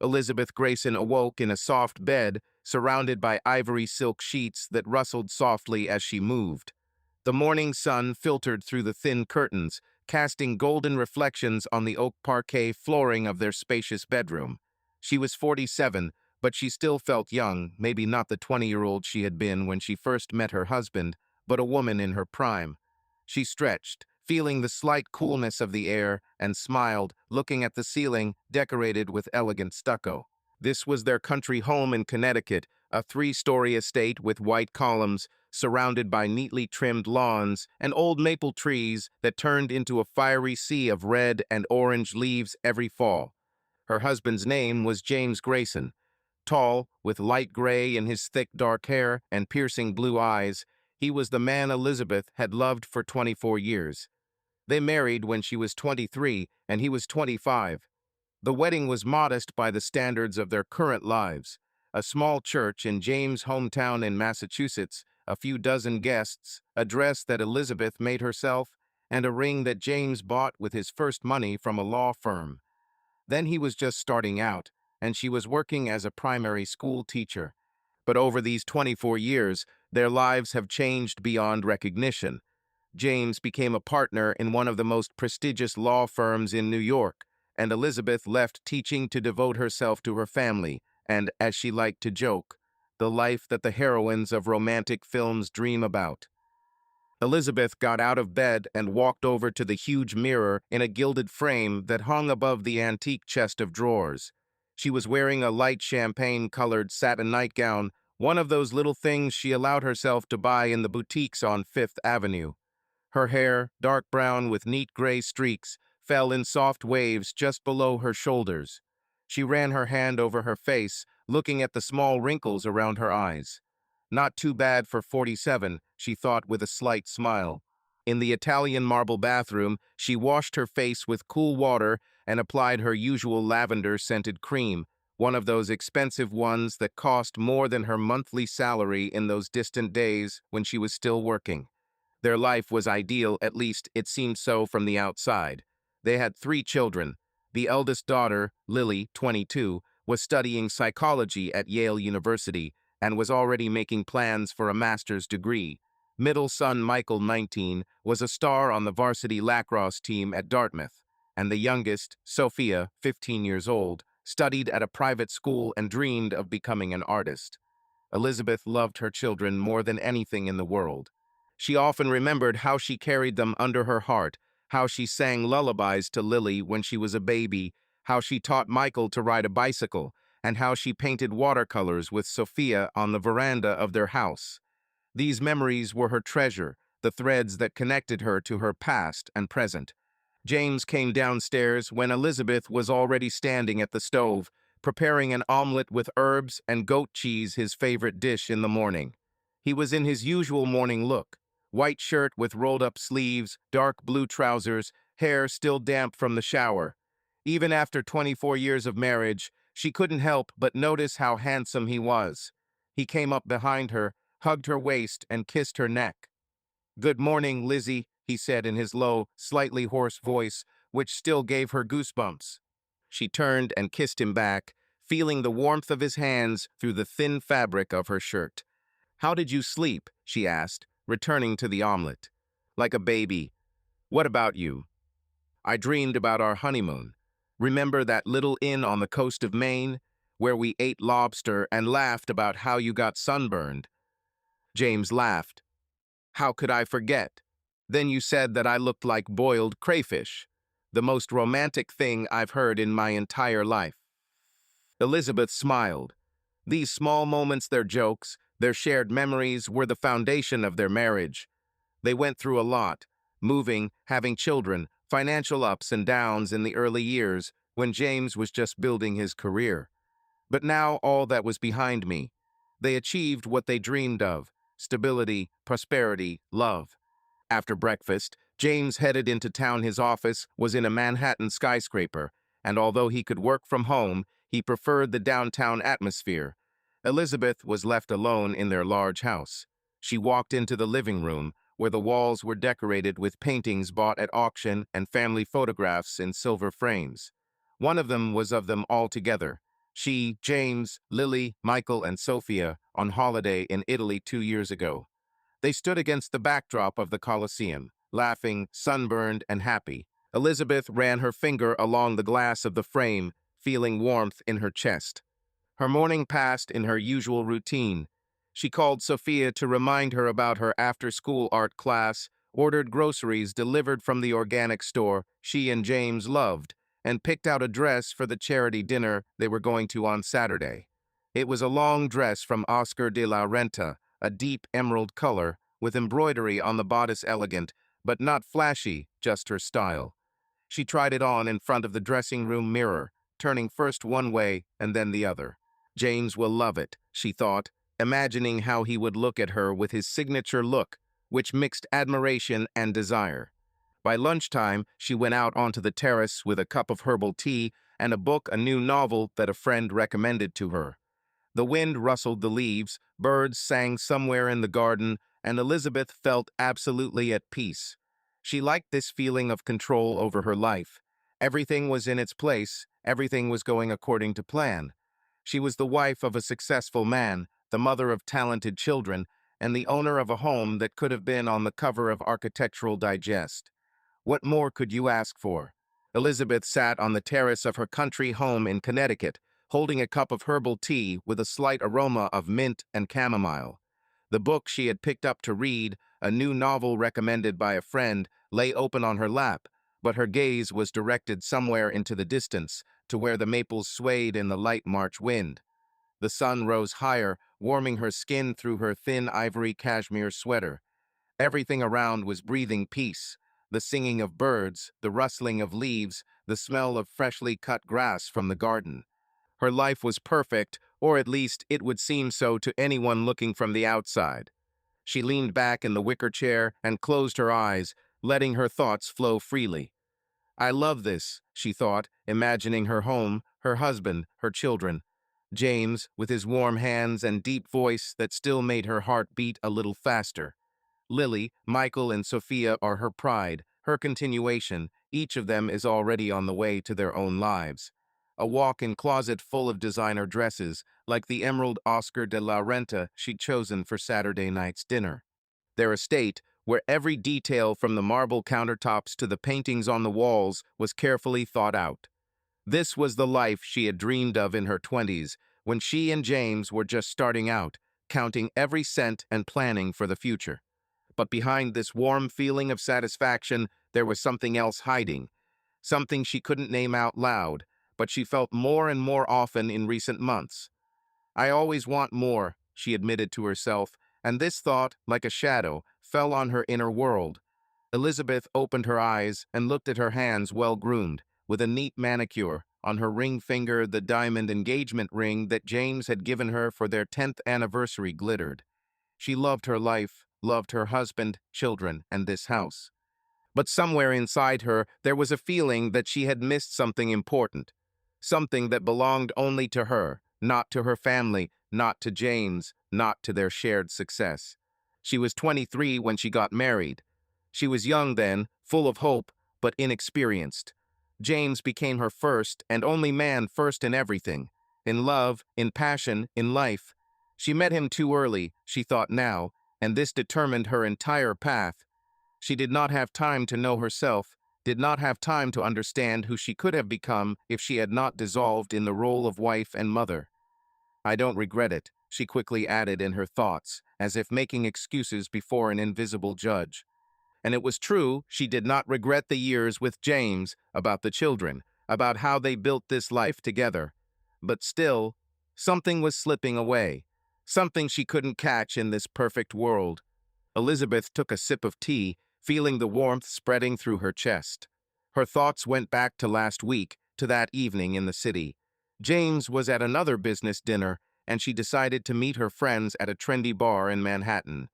Elizabeth Grayson awoke in a soft bed, surrounded by ivory silk sheets that rustled softly as she moved. The morning sun filtered through the thin curtains, casting golden reflections on the oak parquet flooring of their spacious bedroom. She was 47, but she still felt young, maybe not the 20-year-old she had been when she first met her husband, but a woman in her prime. She stretched, feeling the slight coolness of the air, and smiled, looking at the ceiling, decorated with elegant stucco. This was their country home in Connecticut, a three-story estate with white columns, surrounded by neatly trimmed lawns and old maple trees that turned into a fiery sea of red and orange leaves every fall. Her husband's name was James Grayson. Tall, with light gray in his thick dark hair and piercing blue eyes, he was the man Elizabeth had loved for 24 years. They married when she was 23 and he was 25. The wedding was modest by the standards of their current lives. A small church in James' hometown in Massachusetts, a few dozen guests, a dress that Elizabeth made herself, and a ring that James bought with his first money from a law firm. Then he was just starting out, and she was working as a primary school teacher. But over these 24 years, their lives have changed beyond recognition. James became a partner in one of the most prestigious law firms in New York, and Elizabeth left teaching to devote herself to her family and, as she liked to joke, the life that the heroines of romantic films dream about. Elizabeth got out of bed and walked over to the huge mirror in a gilded frame that hung above the antique chest of drawers. She was wearing a light champagne-colored satin nightgown, one of those little things she allowed herself to buy in the boutiques on Fifth Avenue. Her hair, dark brown with neat gray streaks, fell in soft waves just below her shoulders. She ran her hand over her face, looking at the small wrinkles around her eyes. Not too bad for 47, she thought with a slight smile. In the Italian marble bathroom, she washed her face with cool water and applied her usual lavender-scented cream, one of those expensive ones that cost more than her monthly salary in those distant days when she was still working. Their life was ideal, at least it seemed so from the outside. They had 3 children. The eldest daughter, Lily, 22, was studying psychology at Yale University and was already making plans for a master's degree. Middle son, Michael, 19, was a star on the varsity lacrosse team at Dartmouth, and the youngest, Sophia, 15 years old, studied at a private school and dreamed of becoming an artist. Elizabeth loved her children more than anything in the world. She often remembered how she carried them under her heart, how she sang lullabies to Lily when she was a baby, how she taught Michael to ride a bicycle, and how she painted watercolors with Sophia on the veranda of their house. These memories were her treasure, the threads that connected her to her past and present. James came downstairs when Elizabeth was already standing at the stove, preparing an omelet with herbs and goat cheese, his favorite dish in the morning. He was in his usual morning look: white shirt with rolled-up sleeves, dark blue trousers, hair still damp from the shower. Even after 24 years of marriage, she couldn't help but notice how handsome he was. He came up behind her, hugged her waist, and kissed her neck. "Good morning, Lizzie," he said in his low, slightly hoarse voice, which still gave her goosebumps. She turned and kissed him back, feeling the warmth of his hands through the thin fabric of her shirt. "How did you sleep?" she asked, returning to the omelet. "Like a baby. What about you?" "I dreamed about our honeymoon. Remember that little inn on the coast of Maine, where we ate lobster and laughed about how you got sunburned?" James laughed. "How could I forget? Then you said that I looked like boiled crayfish. The most romantic thing I've heard in my entire life." Elizabeth smiled. These small moments, their jokes, their shared memories, were the foundation of their marriage. They went through a lot, moving, having children, financial ups and downs in the early years when James was just building his career. But now all that was behind me. They achieved what they dreamed of: stability, prosperity, love. After breakfast, James headed into town. His office was in a Manhattan skyscraper, and although he could work from home, he preferred the downtown atmosphere. Elizabeth was left alone in their large house. She walked into the living room, where the walls were decorated with paintings bought at auction and family photographs in silver frames. One of them was of them all together, She, James, Lily, Michael, and Sophia on holiday in Italy 2 years ago. They stood against the backdrop of the Colosseum, laughing, sunburned, and happy. Elizabeth ran her finger along the glass of the frame, feeling warmth in her chest. Her morning passed in her usual routine. She called Sophia to remind her about her after-school art class, ordered groceries delivered from the organic store she and James loved, and picked out a dress for the charity dinner they were going to on Saturday. It was a long dress from Oscar de la Renta, a deep emerald color, with embroidery on the bodice elegant, but not flashy, just her style. She tried it on in front of the dressing room mirror, turning first one way and then the other. James will love it, she thought, imagining how he would look at her with his signature look, which mixed admiration and desire. By lunchtime, she went out onto the terrace with a cup of herbal tea and a new novel that a friend recommended to her. The wind rustled the leaves, birds sang somewhere in the garden, and Elizabeth felt absolutely at peace. She liked this feeling of control over her life. Everything was in its place, everything was going according to plan. She was the wife of a successful man, the mother of talented children, and the owner of a home that could have been on the cover of Architectural Digest. What more could you ask for? Elizabeth sat on the terrace of her country home in Connecticut, holding a cup of herbal tea with a slight aroma of mint and chamomile. The book she had picked up to read, a new novel recommended by a friend, lay open on her lap, but her gaze was directed somewhere into the distance, to where the maples swayed in the light March wind. The sun rose higher, warming her skin through her thin ivory cashmere sweater. Everything around was breathing peace. The singing of birds, the rustling of leaves, the smell of freshly cut grass from the garden. Her life was perfect, or at least it would seem so to anyone looking from the outside. She leaned back in the wicker chair and closed her eyes, letting her thoughts flow freely. I love this, she thought, imagining her home, her husband, her children. James, with his warm hands and deep voice that still made her heart beat a little faster. Lily, Michael, and Sophia are her pride, her continuation. Each of them is already on the way to their own lives. A walk-in closet full of designer dresses, like the emerald Oscar de la Renta she'd chosen for Saturday night's dinner. Their estate, where every detail from the marble countertops to the paintings on the walls was carefully thought out. This was the life she had dreamed of in her 20s, when she and James were just starting out, counting every cent and planning for the future. But behind this warm feeling of satisfaction, there was something else hiding, something she couldn't name out loud, but she felt more and more often in recent months. I always want more, she admitted to herself, and this thought, like a shadow, fell on her inner world. Elizabeth opened her eyes and looked at her hands well-groomed, with a neat manicure, on her ring finger the diamond engagement ring that James had given her for their 10th anniversary glittered. She loved her life, loved her husband, children, and this house. But somewhere inside her, there was a feeling that she had missed something important, something that belonged only to her, not to her family, not to James, not to their shared success. She was 23 when she got married. She was young then, full of hope, but inexperienced. James became her first and only man, first in everything, in love, in passion, in life. She met him too early, she thought now, and this determined her entire path. She did not have time to know herself, did not have time to understand who she could have become if she had not dissolved in the role of wife and mother. I don't regret it, she quickly added in her thoughts, as if making excuses before an invisible judge. And it was true, she did not regret the years with James, about the children, about how they built this life together. But still, something was slipping away, something she couldn't catch in this perfect world. Elizabeth took a sip of tea, feeling the warmth spreading through her chest. Her thoughts went back to last week, to that evening in the city. James was at another business dinner, and she decided to meet her friends at a trendy bar in Manhattan.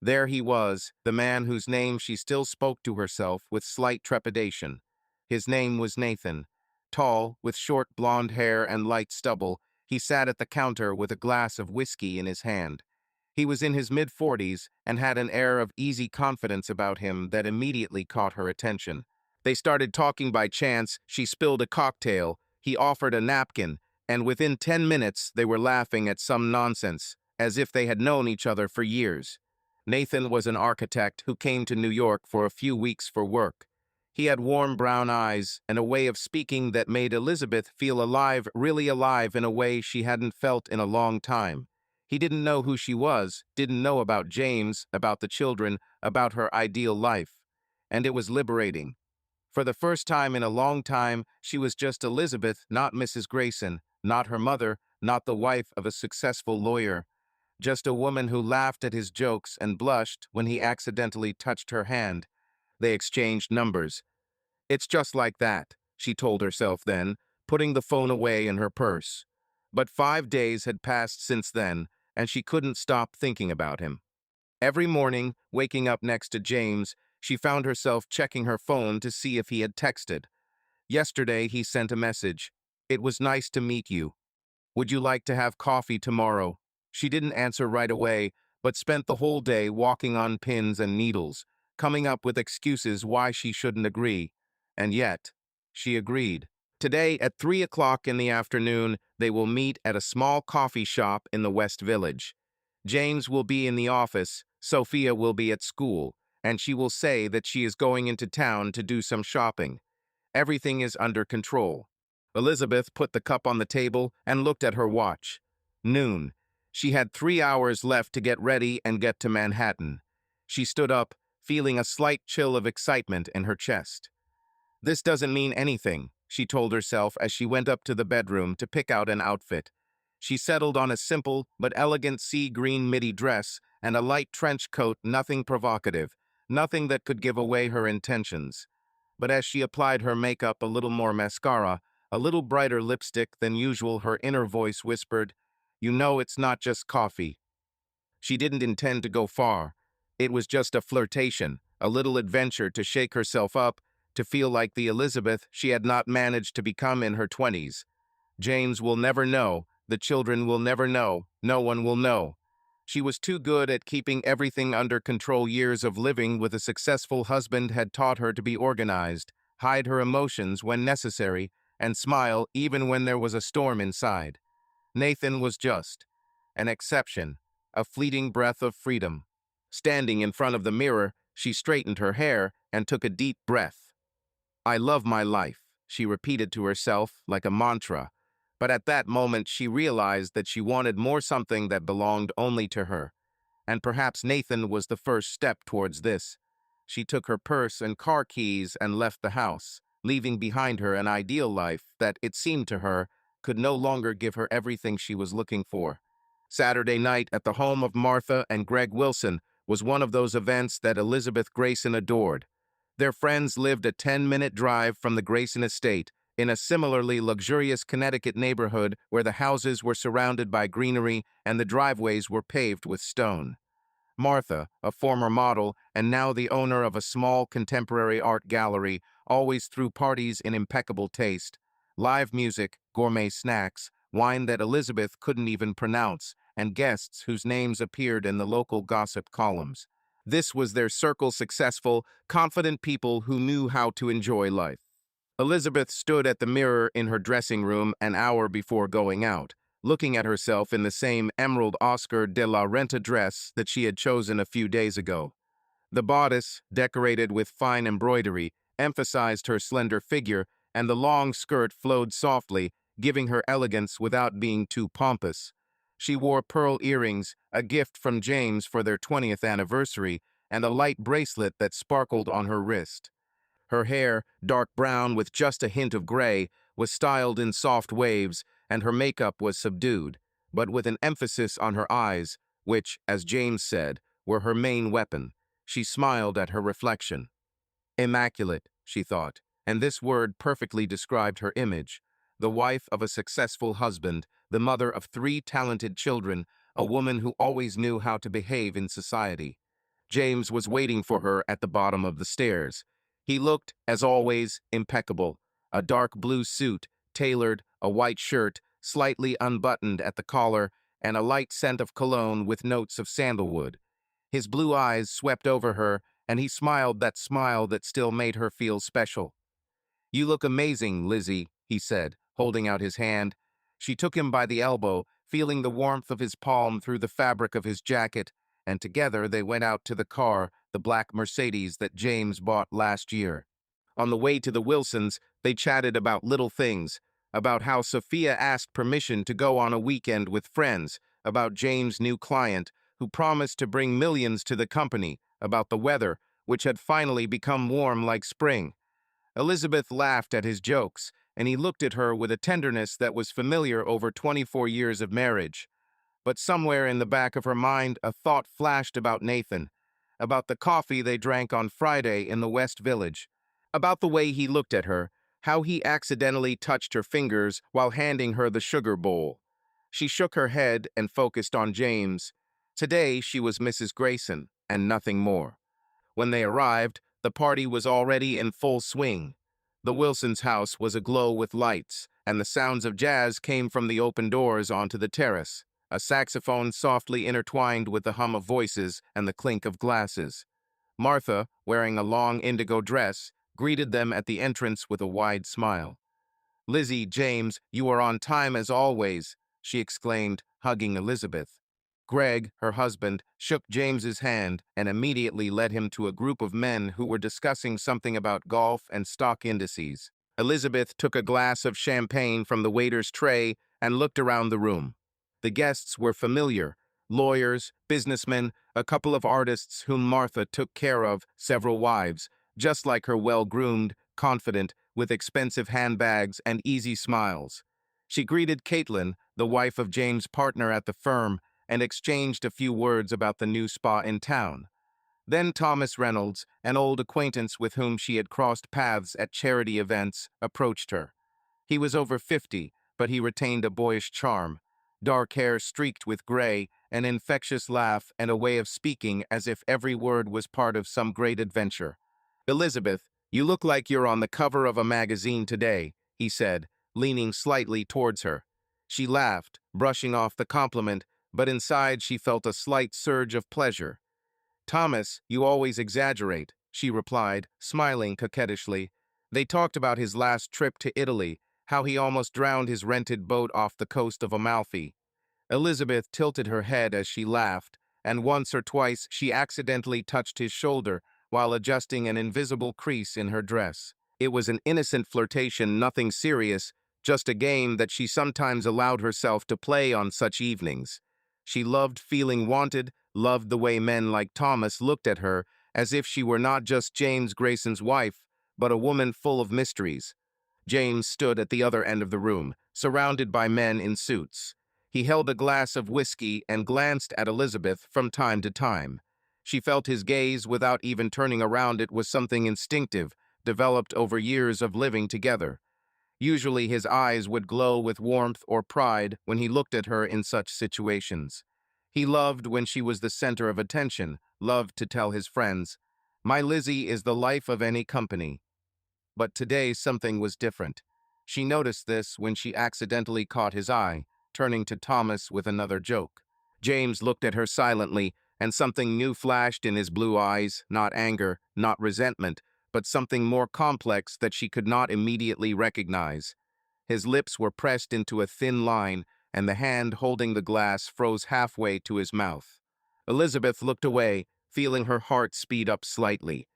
There he was, the man whose name she still spoke to herself with slight trepidation. His name was Nathan. Tall, with short blonde hair and light stubble, he sat at the counter with a glass of whiskey in his hand. He was in his mid-40s and had an air of easy confidence about him that immediately caught her attention. They started talking by chance, she spilled a cocktail, he offered a napkin, and within 10 minutes they were laughing at some nonsense, as if they had known each other for years. Nathan was an architect who came to New York for a few weeks for work. He had warm brown eyes and a way of speaking that made Elizabeth feel alive, really alive in a way she hadn't felt in a long time. He didn't know who she was, didn't know about James, about the children, about her ideal life. And it was liberating. For the first time in a long time, she was just Elizabeth, not Mrs. Grayson, not her mother, not the wife of a successful lawyer. Just a woman who laughed at his jokes and blushed when he accidentally touched her hand. They exchanged numbers. "It's just like that," she told herself then, putting the phone away in her purse. But 5 days had passed since then, and she couldn't stop thinking about him. Every morning, waking up next to James, she found herself checking her phone to see if he had texted. Yesterday, he sent a message. "It was nice to meet you. Would you like to have coffee tomorrow?" She didn't answer right away, but spent the whole day walking on pins and needles, coming up with excuses why she shouldn't agree. And yet, she agreed. Today, at 3 o'clock in the afternoon, they will meet at a small coffee shop in the West Village. James will be in the office, Sophia will be at school, and she will say that she is going into town to do some shopping. Everything is under control. Elizabeth put the cup on the table and looked at her watch. Noon. She had 3 hours left to get ready and get to Manhattan. She stood up, feeling a slight chill of excitement in her chest. "This doesn't mean anything," she told herself as she went up to the bedroom to pick out an outfit. She settled on a simple but elegant sea green midi dress and a light trench coat, nothing provocative, nothing that could give away her intentions. But as she applied her makeup, a little more mascara, a little brighter lipstick than usual, her inner voice whispered, "You know it's not just coffee." She didn't intend to go far. It was just a flirtation, a little adventure to shake herself up, to feel like the Elizabeth she had not managed to become in her 20s. James will never know, the children will never know, no one will know. She was too good at keeping everything under control. Years of living with a successful husband had taught her to be organized, hide her emotions when necessary, and smile even when there was a storm inside. Nathan was just an exception, a fleeting breath of freedom. Standing in front of the mirror, she straightened her hair and took a deep breath. "I love my life," she repeated to herself like a mantra. But at that moment she realized that she wanted more, something that belonged only to her. And perhaps Nathan was the first step towards this. She took her purse and car keys and left the house, leaving behind her an ideal life that, it seemed to her, could no longer give her everything she was looking for. Saturday night at the home of Martha and Greg Wilson was one of those events that Elizabeth Grayson adored. Their friends lived a 10-minute drive from the Grayson estate, in a similarly luxurious Connecticut neighborhood where the houses were surrounded by greenery and the driveways were paved with stone. Martha, a former model and now the owner of a small contemporary art gallery, always threw parties in impeccable taste. Live music, gourmet snacks, wine that Elizabeth couldn't even pronounce, and guests whose names appeared in the local gossip columns. This was their circle: successful, confident people who knew how to enjoy life. Elizabeth stood at the mirror in her dressing room an hour before going out, looking at herself in the same emerald Oscar de la Renta dress that she had chosen a few days ago. The bodice, decorated with fine embroidery, emphasized her slender figure, and the long skirt flowed softly, giving her elegance without being too pompous. She wore pearl earrings, a gift from James for their 20th anniversary, and a light bracelet that sparkled on her wrist. Her hair, dark brown with just a hint of gray, was styled in soft waves, and her makeup was subdued, but with an emphasis on her eyes, which, as James said, were her main weapon. She smiled at her reflection. Immaculate, she thought, and this word perfectly described her image. The wife of a successful husband, the mother of 3 talented children, a woman who always knew how to behave in society. James was waiting for her at the bottom of the stairs. He looked, as always, impeccable. A dark blue suit, tailored, a white shirt, slightly unbuttoned at the collar, and a light scent of cologne with notes of sandalwood. His blue eyes swept over her, and he smiled that smile that still made her feel special. "You look amazing, Lizzie," he said, holding out his hand. She took him by the elbow, feeling the warmth of his palm through the fabric of his jacket, and together they went out to the car, the black Mercedes that James bought last year. On the way to the Wilsons, they chatted about little things, about how Sophia asked permission to go on a weekend with friends, about James' new client, who promised to bring millions to the company, about the weather, which had finally become warm like spring. Elizabeth laughed at his jokes, and he looked at her with a tenderness that was familiar over 24 years of marriage. But somewhere in the back of her mind, a thought flashed about Nathan, about the coffee they drank on Friday in the West Village, about the way he looked at her, how he accidentally touched her fingers while handing her the sugar bowl. She shook her head and focused on James. Today she was Mrs. Grayson, and nothing more. When they arrived, the party was already in full swing. The Wilsons' house was aglow with lights, and the sounds of jazz came from the open doors onto the terrace, a saxophone softly intertwined with the hum of voices and the clink of glasses. Martha, wearing a long indigo dress, greeted them at the entrance with a wide smile. "Lizzie, James, you are on time as always," she exclaimed, hugging Elizabeth. Greg, her husband, shook James's hand and immediately led him to a group of men who were discussing something about golf and stock indices. Elizabeth took a glass of champagne from the waiter's tray and looked around the room. The guests were familiar: lawyers, businessmen, a couple of artists whom Martha took care of, several wives, just like her, well-groomed, confident, with expensive handbags and easy smiles. She greeted Caitlin, the wife of James' partner at the firm, and exchanged a few words about the new spa in town. Then Thomas Reynolds, an old acquaintance with whom she had crossed paths at charity events, approached her. He was over 50, but he retained a boyish charm. Dark hair streaked with gray, an infectious laugh, and a way of speaking as if every word was part of some great adventure. "Elizabeth, you look like you're on the cover of a magazine today," he said, leaning slightly towards her. She laughed, brushing off the compliment, but inside she felt a slight surge of pleasure. "Thomas, you always exaggerate," she replied, smiling coquettishly. They talked about his last trip to Italy, how he almost drowned his rented boat off the coast of Amalfi. Elizabeth tilted her head as she laughed, and once or twice she accidentally touched his shoulder while adjusting an invisible crease in her dress. It was an innocent flirtation, nothing serious, just a game that she sometimes allowed herself to play on such evenings. She loved feeling wanted, loved the way men like Thomas looked at her, as if she were not just James Grayson's wife, but a woman full of mysteries. James stood at the other end of the room, surrounded by men in suits. He held a glass of whiskey and glanced at Elizabeth from time to time. She felt his gaze without even turning around. It was something instinctive, developed over years of living together. Usually his eyes would glow with warmth or pride when he looked at her in such situations. He loved when she was the center of attention, loved to tell his friends, "My Lizzie is the life of any company." But today something was different. She noticed this when she accidentally caught his eye, turning to Thomas with another joke. James looked at her silently, and something new flashed in his blue eyes, not anger, not resentment, but something more complex that she could not immediately recognize. His lips were pressed into a thin line, and the hand holding the glass froze halfway to his mouth. Elizabeth looked away, feeling her heart speed up slightly.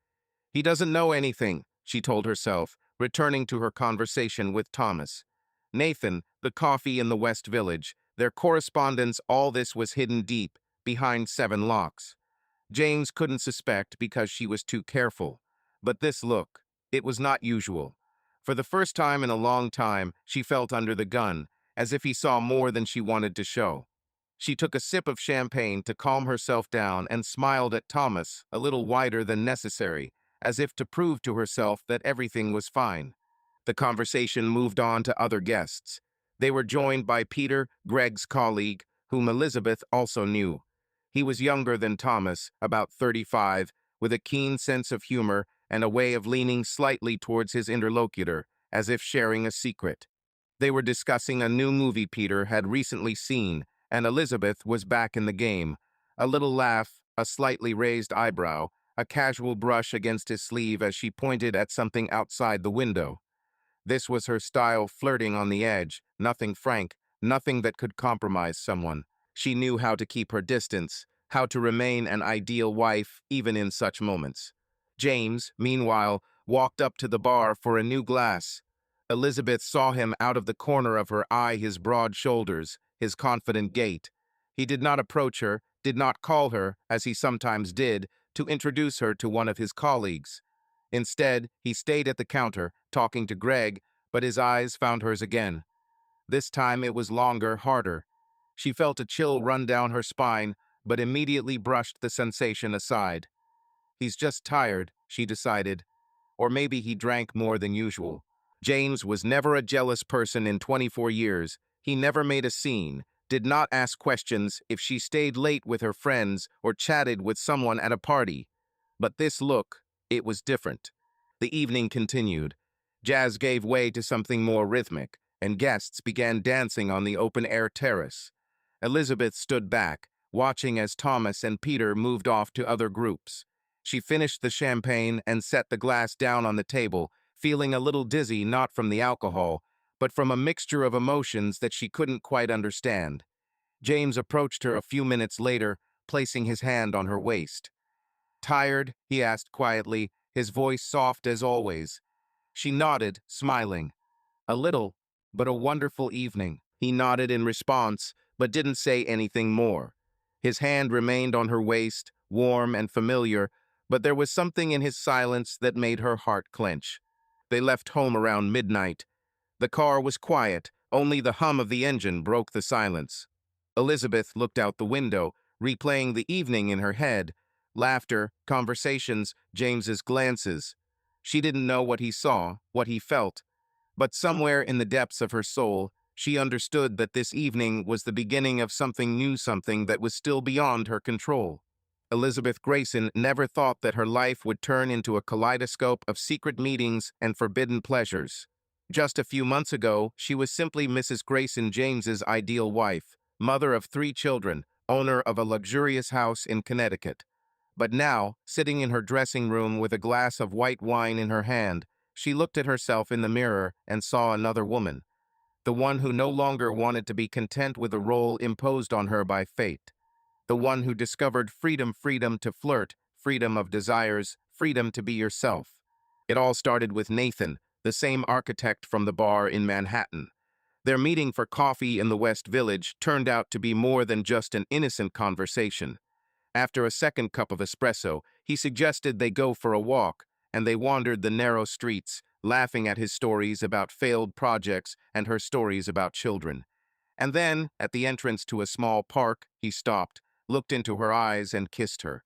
"He doesn't know anything," she told herself, returning to her conversation with Thomas. Nathan, the coffee in the West Village, their correspondence, all this was hidden deep, behind 7 locks. James couldn't suspect because she was too careful. But this look, it was not usual. For the first time in a long time, she felt under the gun, as if he saw more than she wanted to show. She took a sip of champagne to calm herself down and smiled at Thomas, a little wider than necessary, as if to prove to herself that everything was fine. The conversation moved on to other guests. They were joined by Peter, Greg's colleague, whom Elizabeth also knew. He was younger than Thomas, about 35, with a keen sense of humor and a way of leaning slightly towards his interlocutor, as if sharing a secret. They were discussing a new movie Peter had recently seen, and Elizabeth was back in the game. A little laugh, a slightly raised eyebrow, a casual brush against his sleeve as she pointed at something outside the window. This was her style, flirting on the edge, nothing frank, nothing that could compromise someone. She knew how to keep her distance, how to remain an ideal wife even in such moments. James, meanwhile, walked up to the bar for a new glass. Elizabeth saw him out of the corner of her eye, his broad shoulders, his confident gait. He did not approach her, did not call her, as he sometimes did, to introduce her to one of his colleagues. Instead, he stayed at the counter, talking to Greg, but his eyes found hers again. This time it was longer, harder. She felt a chill run down her spine, but immediately brushed the sensation aside. He's just tired, she decided. Or maybe he drank more than usual. James was never a jealous person in 24 years. He never made a scene, did not ask questions if she stayed late with her friends or chatted with someone at a party. But this look, it was different. The evening continued. Jazz gave way to something more rhythmic, and guests began dancing on the open-air terrace. Elizabeth stood back, watching as Thomas and Peter moved off to other groups. She finished the champagne and set the glass down on the table, feeling a little dizzy not from the alcohol, but from a mixture of emotions that she couldn't quite understand. James approached her a few minutes later, placing his hand on her waist. "Tired?" he asked quietly, his voice soft as always. She nodded, smiling. "A little, but a wonderful evening." He nodded in response, but didn't say anything more. His hand remained on her waist, warm and familiar, but there was something in his silence that made her heart clench. They left home around midnight. The car was quiet, only the hum of the engine broke the silence. Elizabeth looked out the window, replaying the evening in her head. Laughter, conversations, James's glances. She didn't know what he saw, what he felt, but somewhere in the depths of her soul, she understood that this evening was the beginning of something new, something that was still beyond her control. Elizabeth Grayson never thought that her life would turn into a kaleidoscope of secret meetings and forbidden pleasures. Just a few months ago, she was simply Mrs. Grayson James's ideal wife, mother of 3 children, owner of a luxurious house in Connecticut. But now, sitting in her dressing room with a glass of white wine in her hand, she looked at herself in the mirror and saw another woman, the one who no longer wanted to be content with the role imposed on her by fate, the one who discovered freedom, freedom to flirt, freedom of desires, freedom to be yourself. It all started with Nathan, the same architect from the bar in Manhattan. Their meeting for coffee in the West Village turned out to be more than just an innocent conversation. After a second cup of espresso, he suggested they go for a walk, and they wandered the narrow streets, laughing at his stories about failed projects and her stories about children. And then, at the entrance to a small park, he stopped, looked into her eyes, and kissed her.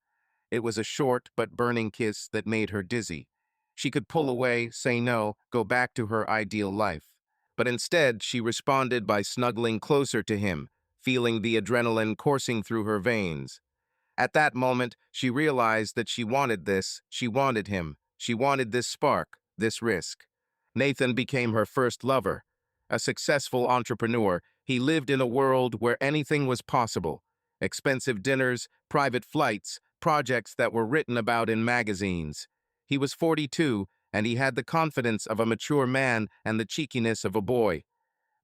It was a short but burning kiss that made her dizzy. She could pull away, say no, go back to her ideal life. But instead, she responded by snuggling closer to him, feeling the adrenaline coursing through her veins. At that moment, she realized that she wanted this, she wanted him, she wanted this spark, this risk. Nathan became her first lover. A successful entrepreneur, he lived in a world where anything was possible. Expensive dinners, private flights, projects that were written about in magazines. He was 42, and he had the confidence of a mature man and the cheekiness of a boy.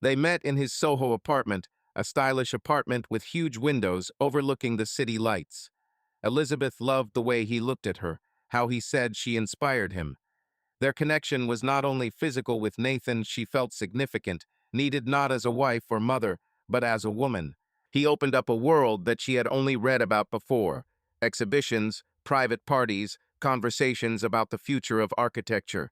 They met in his Soho apartment, a stylish apartment with huge windows overlooking the city lights. Elizabeth loved the way he looked at her, how he said she inspired him. Their connection was not only physical. With Nathan, she felt significant, needed not as a wife or mother, but as a woman. He opened up a world that she had only read about before: exhibitions, private parties, conversations about the future of architecture.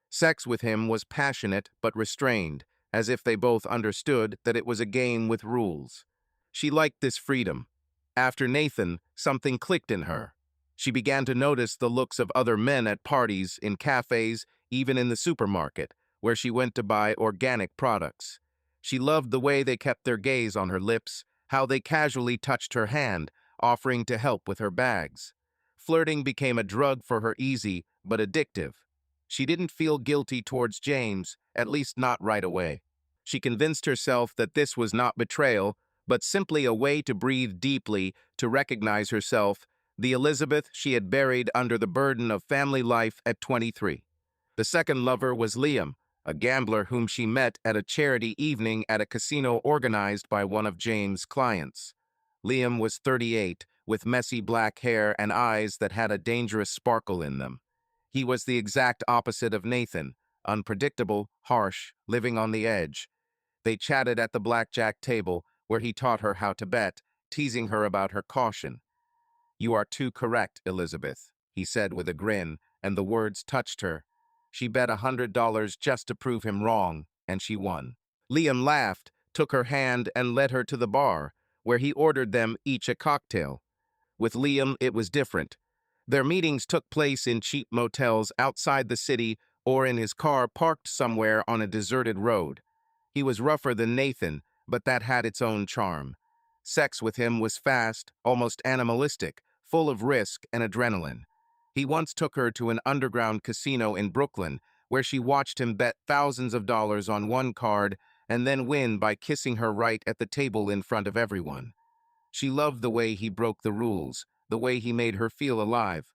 Sex with him was passionate but restrained, as if they both understood that it was a game with rules. She liked this freedom. After Nathan, something clicked in her. She began to notice the looks of other men at parties, in cafes, even in the supermarket, where she went to buy organic products. She loved the way they kept their gaze on her lips, how they casually touched her hand, offering to help with her bags. Flirting became a drug for her, easy but addictive. She didn't feel guilty towards James, at least not right away. She convinced herself that this was not betrayal, but simply a way to breathe deeply, to recognize herself, the Elizabeth she had buried under the burden of family life at 23. The second lover was Liam, a gambler whom she met at a charity evening at a casino organized by one of James' clients. Liam was 38, with messy black hair and eyes that had a dangerous sparkle in them. He was the exact opposite of Nathan, unpredictable, harsh, living on the edge. They chatted at the blackjack table, where he taught her how to bet, teasing her about her caution. "You are too correct, Elizabeth," he said with a grin, and the words touched her. She bet $100 just to prove him wrong, and she won. Liam laughed, took her hand, and led her to the bar, where he ordered them each a cocktail. With Liam, it was different. Their meetings took place in cheap motels outside the city or in his car parked somewhere on a deserted road. He was rougher than Nathan, but that had its own charm. Sex with him was fast, almost animalistic, full of risk and adrenaline. He once took her to an underground casino in Brooklyn, where she watched him bet thousands of dollars on one card and then win by kissing her right at the table in front of everyone. She loved the way he broke the rules, the way he made her feel alive.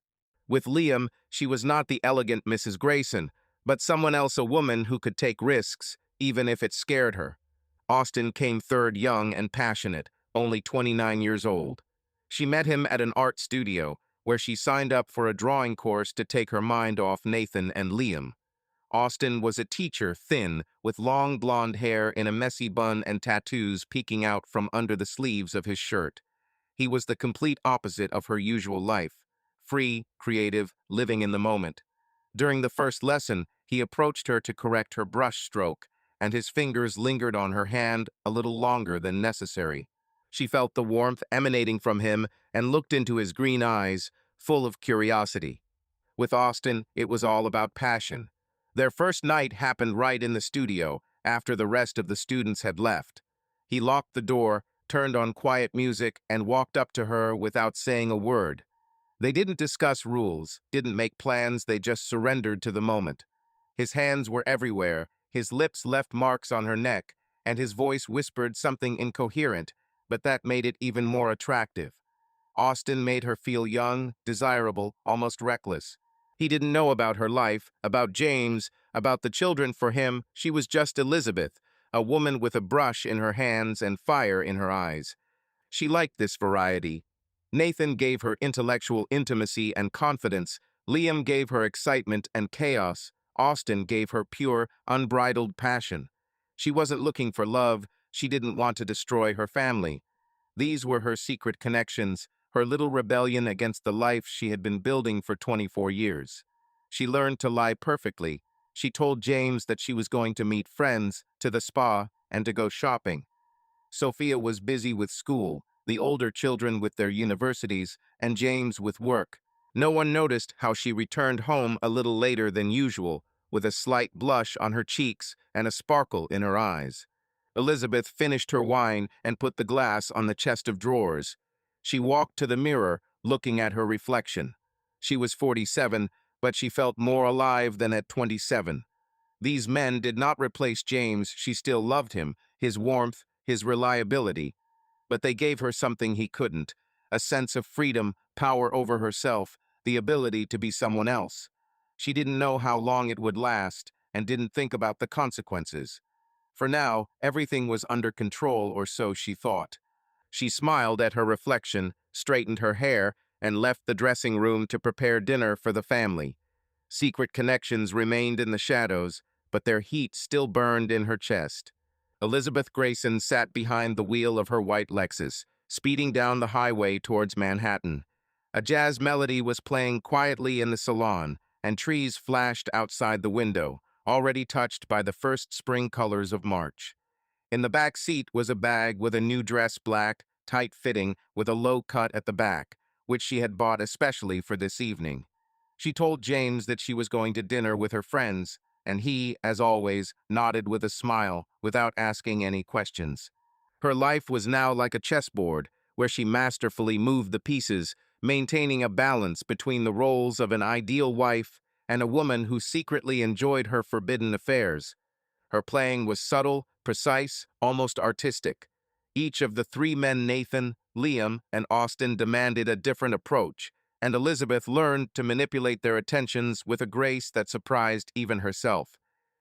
With Liam, she was not the elegant Mrs. Grayson, but someone else, a woman who could take risks, even if it scared her. Austin came third, young and passionate, only 29 years old. She met him at an art studio, where she signed up for a drawing course to take her mind off Nathan and Liam. Austin was a teacher, thin, with long blonde hair in a messy bun and tattoos peeking out from under the sleeves of his shirt. He was the complete opposite of her usual life, free, creative, living in the moment. During the first lesson, he approached her to correct her brush stroke, and his fingers lingered on her hand a little longer than necessary. She felt the warmth emanating from him and looked into his green eyes, full of curiosity. With Austin, it was all about passion. Their first night happened right in the studio, after the rest of the students had left. He locked the door, turned on quiet music, and walked up to her without saying a word. They didn't discuss rules, didn't make plans, they just surrendered to the moment. His hands were everywhere, his lips left marks on her neck, and his voice whispered something incoherent, but that made it even more attractive. Austin made her feel young, desirable, almost reckless. He didn't know about her life, about James, about the children. For him, she was just Elizabeth, a woman with a brush in her hands and fire in her eyes. She liked this variety. Nathan gave her intellectual intimacy and confidence. Liam gave her excitement and chaos. Austin gave her pure, unbridled passion. She wasn't looking for love. She didn't want to destroy her family. These were her secret connections, her little rebellion against the life she had been building for 24 years. She learned to lie perfectly. She told James that she was going to meet friends, to the spa, and to go shopping. Sophia was busy with school, the older children with their universities, and James with work. No one noticed how she returned home a little later than usual, with a slight blush on her cheeks and a sparkle in her eyes. Elizabeth finished her wine and put the glass on the chest of drawers. She walked to the mirror, looking at her reflection. She was 47, but she felt more alive than at 27. These men did not replace James. She still loved him, his warmth, his reliability. But they gave her something he couldn't, a sense of freedom, power over herself, the ability to be someone else. She didn't know how long it would last and didn't think about the consequences. For now, everything was under control, or so she thought. She smiled at her reflection, straightened her hair, and left the dressing room to prepare dinner for the family. Secret connections remained in the shadows, but their heat still burned in her chest. Elizabeth Grayson sat behind the wheel of her white Lexus, speeding down the highway towards Manhattan. A jazz melody was playing quietly in the salon, and trees flashed outside the window, already touched by the first spring colors of March. In the back seat was a bag with a new dress, black, tight-fitting, with a low cut at the back, which she had bought especially for this evening. She told James that she was going to dinner with her friends, and he, as always, nodded with a smile without asking any questions. Her life was now like a chessboard, where she masterfully moved the pieces, maintaining a balance between the roles of an ideal wife and a woman who secretly enjoyed her forbidden affairs. Her playing was subtle, precise, almost artistic. Each of the three men, Nathan, Liam, and Austin, demanded a different approach, and Elizabeth learned to manipulate their attentions with a grace that surprised even herself.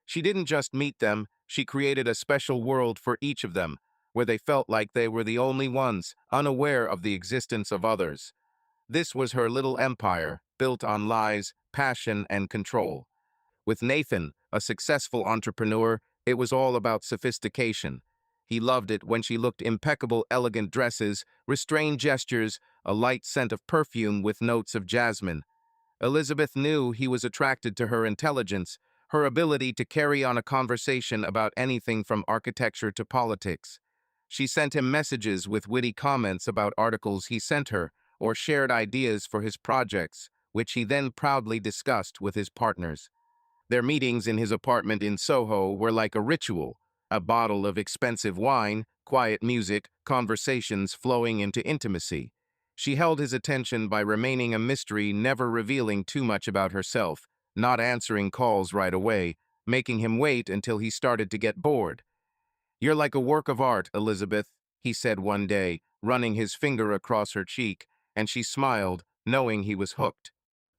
She didn't just meet them, she created a special world for each of them, where they felt like they were the only ones, unaware of the existence of others. This was her little empire, built on lies, passion, and control. With Nathan, a successful entrepreneur, it was all about sophistication. He loved it when she looked impeccable, elegant dresses, restrained gestures, a light scent of perfume with notes of jasmine. Elizabeth knew he was attracted to her intelligence, her ability to carry on a conversation about anything from architecture to politics. She sent him messages with witty comments about articles he sent her, or shared ideas for his projects, which he then proudly discussed with his partners. Their meetings in his apartment in Soho were like a ritual, a bottle of expensive wine, quiet music, conversations flowing into intimacy. She held his attention by remaining a mystery, never revealing too much about herself, not answering calls right away, making him wait until he started to get bored. "You're like a work of art, Elizabeth," he said one day, running his finger across her cheek, and she smiled, knowing he was hooked.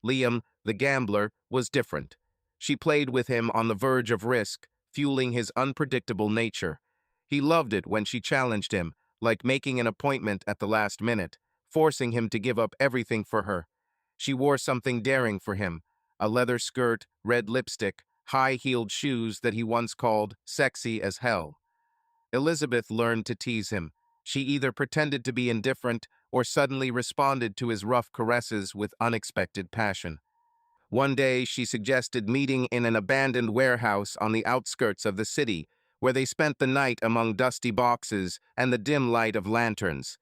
Liam, the gambler, was different. She played with him on the verge of risk, fueling his unpredictable nature. He loved it when she challenged him, like making an appointment at the last minute, forcing him to give up everything for her. She wore something daring for him, a leather skirt, red lipstick, high-heeled shoes that he once called sexy as hell. Elizabeth learned to tease him. She either pretended to be indifferent or suddenly responded to his rough caresses with unexpected passion. One day, she suggested meeting in an abandoned warehouse on the outskirts of the city, where they spent the night among dusty boxes and the dim light of lanterns.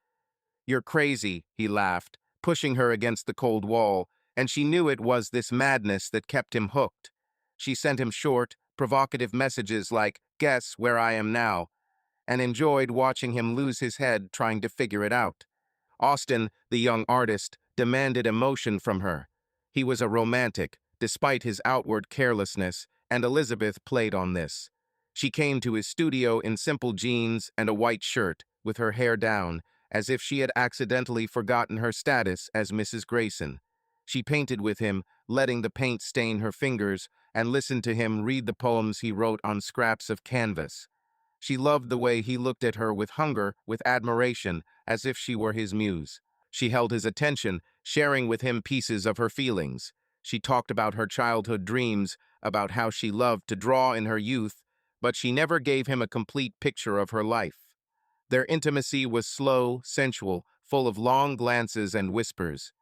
"You're crazy," he laughed, pushing her against the cold wall, and she knew it was this madness that kept him hooked. She sent him short, provocative messages like, "Guess where I am now," and enjoyed watching him lose his head trying to figure it out. Austin, the young artist, demanded emotion from her. He was a romantic, despite his outward carelessness, and Elizabeth played on this. She came to his studio in simple jeans and a white shirt, with her hair down, as if she had accidentally forgotten her status as Mrs. Grayson. She painted with him, letting the paint stain her fingers, and listened to him read the poems he wrote on scraps of canvas. She loved the way he looked at her with hunger, with admiration, as if she were his muse. She held his attention, sharing with him pieces of her feelings. She talked about her childhood dreams, about how she loved to draw in her youth, but she never gave him a complete picture of her life. Their intimacy was slow, sensual, full of long glances and whispers.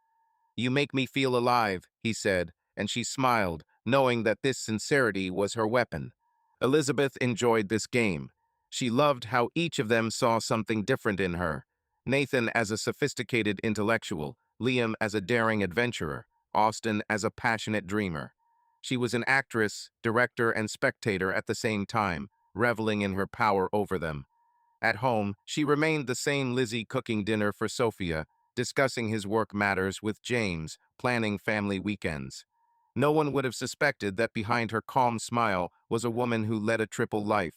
"You make me feel alive," he said, and she smiled, knowing that this sincerity was her weapon. Elizabeth enjoyed this game. She loved how each of them saw something different in her. Nathan as a sophisticated intellectual, Liam as a daring adventurer, Austin as a passionate dreamer. She was an actress, director, and spectator at the same time, reveling in her power over them. At home, she remained the same Lizzie, cooking dinner for Sophia, discussing his work matters with James, planning family weekends. No one would have suspected that behind her calm smile was a woman who led a triple life.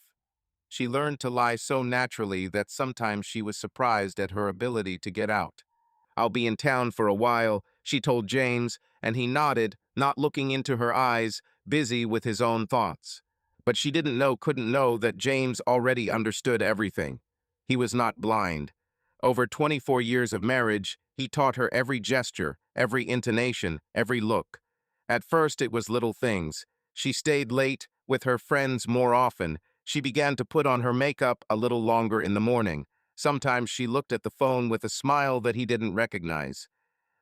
She learned to lie so naturally that sometimes she was surprised at her ability to get out. "I'll be in town for a while," she told James, and he nodded, not looking into her eyes, busy with his own thoughts. But she couldn't know that James already understood everything. He was not blind. Over 24 years of marriage, he taught her every gesture, every intonation, every look. At first, it was little things. She stayed late with her friends more often. She began to put on her makeup a little longer in the morning. Sometimes she looked at the phone with a smile that he didn't recognize.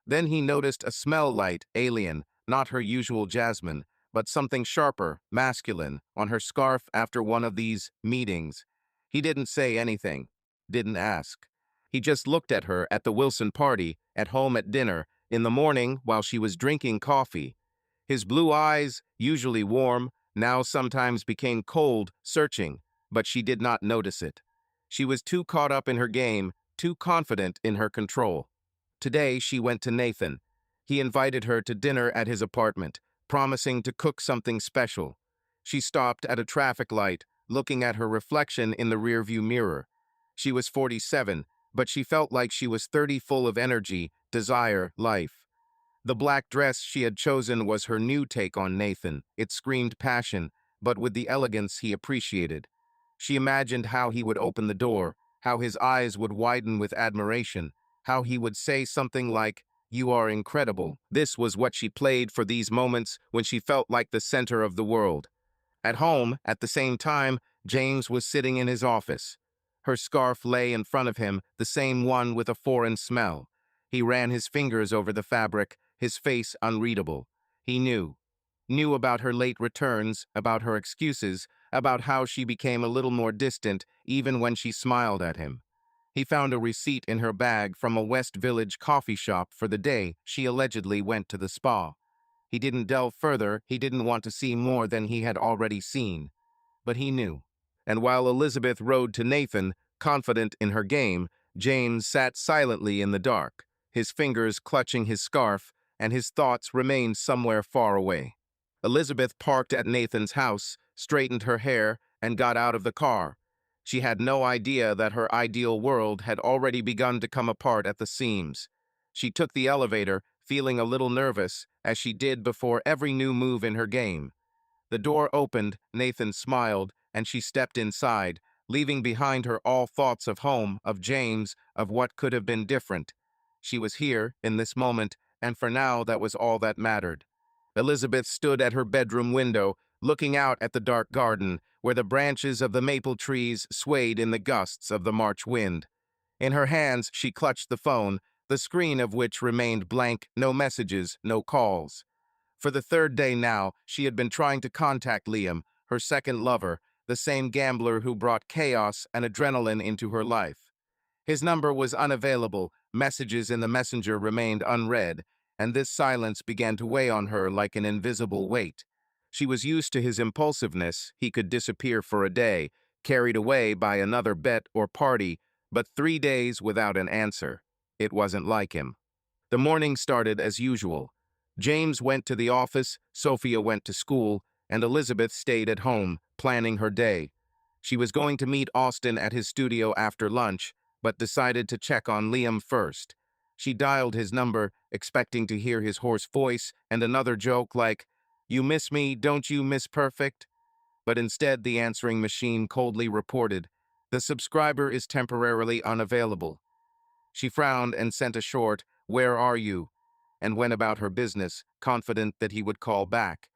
Then he noticed a smell light, alien, not her usual jasmine, but something sharper, masculine, on her scarf after one of these meetings. He didn't say anything, didn't ask. He just looked at her at the Wilson party, at home at dinner, in the morning while she was drinking coffee. His blue eyes, usually warm, now sometimes became cold, searching, but she did not notice it. She was too caught up in her game, too confident in her control. Today, she went to Nathan. He invited her to dinner at his apartment, promising to cook something special. She stopped at a traffic light, looking at her reflection in the rearview mirror. She was 47, but she felt like she was 30, full of energy, desire, life. The black dress she had chosen was her new take on Nathan. It screamed passion, but with the elegance he appreciated. She imagined how he would open the door, how his eyes would widen with admiration, how he would say something like, "You are incredible." This was what she played for these moments when she felt like the center of the world. At home, at the same time, James was sitting in his office. Her scarf lay in front of him, the same one with a foreign smell. He ran his fingers over the fabric, his face unreadable. He knew about her late returns, about her excuses, about how she became a little more distant even when she smiled at him. He found a receipt in her bag from a West Village coffee shop for the day she allegedly went to the spa. He didn't delve further, he didn't want to see more than he had already seen. But he knew. And while Elizabeth rode to Nathan, confident in her game, James sat silently in the dark, his fingers clutching his scarf, and his thoughts remained somewhere far away. Elizabeth parked at Nathan's house, straightened her hair, and got out of the car. She had no idea that her ideal world had already begun to come apart at the seams. She took the elevator, feeling a little nervous, as she did before every new move in her game. The door opened, Nathan smiled, and she stepped inside, leaving behind her all thoughts of home, of James, of what could have been different. She was here, in this moment, and for now that was all that mattered. Elizabeth stood at her bedroom window, looking out at the dark garden, where the branches of the maple trees swayed in the gusts of the March wind. In her hands, she clutched the phone, the screen of which remained blank, no messages, no calls. For the third day now, she had been trying to contact Liam, her second lover, the same gambler who brought chaos and adrenaline into her life. His number was unavailable, messages in the messenger remained unread, and this silence began to weigh on her like an invisible weight. She was used to his impulsiveness, he could disappear for a day, carried away by another bet or party, but 3 days without an answer. It wasn't like him. The morning started as usual. James went to the office, Sophia went to school, and Elizabeth stayed at home, planning her day. She was going to meet Austin at his studio after lunch, but decided to check on Liam first. She dialed his number, expecting to hear his hoarse voice and another joke like, "You miss me, don't you, Miss Perfect?" But instead the answering machine coldly reported, "The subscriber is temporarily unavailable." She frowned and sent a short, "Where are you?" and went about her business, confident that he would call back.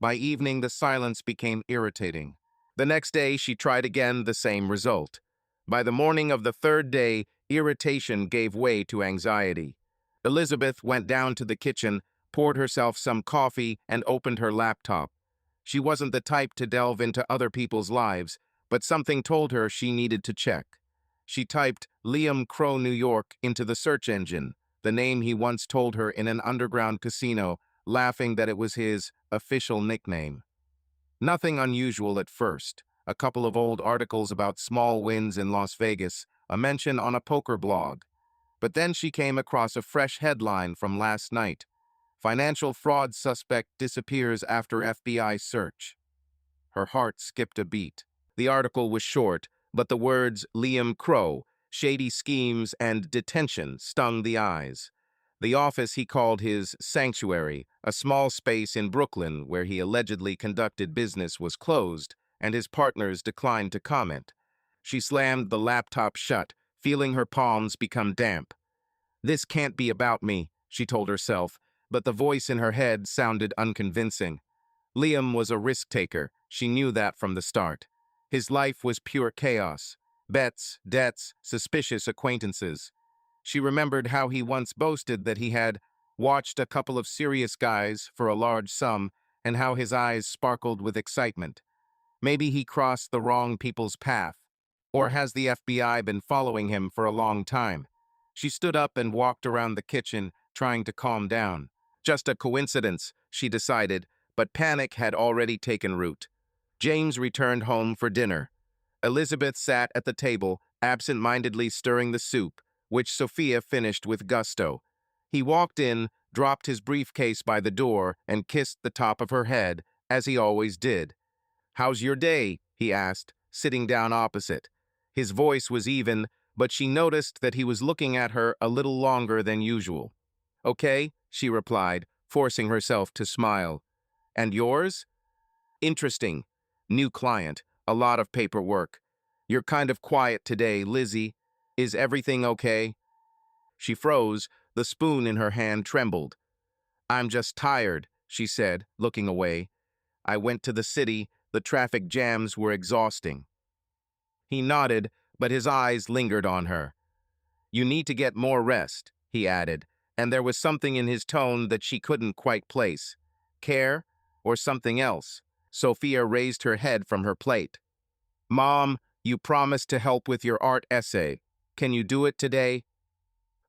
By evening, the silence became irritating. The next day, she tried again, the same result. By the morning of the third day, irritation gave way to anxiety. Elizabeth went down to the kitchen, poured herself some coffee, and opened her laptop. She wasn't the type to delve into other people's lives, but something told her she needed to check. She typed Liam Crow, New York into the search engine, the name he once told her in an underground casino, laughing that it was his official nickname. Nothing unusual at first. A couple of old articles about small wins in Las Vegas, a mention on a poker blog. But then she came across a fresh headline from last night. Financial fraud suspect disappears after FBI search. Her heart skipped a beat. The article was short, but the words Liam Crow, shady schemes, and detention stung the eyes. The office he called his sanctuary, a small space in Brooklyn where he allegedly conducted business, was closed, and his partners declined to comment. She slammed the laptop shut, feeling her palms become damp. "This can't be about me," she told herself, but the voice in her head sounded unconvincing. Liam was a risk-taker. She knew that from the start. His life was pure chaos. Bets, debts, suspicious acquaintances. She remembered how he once boasted that he had watched a couple of serious guys for a large sum and how his eyes sparkled with excitement. Maybe he crossed the wrong people's path. Or has the FBI been following him for a long time? She stood up and walked around the kitchen, trying to calm down. Just a coincidence, she decided, but panic had already taken root. James returned home for dinner. Elizabeth sat at the table, absent-mindedly stirring the soup, which Sophia finished with gusto. He walked in, dropped his briefcase by the door, and kissed the top of her head, as he always did. "How's your day?" he asked, sitting down opposite. His voice was even, but she noticed that he was looking at her a little longer than usual. "Okay," she replied, forcing herself to smile. "And yours?" "Interesting." New client, a lot of paperwork. You're kind of quiet today, Lizzie. Is everything okay? She froze, the spoon in her hand trembled. I'm just tired, she said, looking away. I went to the city, the traffic jams were exhausting. He nodded, but his eyes lingered on her. You need to get more rest, he added, and there was something in his tone that she couldn't quite place. Care or something else? Sophia raised her head from her plate. Mom, you promised to help with your art essay. Can you do it today?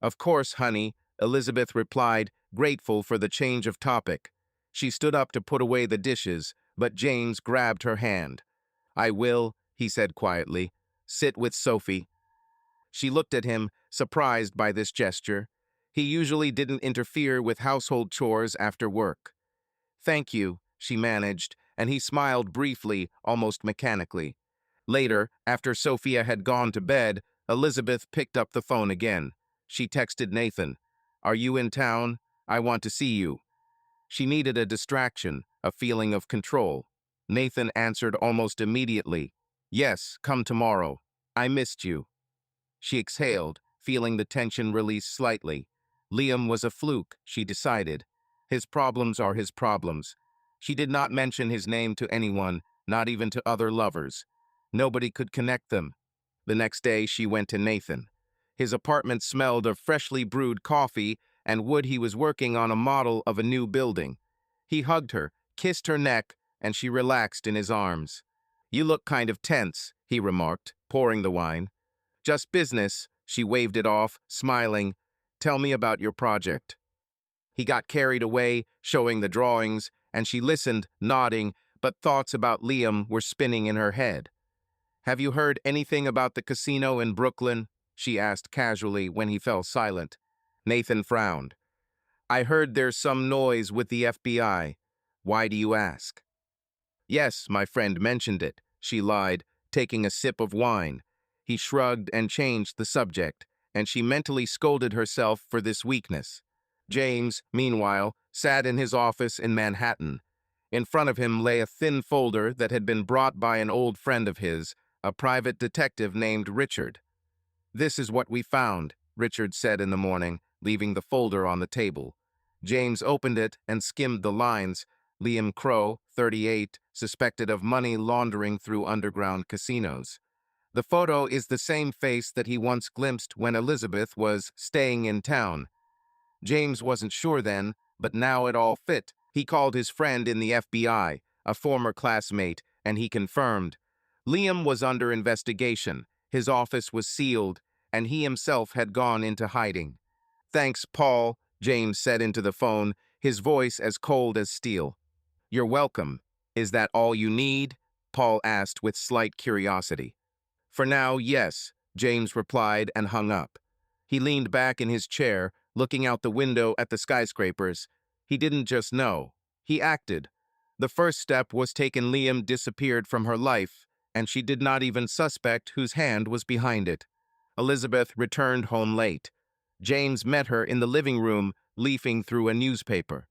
Of course, honey, Elizabeth replied, grateful for the change of topic. She stood up to put away the dishes, but James grabbed her hand. I will, he said quietly. Sit with Sophie. She looked at him, surprised by this gesture. He usually didn't interfere with household chores after work. Thank you, she managed, and he smiled briefly, almost mechanically. Later, after Sophia had gone to bed, Elizabeth picked up the phone again. She texted Nathan, Are you in town? I want to see you. She needed a distraction, a feeling of control. Nathan answered almost immediately, Yes, come tomorrow. I missed you. She exhaled, feeling the tension release slightly. Liam was a fluke, she decided. His problems are his problems. She did not mention his name to anyone, not even to other lovers. Nobody could connect them. The next day, she went to Nathan. His apartment smelled of freshly brewed coffee and wood. He was working on a model of a new building. He hugged her, kissed her neck, and she relaxed in his arms. You look kind of tense, he remarked, pouring the wine. Just business, she waved it off, smiling. Tell me about your project. He got carried away, showing the drawings, and she listened, nodding, but thoughts about Liam were spinning in her head. Have you heard anything about the casino in Brooklyn? She asked casually when he fell silent. Nathan frowned. I heard there's some noise with the FBI. Why do you ask? Yes, my friend mentioned it, she lied, taking a sip of wine. He shrugged and changed the subject, and she mentally scolded herself for this weakness. James, meanwhile, sat in his office in Manhattan. In front of him lay a thin folder that had been brought by an old friend of his, a private detective named Richard. This is what we found, Richard said in the morning, leaving the folder on the table. James opened it and skimmed the lines. Liam Crow, 38, suspected of money laundering through underground casinos. The photo is the same face that he once glimpsed when Elizabeth was staying in town. James wasn't sure then, but now it all fit. He called his friend in the FBI, a former classmate, and he confirmed. Liam was under investigation, his office was sealed, and he himself had gone into hiding. Thanks, Paul, James said into the phone, his voice as cold as steel. You're welcome. Is that all you need? Paul asked with slight curiosity. For now, yes, James replied and hung up. He leaned back in his chair, looking out the window at the skyscrapers. He didn't just know. He acted. The first step was taken. Liam disappeared from her life, and she did not even suspect whose hand was behind it. Elizabeth returned home late. James met her in the living room, leafing through a newspaper.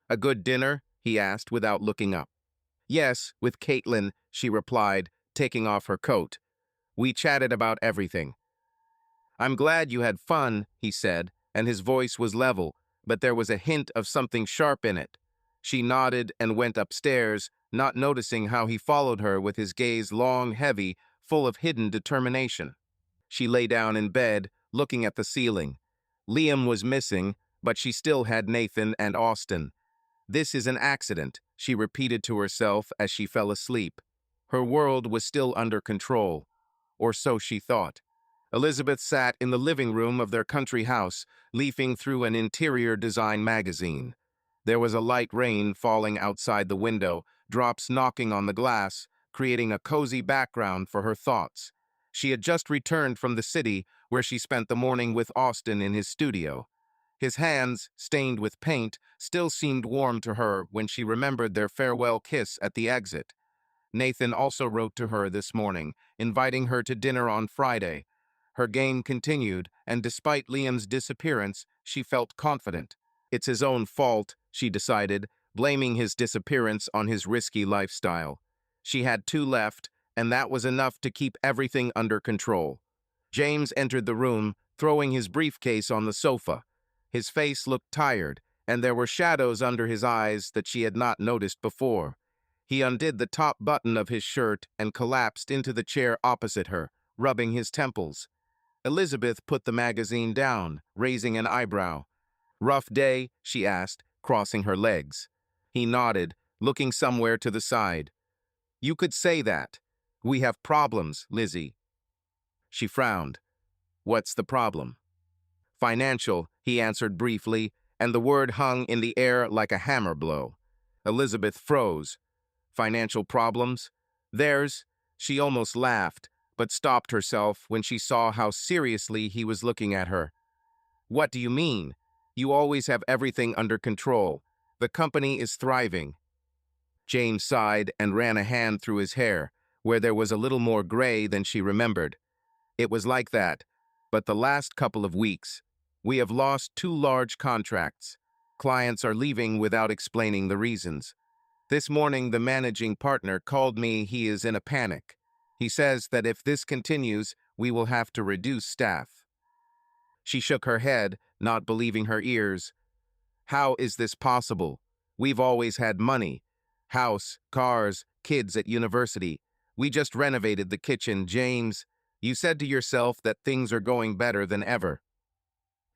A good dinner? He asked without looking up. Yes, with Caitlin, she replied, taking off her coat. We chatted about everything. I'm glad you had fun, he said, and his voice was level, but there was a hint of something sharp in it. She nodded and went upstairs, not noticing how he followed her with his gaze long, heavy, full of hidden determination. She lay down in bed, looking at the ceiling. Liam was missing, but she still had Nathan and Austin. This is an accident, she repeated to herself as she fell asleep. Her world was still under control, or so she thought. Elizabeth sat in the living room of their country house, leafing through an interior design magazine. There was a light rain falling outside the window, drops knocking on the glass, creating a cozy background for her thoughts. She had just returned from the city, where she spent the morning with Austin in his studio. His hands, stained with paint, still seemed warm to her when she remembered their farewell kiss at the exit. Nathan also wrote to her this morning, inviting her to dinner on Friday. Her game continued, and despite Liam's disappearance, she felt confident. It's his own fault, she decided, blaming his disappearance on his risky lifestyle. She had 2 left, and that was enough to keep everything under control. James entered the room, throwing his briefcase on the sofa. His face looked tired, and there were shadows under his eyes that she had not noticed before. He undid the top button of his shirt and collapsed into the chair opposite her, rubbing his temples. Elizabeth put the magazine down, raising an eyebrow. "Rough day?" she asked, crossing her legs. He nodded, looking somewhere to the side. "You could say that. We have problems, Lizzie." She frowned. "What's the problem?" "Financial," he answered briefly, and the word hung in the air like a hammer blow. Elizabeth froze. "Financial problems?" "Theirs." She almost laughed, but stopped herself when she saw how seriously he was looking at her. "What do you mean? You always have everything under control. The company is thriving." James sighed and ran a hand through his hair, where there was a little more gray than she remembered. "It was like that, but the last couple of weeks, we have lost 2 large contracts. Clients are leaving without explaining the reasons. This morning, the managing partner called me. He is in a panic. He says that if this continues, we will have to reduce staff." She shook her head, not believing her ears. "How is this possible? We've always had money. House, cars, kids at university. We just renovated the kitchen, James. You said to yourself that things are going better than ever."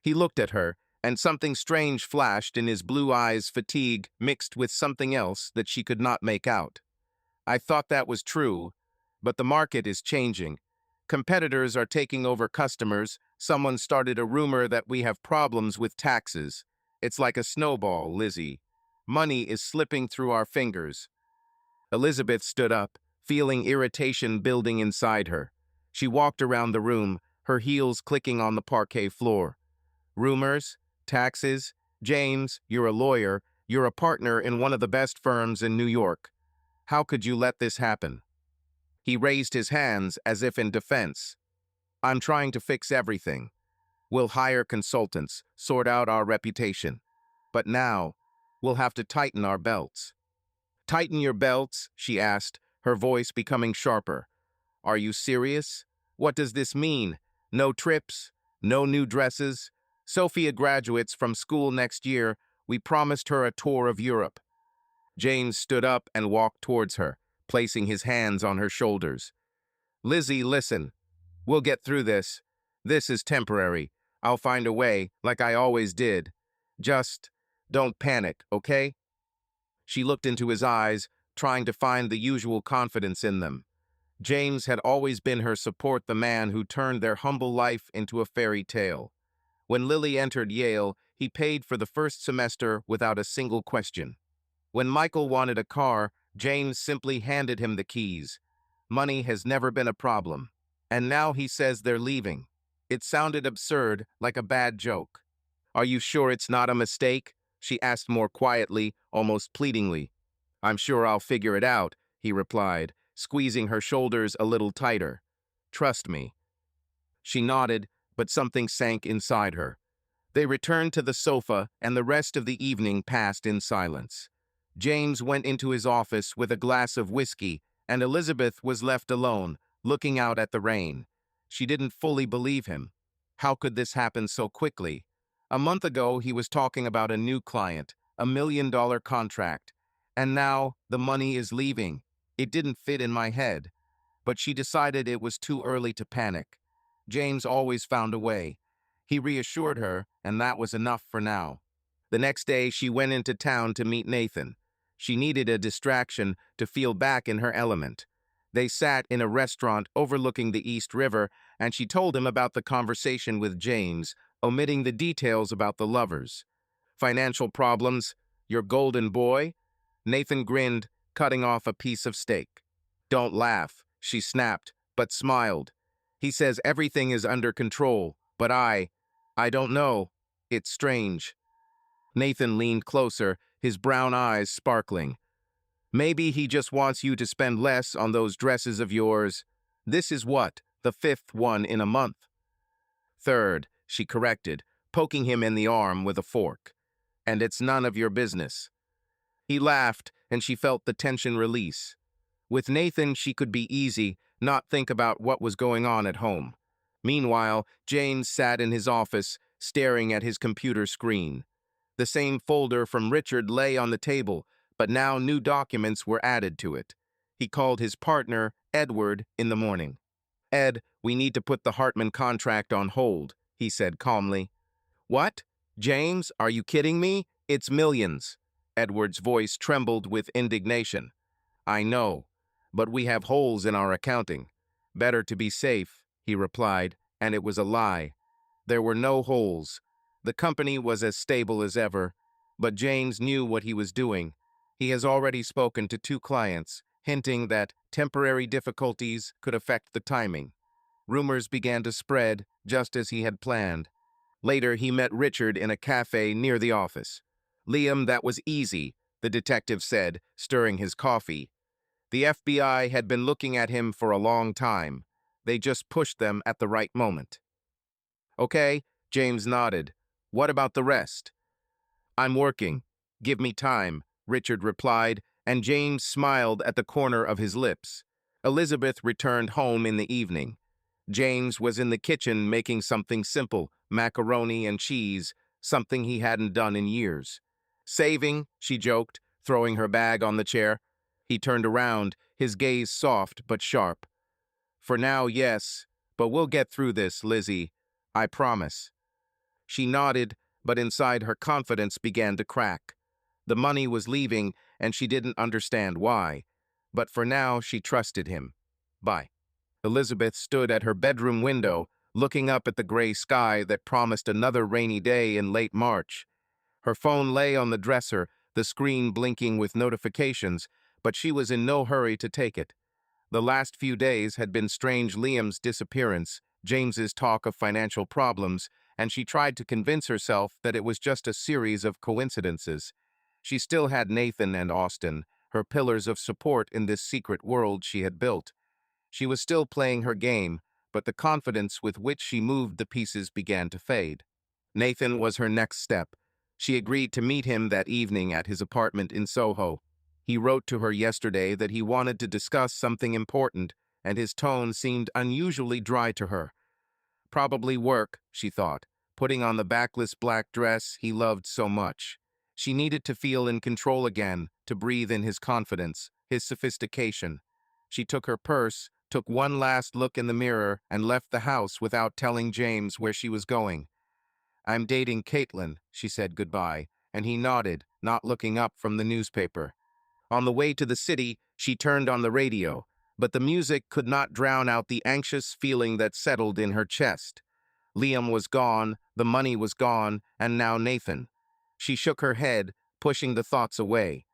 He looked at her, and something strange flashed in his blue eyes, fatigue mixed with something else that she could not make out. "I thought that was true, but the market is changing. Competitors are taking over customers. Someone started a rumor that we have problems with taxes. It's like a snowball, Lizzie. Money is slipping through our fingers." Elizabeth stood up, feeling irritation building inside her. She walked around the room, her heels clicking on the parquet floor. "Rumors? Taxes? James, you're a lawyer. You're a partner in one of the best firms in New York. How could you let this happen?" He raised his hands as if in defense. "I'm trying to fix everything. We'll hire consultants, sort out our reputation. But now, we'll have to tighten our belts." "Tighten your belts?" she asked, her voice becoming sharper. "Are you serious? What does this mean? No trips? No new dresses? Sophia graduates from school next year. We promised her a tour of Europe." James stood up and walked towards her, placing his hands on her shoulders. "Lizzie, listen. We'll get through this. This is temporary. I'll find a way, like I always did. Just don't panic, okay?" She looked into his eyes, trying to find the usual confidence in them. James had always been her support, the man who turned their humble life into a fairy tale. When Lily entered Yale, he paid for the first semester without a single question. When Michael wanted a car, James simply handed him the keys. Money has never been a problem. And now he says they're leaving. It sounded absurd, like a bad joke. "Are you sure it's not a mistake?" she asked more quietly, almost pleadingly. "I'm sure I'll figure it out," he replied, squeezing her shoulders a little tighter. "Trust me." She nodded, but something sank inside her. They returned to the sofa, and the rest of the evening passed in silence. James went into his office with a glass of whiskey, and Elizabeth was left alone, looking out at the rain. She didn't fully believe him. How could this happen so quickly? A month ago, he was talking about a new client, $1 million contract, and now the money is leaving. It didn't fit in my head, but she decided it was too early to panic. James always found a way. He reassured her, and that was enough for now. The next day, she went into town to meet Nathan. She needed a distraction to feel back in her element. They sat in a restaurant overlooking the East River, and she told him about the conversation with James, omitting the details about the lovers. "Financial problems? Your golden boy?" Nathan grinned, cutting off a piece of steak. "Don't laugh," she snapped, but smiled. "He says everything is under control, but I don't know. It's strange." Nathan leaned closer, his brown eyes sparkling. "Maybe he just wants you to spend less on those dresses of yours. This is what, the 5th one in a month?" "Third," she corrected, poking him in the arm with a fork. "And it's none of your business." He laughed, and she felt the tension release. With Nathan, she could be easy, not think about what was going on at home. Meanwhile, James sat in his office, staring at his computer screen. The same folder from Richard lay on the table, but now new documents were added to it. He called his partner, Edward, in the morning. "Ed, we need to put the Hartman contract on hold," he said calmly. "What? James, are you kidding me? It's millions." Edward's voice trembled with indignation. "I know, but we have holes in our accounting. Better to be safe," he replied, and it was a lie. There were no holes. The company was as stable as ever, but James knew what he was doing. He has already spoken to 2 clients, hinting that temporary difficulties could affect the timing. Rumors began to spread, just as he had planned. Later, he met Richard in a cafe near the office. "Liam, that was easy," the detective said, stirring his coffee. "The FBI had been looking at him for a long time. They just pushed them at the right moment." "Okay," James nodded. "What about the rest?" "I'm working. Give me time," Richard replied, and James smiled at the corner of his lips. Elizabeth returned home in the evening. James was in the kitchen making something simple, macaroni and cheese, something he hadn't done in years. "Saving," she joked, throwing her bag on the chair. He turned around, his gaze soft but sharp. "For now, yes, but we'll get through this, Lizzie. I promise." She nodded, but inside her confidence began to crack. The money was leaving, and she didn't understand why. But for now, she trusted him. Bye. Elizabeth stood at her bedroom window, looking up at the gray sky that promised another rainy day in late March. Her phone lay on the dresser, the screen blinking with notifications, but she was in no hurry to take it. The last few days had been strange. Liam's disappearance, James's talk of financial problems, and she tried to convince herself that it was just a series of coincidences. She still had Nathan and Austin, her pillars of support in this secret world she had built. She was still playing her game, but the confidence with which she moved the pieces began to fade. Nathan was her next step. She agreed to meet him that evening at his apartment in Soho. He wrote to her yesterday that he wanted to discuss something important, and his tone seemed unusually dry to her. Probably work, she thought, putting on the backless black dress he loved so much. She needed to feel in control again, to breathe in his confidence, his sophistication. She took her purse, took one last look in the mirror, and left the house without telling James where she was going. "I'm dating Caitlin," she said goodbye, and he nodded, not looking up from the newspaper. On the way to the city, she turned on the radio, but the music could not drown out the anxious feeling that settled in her chest. Liam was gone, the money was gone, and now Nathan. She shook her head, pushing the thoughts away.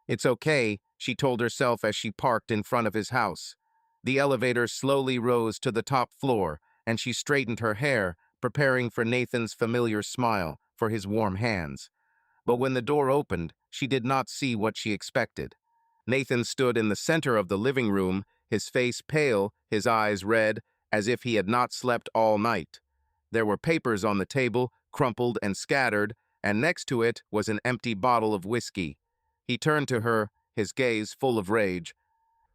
"It's okay," she told herself as she parked in front of his house. The elevator slowly rose to the top floor, and she straightened her hair, preparing for Nathan's familiar smile, for his warm hands. But when the door opened, she did not see what she expected. Nathan stood in the center of the living room, his face pale, his eyes red, as if he had not slept all night. There were papers on the table, crumpled and scattered, and next to it was an empty bottle of whiskey. He turned to her, his gaze full of rage.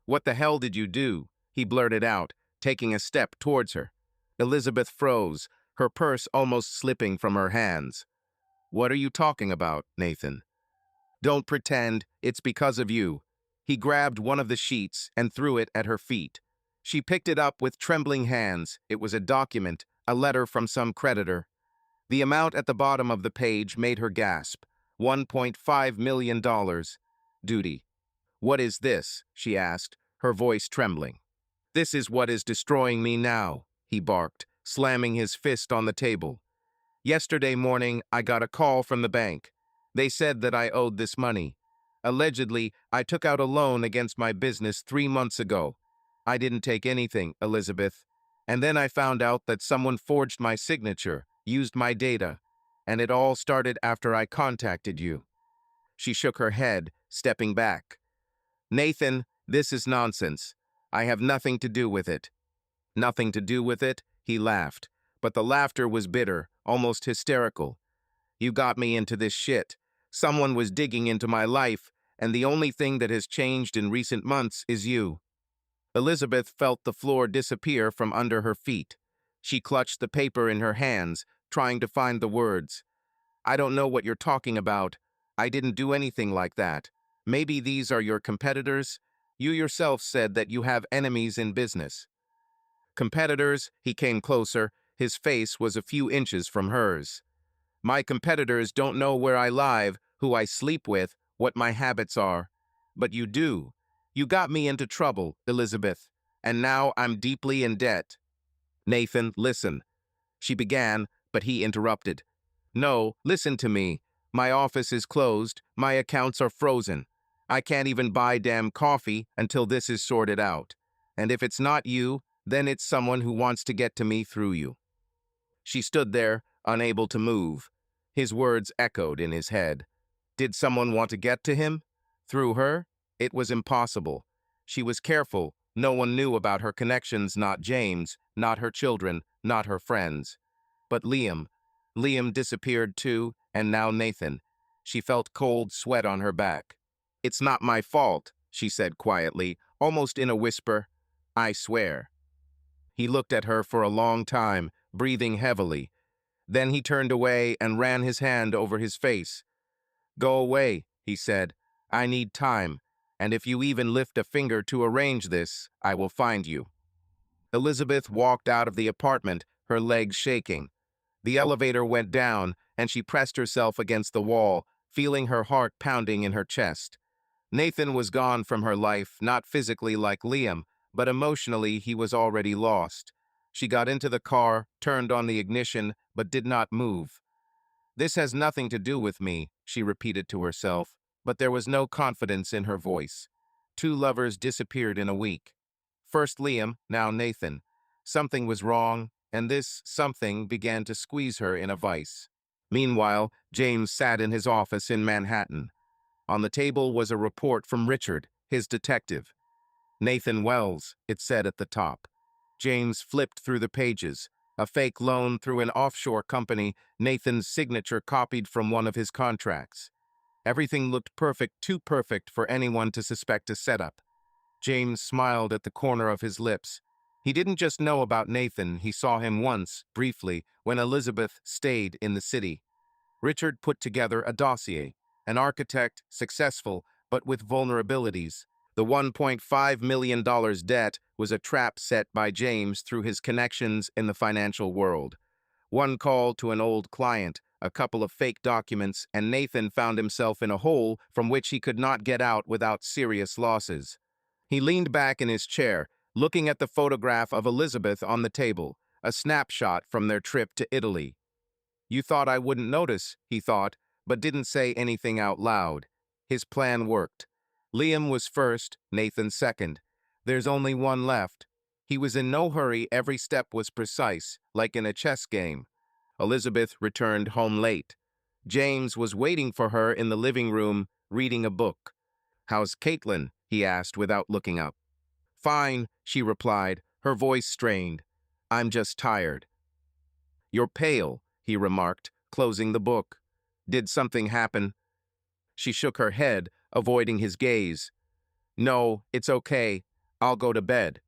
"What the hell did you do?" he blurted out, taking a step towards her. Elizabeth froze, her purse almost slipping from her hands. "What are you talking about, Nathan?" "Don't pretend, it's because of you." He grabbed one of the sheets and threw it at her feet. She picked it up with trembling hands. It was a document, a letter from some creditor. The amount at the bottom of the page made her gasp. $1.5 million. Duty. "What is this?" she asked, her voice trembling. "This is what is destroying me now," he barked, slamming his fist on the table. "Yesterday morning, I got a call from the bank. They said that I owed this money. Allegedly, I took out a loan against my business 3 months ago. I didn't take anything, Elizabeth. And then I found out that someone forged my signature, used my data, and it all started after I contacted you." She shook her head, stepping back. "Nathan, this is nonsense. I have nothing to do with it." "Nothing to do with it?" He laughed, but the laughter was bitter, almost hysterical. "You got me into this shit. Someone was digging into my life, and the only thing that has changed in recent months is you." Elizabeth felt the floor disappear from under her feet. She clutched the paper in her hands, trying to find the words. "I don't know what you're talking about. I didn't do anything like that. Maybe these are your competitors? You yourself said that you have enemies in business." "Competitors?" He came closer. His face was a few inches from hers. "My competitors don't know where I live, who I sleep with, what my habits are. But you do. You got me into trouble, Elizabeth, and now I'm deeply in debt." "Nathan, listen," she began, but he interrupted. "No, listen to me. My office is closed, my accounts are frozen. I can't even buy damn coffee until this is sorted out. And if it's not you, then it's someone who wants to get to me through you." She stood there, unable to move. His words echoed in his head. Did someone want to get to him? Through her? It was impossible. She was careful. No one knew about her connections, not James, not her children, not her friends. But Liam. Liam disappeared too, and now Nathan. She felt cold sweat on her back. "It's not my fault," she said quietly, almost in a whisper. "I swear." He looked at her for a long time, breathing heavily. Then he turned away and ran his hand over his face. "Go away," he said. "I need time, and if you even lift a finger to arrange this, I will find you." Elizabeth walked out of the apartment, her legs shaking. The elevator went down, and she pressed herself against the wall, feeling her heart pounding in her chest. Nathan was gone from her life, not physically like Liam, but emotionally he was already lost. She got into the car, turned on the ignition, but did not move. "This has nothing to do with me," she repeated to herself, but there was no confidence in her voice. Two lovers disappeared in a week. First Liam, now Nathan. Something was wrong, and this something began to squeeze her in a vice. Meanwhile, James sat in his office in Manhattan. On the table was a report from Richard, his detective. "Nathan Wells," it said at the top. James flipped through the pages. A fake loan through an offshore company, Nathan's signature copied from one of his contracts. Everything looked perfect, too perfect for anyone to suspect a setup. James smiled at the corner of his lips. He didn't just know about Nathan, he saw him once, briefly, when Elizabeth stayed in the city. Richard put together a dossier. An architect, successful, but with vulnerabilities. The $1.5 million debt was a trap set by James through his connections in the financial world. One call to an old client, a couple of fake documents, and Nathan found himself in a hole from which he could not get out without serious losses. He leaned back in his chair, looking at the photograph of Elizabeth on the table, a snapshot from their trip to Italy. "You thought I wouldn't notice," he thought, but didn't say anything out loud. His plan worked. Liam was first, Nathan second. There's only one left. He was in no hurry, every step was precise, like in a chess game. Elizabeth returned home late. James was waiting for her in the living room, reading a book. "How's Caitlin?" he asked without looking up. "Fine," she replied, her voice strained. "I'm just tired." "You're pale," he remarked, closing the book. "Did something happen?" She shook her head, avoiding his gaze. "No, it's okay. I'll go to bed."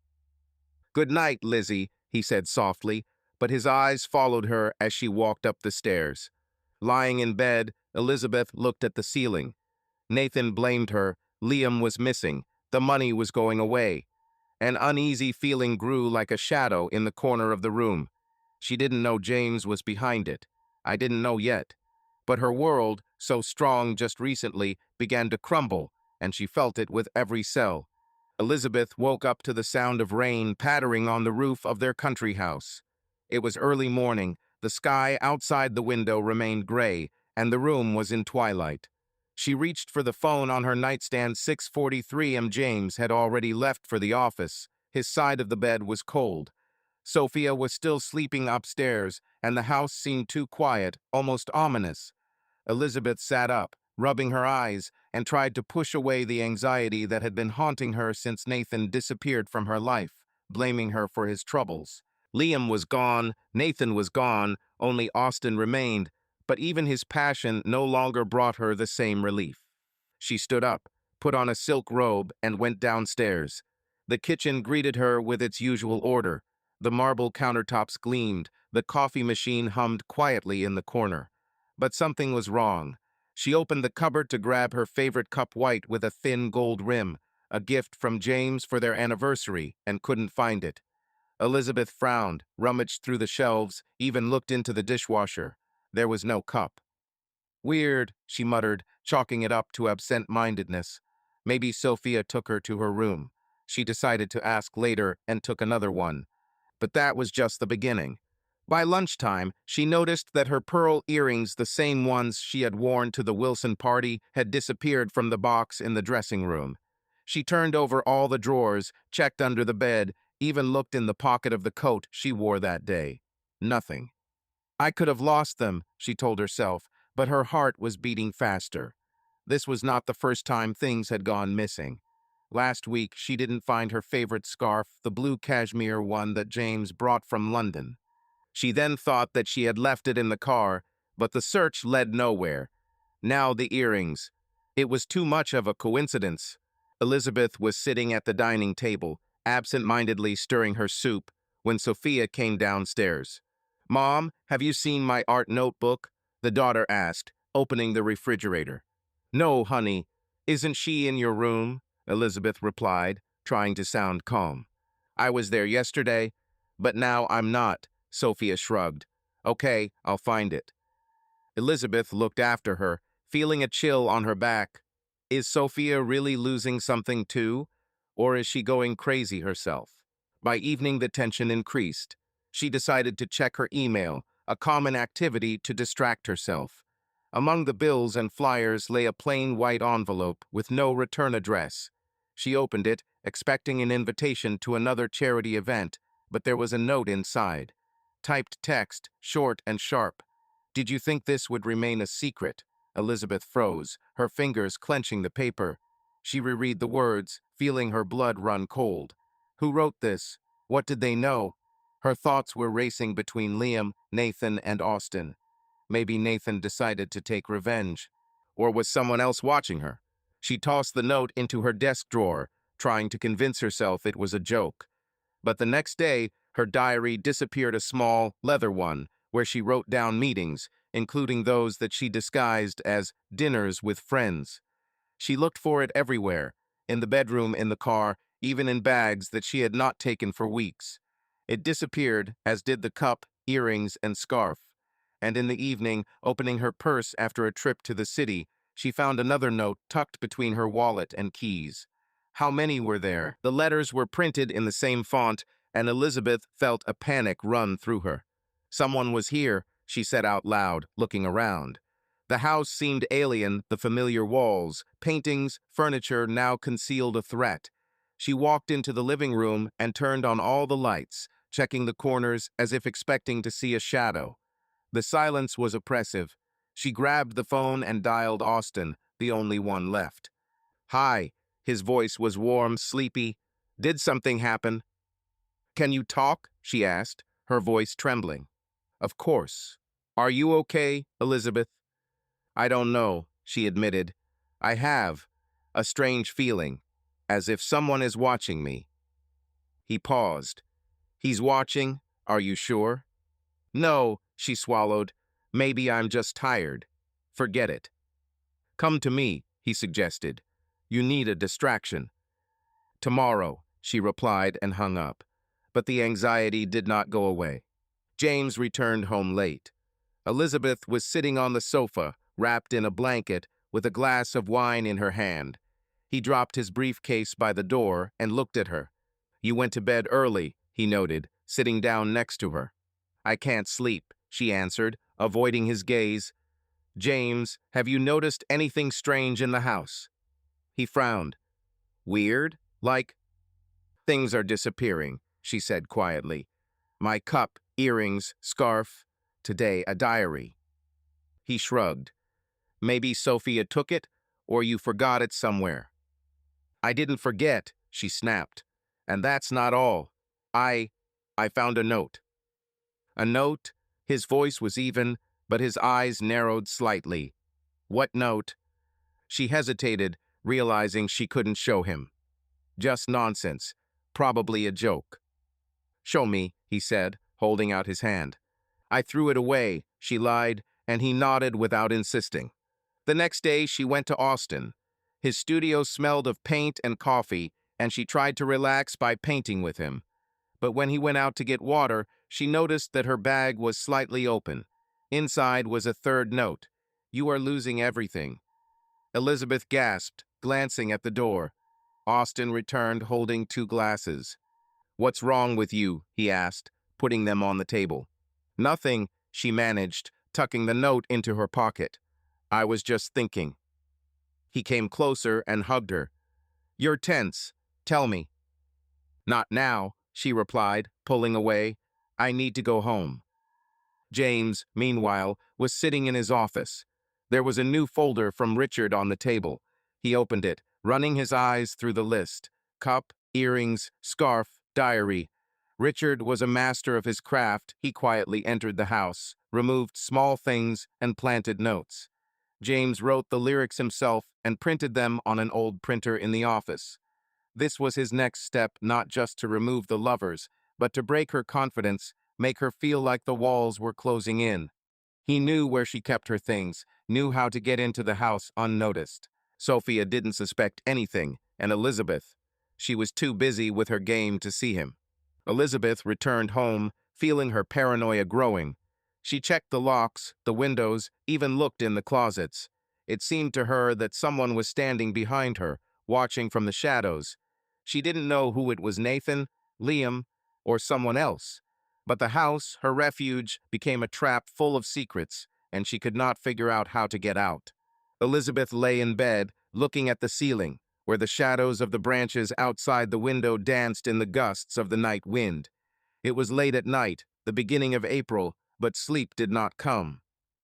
"Good night, Lizzie," he said softly, but his eyes followed her as she walked up the stairs. Lying in bed, Elizabeth looked at the ceiling. Nathan blamed her. Liam was missing. The money was going away. An uneasy feeling grew like a shadow in the corner of the room. She didn't know James was behind it. I didn't know yet. But her world, so strong just recently, began to crumble, and she felt it with every cell. Elizabeth woke up to the sound of rain pattering on the roof of their country house. It was early morning. The sky outside the window remained gray, and the room was in twilight. She reached for the phone on her nightstand. 6:43 am. James had already left for the office. His side of the bed was cold. Sophia was still sleeping upstairs, and the house seemed too quiet, almost ominous. Elizabeth sat up, rubbing her eyes, and tried to push away the anxiety that had been haunting her since Nathan disappeared from her life, blaming her for his troubles. Liam was gone, Nathan was gone, only Austin remained, but even his passion no longer brought her the same relief. She stood up. put on a silk robe, and went downstairs. The kitchen greeted her with its usual order. The marble countertops gleamed, the coffee machine hummed quietly in the corner. But something was wrong. She opened the cupboard to grab her favorite cup white with a thin gold rim, a gift from James for their anniversary, and couldn't find it. Elizabeth frowned, rummaged through the shelves, even looked into the dishwasher. There was no cup. Weird, she muttered, chalking it up to absent-mindedness. Maybe Sophia took her to her room. She decided to ask later and took another one. But that was just the beginning. By lunchtime, she noticed that her pearl earrings, the same ones she had worn to the Wilson party, had disappeared from the box in the dressing room. She turned over all the drawers, checked under the bed, even looked in the pocket of the coat she wore that day. Nothing. I could have lost them, she told herself, but her heart was beating faster. This was not the first time things had gone missing. Last week, she didn't find her favorite scarf, the blue cashmere one that James brought from London. She then thought that she had left it in the car, but the search led nowhere. Now the earrings. It was too much of a coincidence. Elizabeth was sitting at the dining table, absent-mindedly stirring her soup, when Sophia came downstairs. "Mom, have you seen my art notebook?" the daughter asked, opening the refrigerator. "No, honey. Isn't she in your room?" Elizabeth replied, trying to sound calm. "I was there yesterday, but now I'm not," Sophia shrugged. "Okay, I'll find it." Elizabeth looked after her, feeling a chill on her back. Is Sophia really losing something too? Or is she going crazy herself? By evening, the tension increased. She decided to check her email, a common activity to distract herself. Among the bills and flyers lay a plain white envelope with no return address. She opened it, expecting an invitation to another charity event, but there was a note inside. Typed text, short and sharp. "Did you think this would remain a secret?" Elizabeth froze, her fingers clenching the paper. She reread the words, feeling her blood run cold. Who wrote this? What did they know? Her thoughts were racing between Liam, Nathan, and Austin. Maybe Nathan decided to take revenge. Or was someone else watching her? She tossed the note into her desk drawer, trying to convince herself it was a joke. But the next day, her diary disappeared, a small, leather one, where she wrote down meetings, including those that she disguised as dinners with friends. She looked for it everywhere, in the bedroom, in the car, even in bags that she had not taken for weeks. It disappeared, as did the cup, earrings, and scarf. And in the evening, opening her purse after a trip to the city, she found another note tucked between her wallet and keys. How many were there? The letters were printed in the same font, and Elizabeth felt a panic run through her. Someone was here, she said out loud, looking around. The house seemed alien, the familiar walls, paintings, furniture now concealed a threat. She walked into the living room and turned on all the lights, checking the corners as if expecting to see a shadow. The silence was oppressive. She grabbed the phone and dialed Austin, the only one left. "Hi." His voice was warm, sleepy. "Did something happen?" "Can you talk?" she asked, her voice trembling. "Of course. Are you okay, Elizabeth?" "I don't know," she admitted. "I have a strange feeling, as if someone is watching me." He paused. "He's watching? Are you sure?" "No," she swallowed. "Maybe I'm just tired. Forget it." "Come to me," he suggested. "You need a distraction." "Tomorrow," she replied and hung up. But the anxiety did not go away. James returned home late. Elizabeth was sitting on the sofa, wrapped in a blanket, with a glass of wine in her hand. He dropped his briefcase by the door and looked at her. "You went to bed early," he noted, sitting down next to her. "I can't sleep," she answered, avoiding his gaze. "James, have you noticed anything strange in the house?" He frowned. "Weird? Like?" "Things are disappearing," she said quietly. "My cup, earrings, scarf. Today, a diary." He shrugged. "Maybe Sophia took it, or you forgot it somewhere." "I didn't forget," she snapped. "And that's not all. I found a note." "A note?" His voice was even, but his eyes narrowed slightly. "What note?" She hesitated, realizing she couldn't show him. Just nonsense. Probably a joke. "Show me," he said, holding out his hand. "I threw it away," she lied, and he nodded without insisting. The next day, she went to Austin. His studio smelled of paint and coffee, and she tried to relax by painting with him. But when he went out to get water, she noticed that her bag was slightly open. Inside was a third note. "You are losing everything." Elizabeth gasped, glancing at the door. Austin returned holding 2 glasses. "What's wrong with you?" he asked, putting them on the table. "Nothing," she managed, tucking the note into her pocket. "I was just thinking." He came closer and hugged her. "You're tense. Tell me." "Not now," she replied, pulling away. "I need to go home." James, meanwhile, was sitting in his office. There was a new folder from Richard on the table. He opened it, running his eyes through the list. Cup, earrings, scarf, diary. Richard was a master of his craft. He quietly entered the house, removed small things, and planted notes. James wrote the lyrics himself and printed them on an old printer in the office. This was his next step, not just to remove the lovers, but to break her confidence, make her feel like the walls were closing in. He knew where she kept her things, knew how to get into the house unnoticed. Sophia didn't suspect anything, and Elizabeth, she was too busy with her game to see him. Elizabeth returned home, feeling her paranoia growing. She checked the locks, the windows, even looked in the closets. It seemed to her that someone was standing behind her, watching from the shadows. She didn't know who it was, Nathan, Liam, or someone else. But the house, her refuge, became a trap full of secrets, and she could not figure out how to get out. Elizabeth lay in bed, looking at the ceiling, where the shadows of the branches outside the window danced in the gusts of the night wind. It was late at night, the beginning of April, but sleep did not come.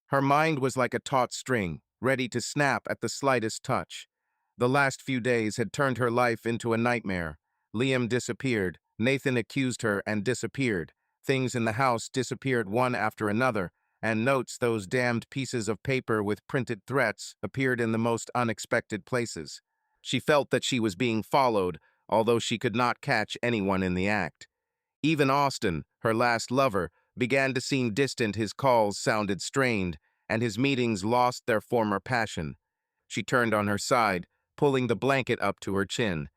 Her mind was like a taut string, ready to snap at the slightest touch. The last few days had turned her life into a nightmare. Liam disappeared, Nathan accused her and disappeared. Things in the house disappeared one after another, and notes, those damned pieces of paper with printed threats, appeared in the most unexpected places. She felt that she was being followed, although she could not catch anyone in the act. Even Austin, her last lover, began to seem distant. His calls sounded strained, and his meetings lost their former passion. She turned on her side, pulling the blanket up to her chin.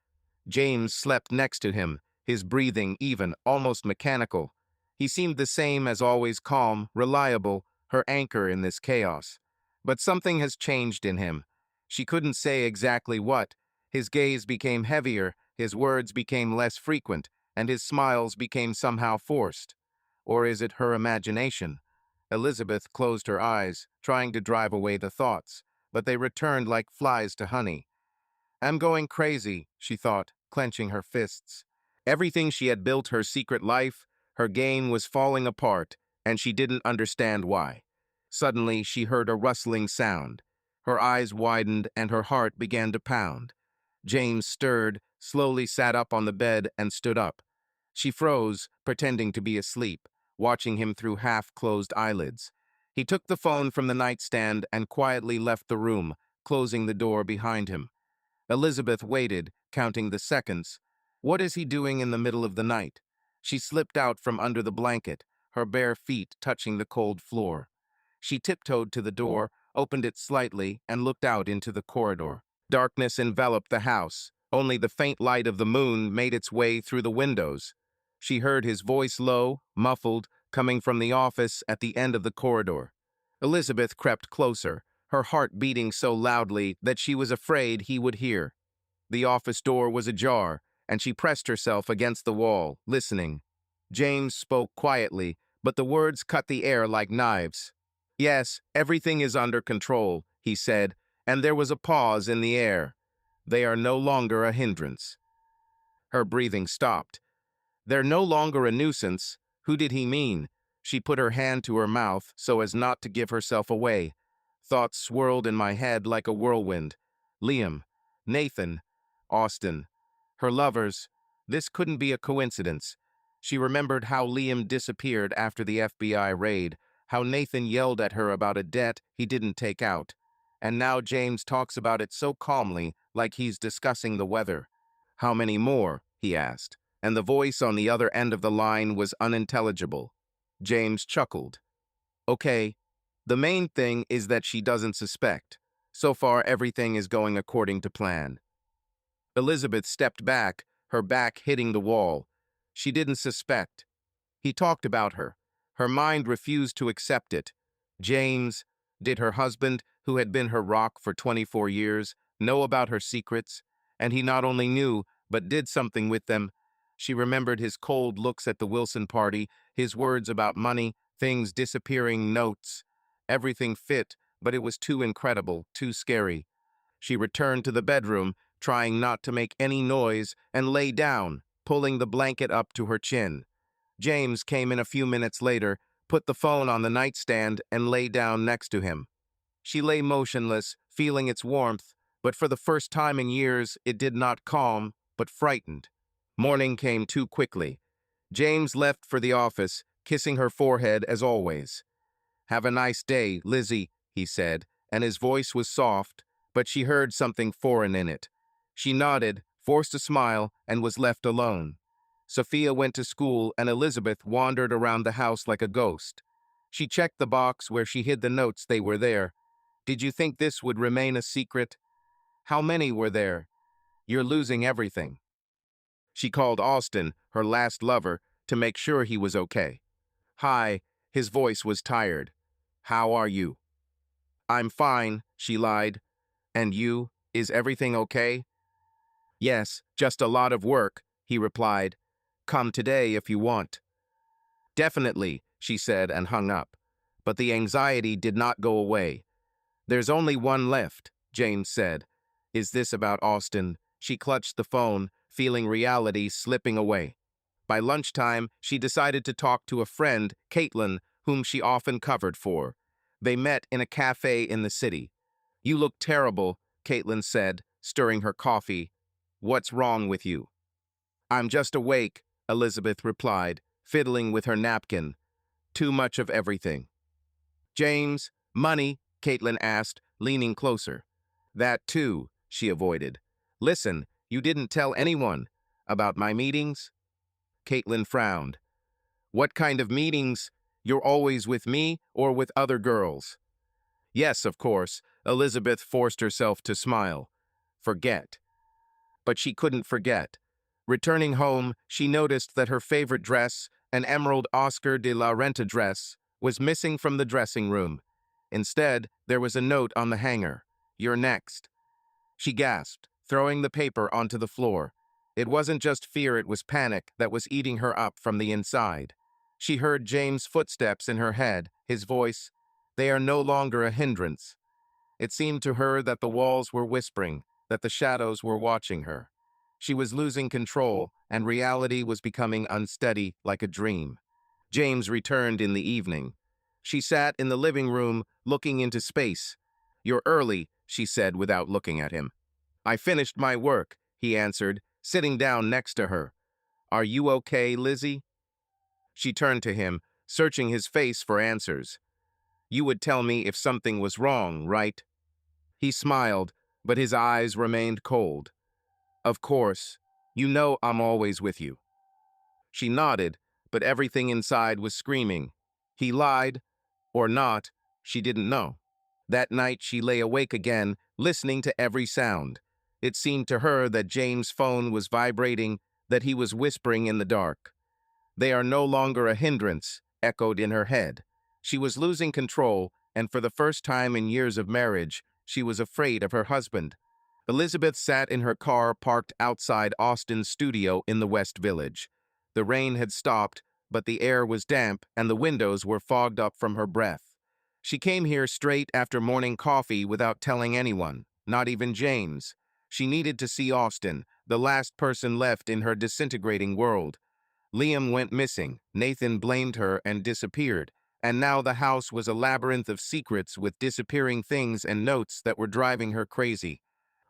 James slept next to him, his breathing even, almost mechanical. He seemed the same as always, calm, reliable, her anchor in this chaos. But something has changed in him. She couldn't say exactly what. His gaze became heavier, his words became less frequent, and his smiles became somehow forced. Or is it her imagination? Elizabeth closed her eyes, trying to drive away the thoughts, but they returned like flies to honey. "I'm going crazy," she thought, clenching her fists. Everything she had built, her secret life, her game, was falling apart, and she didn't understand why. Suddenly, she heard a rustling sound. Her eyes widened, and her heart began to pound. James stirred, slowly sat up on the bed, and stood up. She froze, pretending to be asleep, watching him through half-closed eyelids. He took the phone from the nightstand and quietly left the room, closing the door behind him. Elizabeth waited, counting the seconds. What is he doing in the middle of the night? She slipped out from under the blanket, her bare feet touching the cold floor. She tiptoed to the door, opened it slightly, and looked out into the corridor. Darkness enveloped the house. Only the faint light of the moon made its way through the windows. She heard his voice, low, muffled, coming from the office at the end of the corridor. Elizabeth crept closer, her heart beating so loudly that she was afraid he would hear. The office door was ajar, and she pressed herself against the wall, listening. James spoke quietly, but the words cut the air like knives. "Yes, everything is under control," he said, and there was a pause in the air. "They are no longer a hindrance." Her breathing stopped. "They're no longer a nuisance." Who did he mean? She put her hand to her mouth so as not to give herself away. Thoughts swirled in my head like a whirlwind. Liam, Nathan, Austin, her lovers. This couldn't be a coincidence. She remembered how Liam disappeared after the FBI raid, how Nathan yelled at her about a debt he didn't take out. and now James talks about it so calmly, like he's discussing the weather. How many more? He asked, and the voice on the other end of the line was unintelligible. James chuckled. Okay, the main thing is that she doesn't suspect. So far, everything is going according to plan. Elizabeth stepped back, her back hitting the wall. She didn't suspect. He talked about her. Her mind refused to accept it. James, did her husband, who had been her rock for 24 years, know about her secrets? And he not only knew, but did something with them. She remembered his cold looks at the Wilson party, his words about money, things disappearing, notes. Everything fit, but it was too incredible, too scary. She returned to the bedroom, trying not to make any noise, and lay down, pulling the blanket up to her chin. James came in a few minutes later, put the phone on the nightstand, and lay down next to him. She lay motionless, feeling its warmth, but for the first time in years, it did not calm, but frightened. Morning came too quickly. James left for the office, kissing her forehead as always. "Have a nice day, Lizzie," he said, and his voice was soft, but she heard something foreign in it. She nodded, forced a smile, and was left alone. Sophia went to school, and Elizabeth wandered around the house like a ghost. She checked the box where she hid the notes. They were there. "Did you think this would remain a secret? How many were there? You're losing everything." She called Austin, her last lover, to make sure he was okay. "Hi," his voice was tired. "How are you?" "I'm fine," she lied. "And you? Is everything okay?" "Yes, just a lot of work," he replied. "Come today if you want." "Definitely," she said and hung up. But the anxiety did not go away. "There's only one left," James said. "Is this about Austin?" She clutched the phone, feeling reality slipping away. By lunchtime, she decided to talk to a friend, Caitlin, whom she often covered for. They met in a cafe in the city. "You look terrible," Caitlin said, stirring her coffee. "What's wrong with you?" "I'm just awake," Elizabeth replied, fiddling with her napkin. "Too much of everything." "James, money?" Caitlin asked, leaning closer. "That too," she avoided. "Listen, you didn't tell anyone about my meetings?" Caitlin frowned. "What kind of meetings? You're always with me or with other girls?" "Yes, of course," Elizabeth forced herself to smile. "Forget." But she couldn't forget. Returning home, she noticed that her favorite dress, an emerald Oscar de la Renta dress, was missing from the dressing room. Instead, there was a note on the hanger. "You're next." She gasped, throwing the paper onto the floor. It wasn't just fear, it was panic that was eating her up from the inside. She heard James' footsteps in her head, his voice, "They are no longer a hindrance." It seemed to her that the walls were whispering, that the shadows were watching her. She was losing control, and reality was becoming unsteady like a dream. James returned in the evening. She sat in the living room, looking into space. "You're early," she said without looking at him. "I finished my work," he answered, sitting down next to her. "Are you okay, Lizzie?" She turned to him, searching his face for answers. "You would tell me if something was wrong, right?" He smiled, but his eyes remained cold. "Of course. You know I'm always with you." She nodded, but everything inside was screaming. He lied, or not, she didn't know. That night she lay awake again, listening to every sound. It seemed to her that James' phone was vibrating, that he was whispering in the dark. "They are no longer a hindrance," echoed in her head. She was losing control, and for the first time in years of marriage, she was afraid of her husband. Elizabeth sat in her car parked outside Austin's studio in the West Village. The rain had stopped, but the air was damp and the windows were fogged up from her breath. She came here straight after morning coffee without telling anyone, not even James. She needed to see Austin, the last person left in her disintegrating world. Liam went missing, Nathan blamed her and disappeared, and now the house was a labyrinth of secrets with disappearing things and notes that were driving her crazy.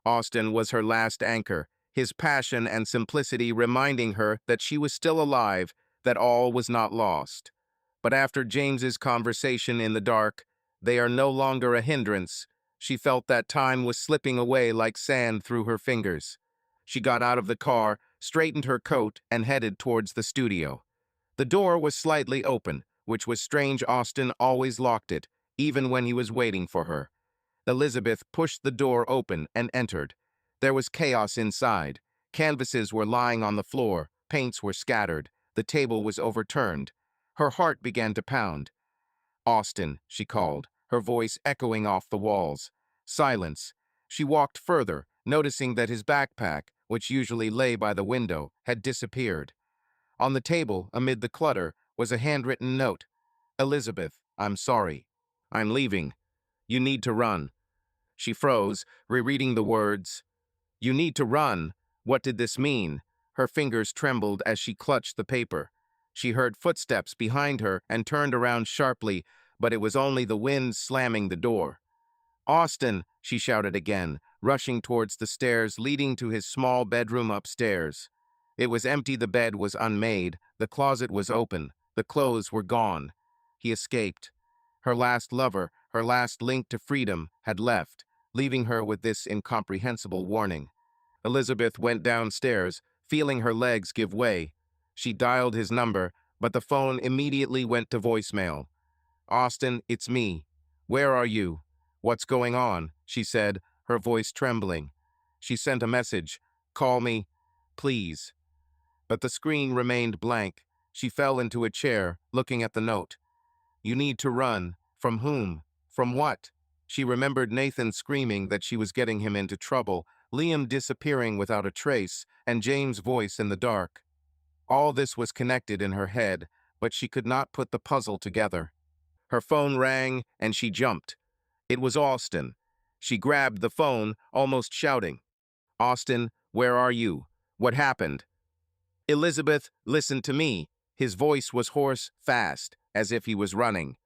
Austin was her last anchor, his passion and simplicity reminding her that she was still alive, that all was not lost. But after James's conversation in the dark, "They are no longer a hindrance," She felt that time was slipping away like sand through her fingers. She got out of the car, straightened her coat, and headed towards the studio. The door was slightly open, which was strange. Austin always locked it, even when he was waiting for her. Elizabeth pushed the door open and entered. There was chaos inside. Canvases were lying on the floor, paints were scattered, the table was overturned. Her heart began to pound. "Austin," she called, her voice echoing off the walls. Silence. She walked further, noticing that his backpack, which usually lay by the window, had disappeared. On the table, amid the clutter, was a handwritten note. "Elizabeth, I'm sorry. I'm leaving. You need to run." She froze, rereading the words. "You need to run." What did this mean? Her fingers trembled as she clutched the paper. She heard footsteps behind her and turned around sharply, but it was only the wind slamming the door. "Austin!" she shouted again, rushing towards the stairs leading to his small bedroom upstairs. It was empty. The bed was unmade, the closet was open, the clothes were gone. He escaped. Her last lover, her last link to freedom, had left, leaving her with this incomprehensible warning. Elizabeth went downstairs, feeling her legs give way. She dialed his number, but the phone immediately went to voicemail. "Austin, it's me. Where are you? What's going on?" she said, her voice trembling. She sent a message. "Call me, please." But the screen remained blank. She fell into a chair, looking at the note. "You need to run. From whom? From what?" She remembered Nathan screaming that she was getting him into trouble, Liam disappearing without a trace, and James' voice in the dark. All this was connected in her head, but she could not put the puzzle together. Her phone rang, and she jumped. It was Austin. She grabbed the phone, almost shouting. "Austin, where are you? What happened?" "Elizabeth, listen to me." His voice was hoarse, fast, as if he was running.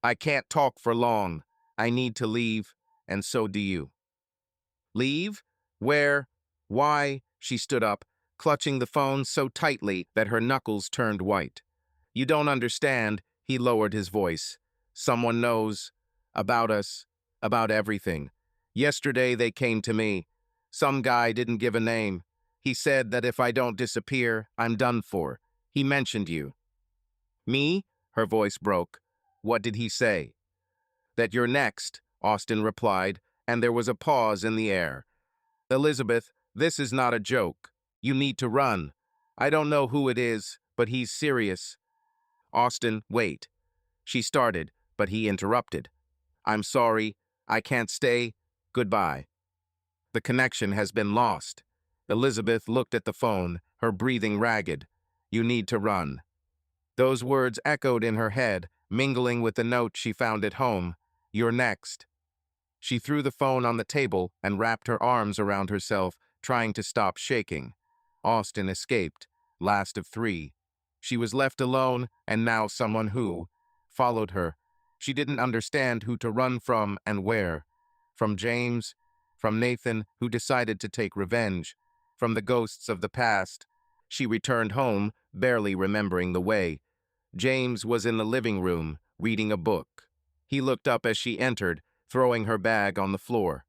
"I can't talk for long. I need to leave, and so do you." "Leave? Where? Why?" She stood up, clutching the phone so tightly that her knuckles turned white. "You don't understand," he lowered his voice. "Someone knows. About us. About everything. Yesterday they came to me. Some guy didn't give a name. He said that if I don't disappear, I'm done for. He mentioned you." "Me?" Her voice broke. "What did he say?" "That you're next," Austin replied, and there was a pause in the air. "Elizabeth, this is not a joke. You need to run. I don't know who it is, but he's serious." "Austin, wait." She started, but he interrupted. "I'm sorry. I can't stay. Goodbye." "The connection has been lost." Elizabeth looked at the phone, her breathing ragged. "You need to run." Those words echoed in her head, mingling with the note she found at home. "You're next." She threw the phone on the table and wrapped her arms around herself, trying to stop shaking. Austin escaped, last of three. She was left alone, and now someone who followed her. She didn't understand who to run from and where. From James, from Nathan, who decided to take revenge, from the ghosts of the past. She returned home, barely remembering the way. James was in the living room, reading a book. He looked up as she entered, throwing her bag on the floor.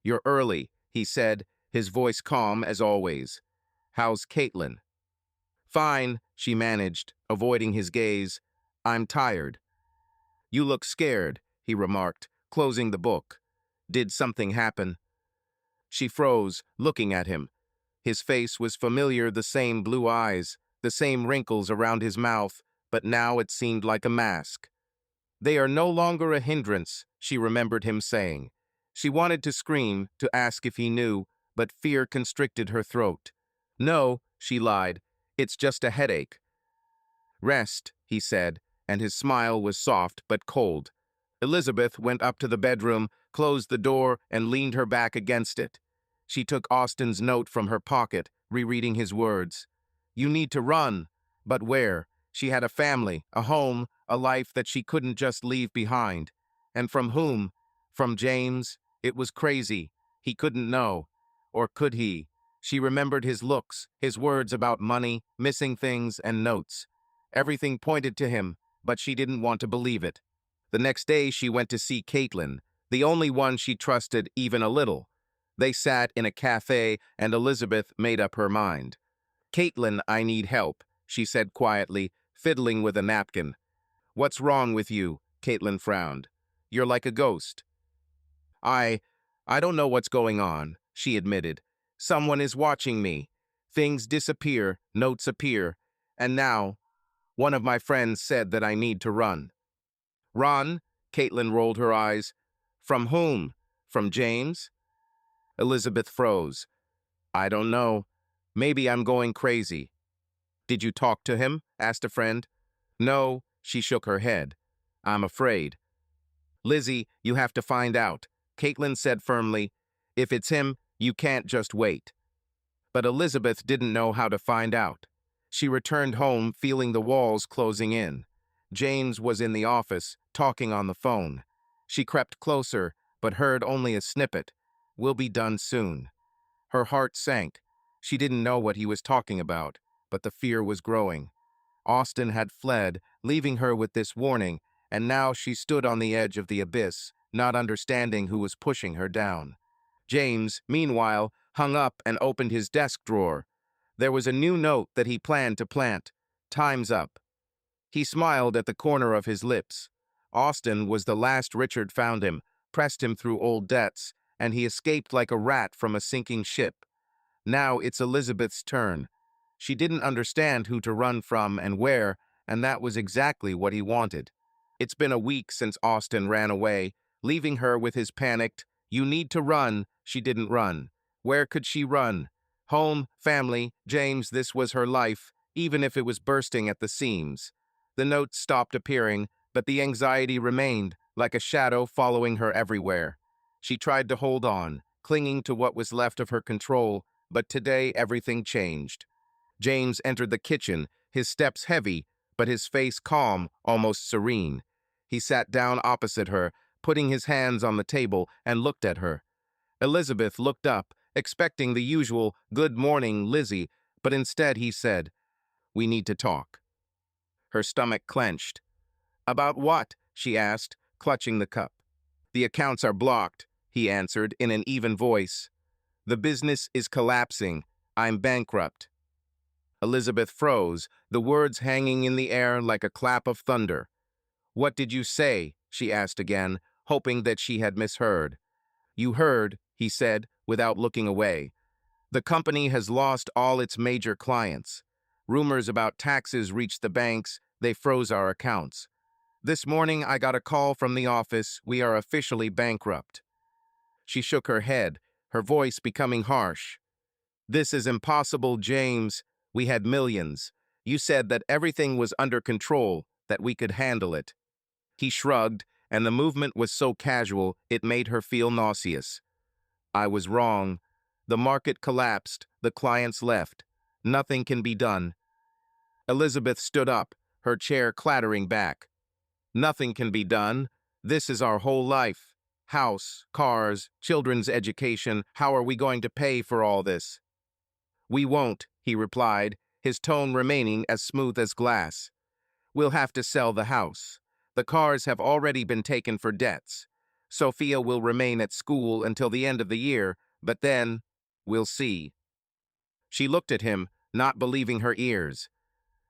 "You're early," he said, his voice calm as always. "How's Caitlin?" "Fine," she managed, avoiding his gaze. "I'm tired." "You look scared," he remarked, closing the book. "Did something happen?" She froze, looking at him. His face was familiar, the same blue eyes, the same wrinkles around his mouth, but now it seemed like a mask. "They are no longer a hindrance," she remembered him saying. She wanted to scream, to ask if he knew, but fear constricted her throat. "No," she lied. "It's just a headache." "Rest," he said, and his smile was soft but cold. Elizabeth went up to the bedroom, closed the door, and leaned her back against it. She took Austin's note from her pocket, rereading his words. "You need to run." But where? She had a family, a home, a life that she couldn't just leave behind. And from whom? From James? It was crazy. He couldn't know. Or could he? She remembered his looks, his words about money, missing things, and notes. Everything pointed to him, but she didn't want to believe it. The next day she went to see Caitlin. the only one she trusted even a little. They sat in a cafe, and Elizabeth made up her mind. "Caitlin, I need help," she said quietly, fiddling with a napkin. "What's wrong with you?" Caitlin frowned. "You're like a ghost." I, I don't know what's going on," she admitted. "Someone is watching me. Things disappear, notes appear, and now, one of my friends said that I need to run." "Run?" Caitlin rolled her eyes. "From whom? From James?" Elizabeth froze. "I don't know. Maybe I'm going crazy." "Did you talk to him?" asked a friend. "No," she shook her head. "I'm afraid." "Lizzie, you have to find out," Caitlin said firmly. "If it's him, you can't just wait." But Elizabeth didn't know how to find out. She returned home feeling the walls closing in. James was in the office, talking on the phone. She crept closer, but heard only a snippet. "We'll be done soon." Her heart sank. She didn't know what he was talking about, but the fear was growing. Austin had fled, leaving her with this warning, and now she stood on the edge of the abyss, not understanding who was pushing her down. James, meanwhile, hung up and opened his desk drawer. There was a new note that he planned to plant. "Time's up." He smiled at the corner of his lips. Austin was the last Richard found him, pressed him through old debts, and he escaped like a rat from a sinking ship. Now it's Elizabeth's turn. She didn't understand who to run from and where, and that was exactly what he wanted. It's been a week since Austin ran away, leaving her with his panicked, "You need to run." She didn't run. Where could she run? Home, family, James, this was her life, even if it was bursting at the seams. The notes stopped appearing, but the anxiety remained, like a shadow following her everywhere. She tried to hold on, clinging to what was left of her control, but today everything changed. James entered the kitchen, his steps heavy, but his face calm, almost serene. He sat down opposite her, putting his hands on the table, and looked at her. Elizabeth looked up, expecting the usual, "Good morning, Lizzie," but instead he said, "We need to talk." Her stomach clenched. "About what?" she asked, clutching the cup. "The accounts are blocked," he answered in an even voice. "The business is collapsing. I'm bankrupt." Elizabeth froze, the words hanging in the air like a clap of thunder. "What did you say?" she asked again, hoping that she had misheard. "You heard," he said, without looking away. "The company has lost all its major clients. Rumors about taxes reached the banks. They froze our accounts. This morning I got a call from the office. We are officially bankrupt." She shook her head, her voice becoming harsh. "This is impossible, James. We had millions. You said that everything was under control, that we could handle it." He shrugged, and the movement was so casual it made her feel nauseous. "I was wrong. The market collapsed. The clients left. Nothing can be done." Elizabeth stood up, her chair clattering back. "Nothing can be done. This is our whole life. House, cars, children's education. How are we going to pay for all this?" "We won't," he replied, his tone remaining as smooth as glass. "We'll have to sell the house. The cars have already been taken for debts. Sophia will remain at school until the end of the year, but then, we'll see." She looked at him, not believing her ears.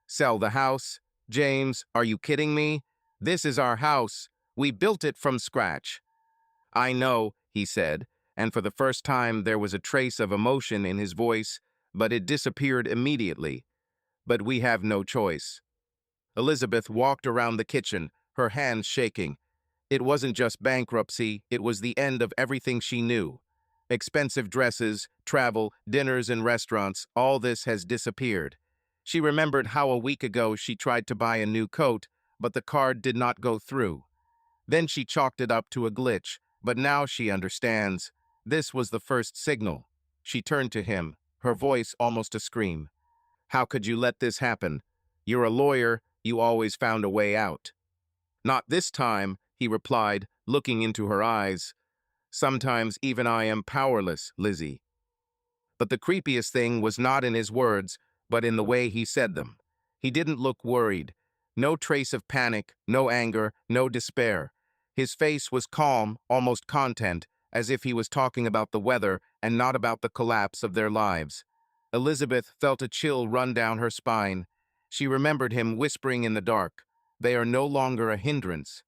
"Sell the house? James, are you kidding me? This is our house. We built it from scratch." "I know," he said, and for the first time there was a trace of emotion in his voice, but it disappeared immediately. "But we have no choice." Elizabeth walked around the kitchen, her hands shaking. It wasn't just bankruptcy, it was the end of everything she knew. Expensive dresses, travel, dinners in restaurants, all this has disappeared. She remembered how a week ago she tried to buy a new coat, but the card did not go through. Then she chalked it up to a glitch, but now she understands. This was the first signal. She turned to him, her voice almost a scream. "How could you let this happen? You're a lawyer, you always found a way out." "Not this time," he replied, looking into her eyes. "Sometimes even I am powerless, Lizzie." But the creepiest thing was not in his words, but in the way he said them. He didn't look worried. No trace of panic, no anger, no despair. His face was calm, almost content, as if he was talking about the weather and not about the collapse of their lives. Elizabeth felt a chill run down her spine. She remembered him whispering in the dark, "They are no longer a hindrance."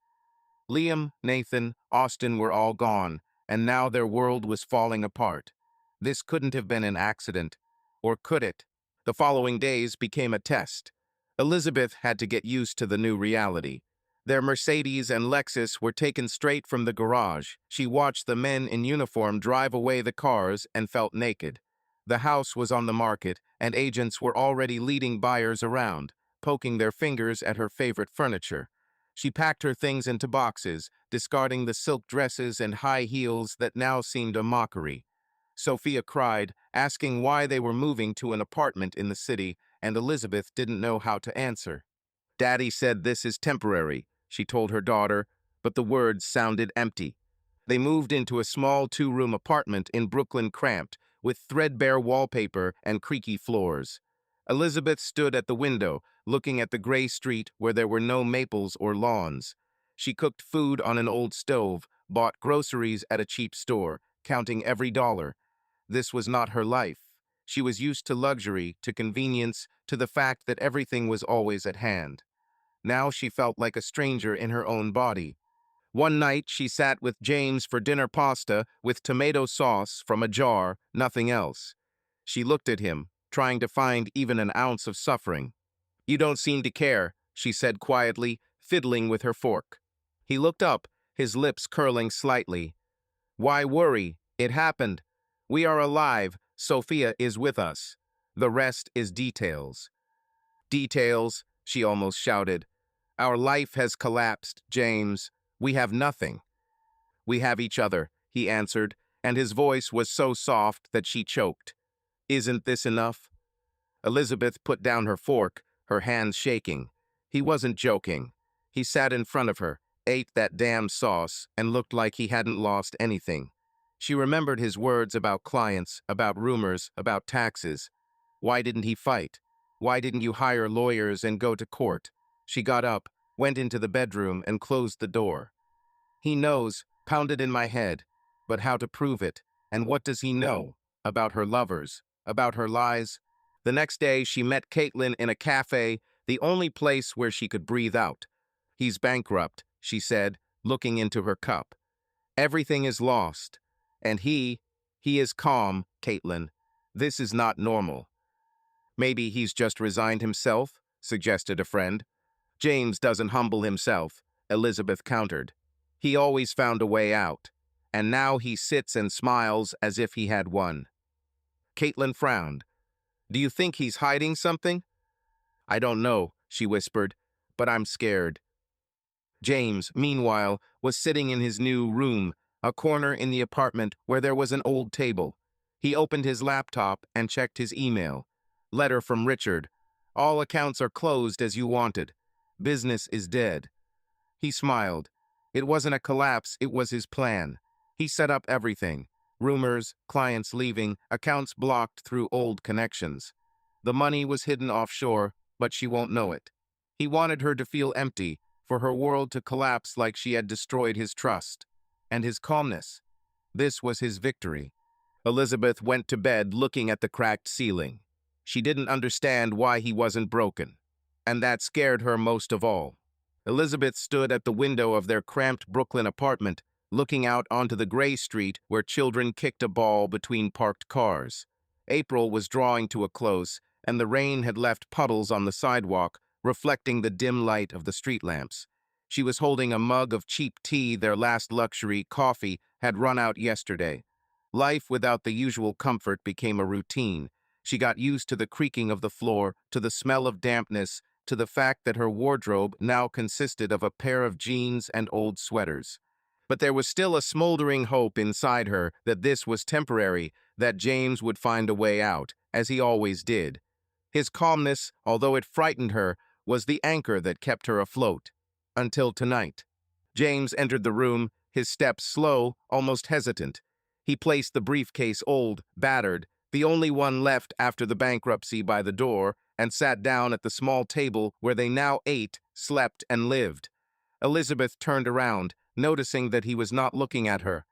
Liam, Nathan, Austin were all gone, and now their world was falling apart. This couldn't have been an accident. Or could it? The following days became a test. Elizabeth had to get used to the new reality. Their Mercedes and Lexus were taken straight from the garage. She watched the men in uniform drive away the cars and felt naked. The house was on the market, and agents were already leading buyers around, poking their fingers at her favorite furniture. She packed her things into boxes, discarding the silk dresses and high heels that now seemed a mockery. Sophia cried, asking why they were moving to an apartment in the city, and Elizabeth didn't know how to answer. "Daddy said this is temporary," she told her daughter, but the words sounded empty. They moved into a small two-room apartment in Brooklyn cramped, with threadbare wallpaper and creaky floors. Elizabeth stood at the window, looking at the gray street where there were no maples or lawns. She cooked food on an old stove, bought groceries at a cheap store, counting every dollar. This was not her life. She was used to luxury, to convenience, to the fact that everything was always at hand. Now she felt like a stranger in her own body. One night she sat with James for dinner pasta with tomato sauce from a jar, nothing else. She looked at him, trying to find even an ounce of suffering. "You don't seem to care," she said quietly, fiddling with her fork. He looked up, his lips curling slightly. "Why worry? It happened. We are alive. Sophia is with us. The rest is details." "Details," she almost shouted. "Our life has collapsed, James. We have nothing." "We have each other," he answered, and his voice was so soft that she choked. "Isn't this enough?" Elizabeth put down her fork, her hands shaking. He wasn't joking. He sat in front of her, ate that damn sauce, and looked like he hadn't lost anything. She remembered his words about clients, about rumors, about taxes. Why didn't he fight? Why didn't you hire lawyers and go to court? She got up, went into the bedroom, and closed the door. "He knows, pounded in my head. But how to prove it? And what does he know? About her lovers? About her lies?" The next day, she met Caitlin in a cafe, the only place where she could breathe out. "He's bankrupt," she said, looking into her cup. "Everything is lost. And he is calm, Caitlin. This is not normal." "Maybe he's just resigned himself," suggested a friend. "James doesn't humble himself," Elizabeth countered. "He always found a way out. And now he sits and smiles as if he had won." Caitlin frowned. "Do you think he's hiding something?" "I don't know," she whispered, "but I'm scared." James, meanwhile, was sitting in his new room, a corner in the apartment where there was an old table. He opened his laptop and checked his email. Letter from Richard. "All accounts are closed as you wanted. Business is dead." He smiled. It wasn't a collapse, it was his plan. He set up everything. Rumors, clients leaving, accounts blocked through old connections. The money was hidden offshore, but she won't know it. He wanted her to feel empty, for her world to collapse like she had destroyed his trust. And his calmness. This was his victory. Elizabeth went to bed looking at the cracked ceiling. She didn't understand why he wasn't broken. And that scared her most of all. Elizabeth stood at the window of their cramped Brooklyn apartment, looking out onto the gray street where children kicked a ball between parked cars. April was drawing to a close, and the rain had left puddles on the sidewalk, reflecting the dim light of the street lamps. She was holding a mug of cheap tea their last luxury, coffee, had run out yesterday. Life without the usual comfort became a routine. She got used to the creaking of the floor, to the smell of dampness, to the fact that her wardrobe now consisted of a pair of jeans and old sweaters. But there was still a smoldering hope inside her that this was temporary, that James would find a way out, as he always did. His calmness, although it frightened her, was the anchor that kept her afloat. Until tonight. James entered the room, his steps slow, almost hesitant. He placed the briefcase, old, battered, the only one left after the bankruptcy, by the door, and sat down at the small table where they now ate, slept, and lived. Elizabeth turned around, noticing that he was not looking at her.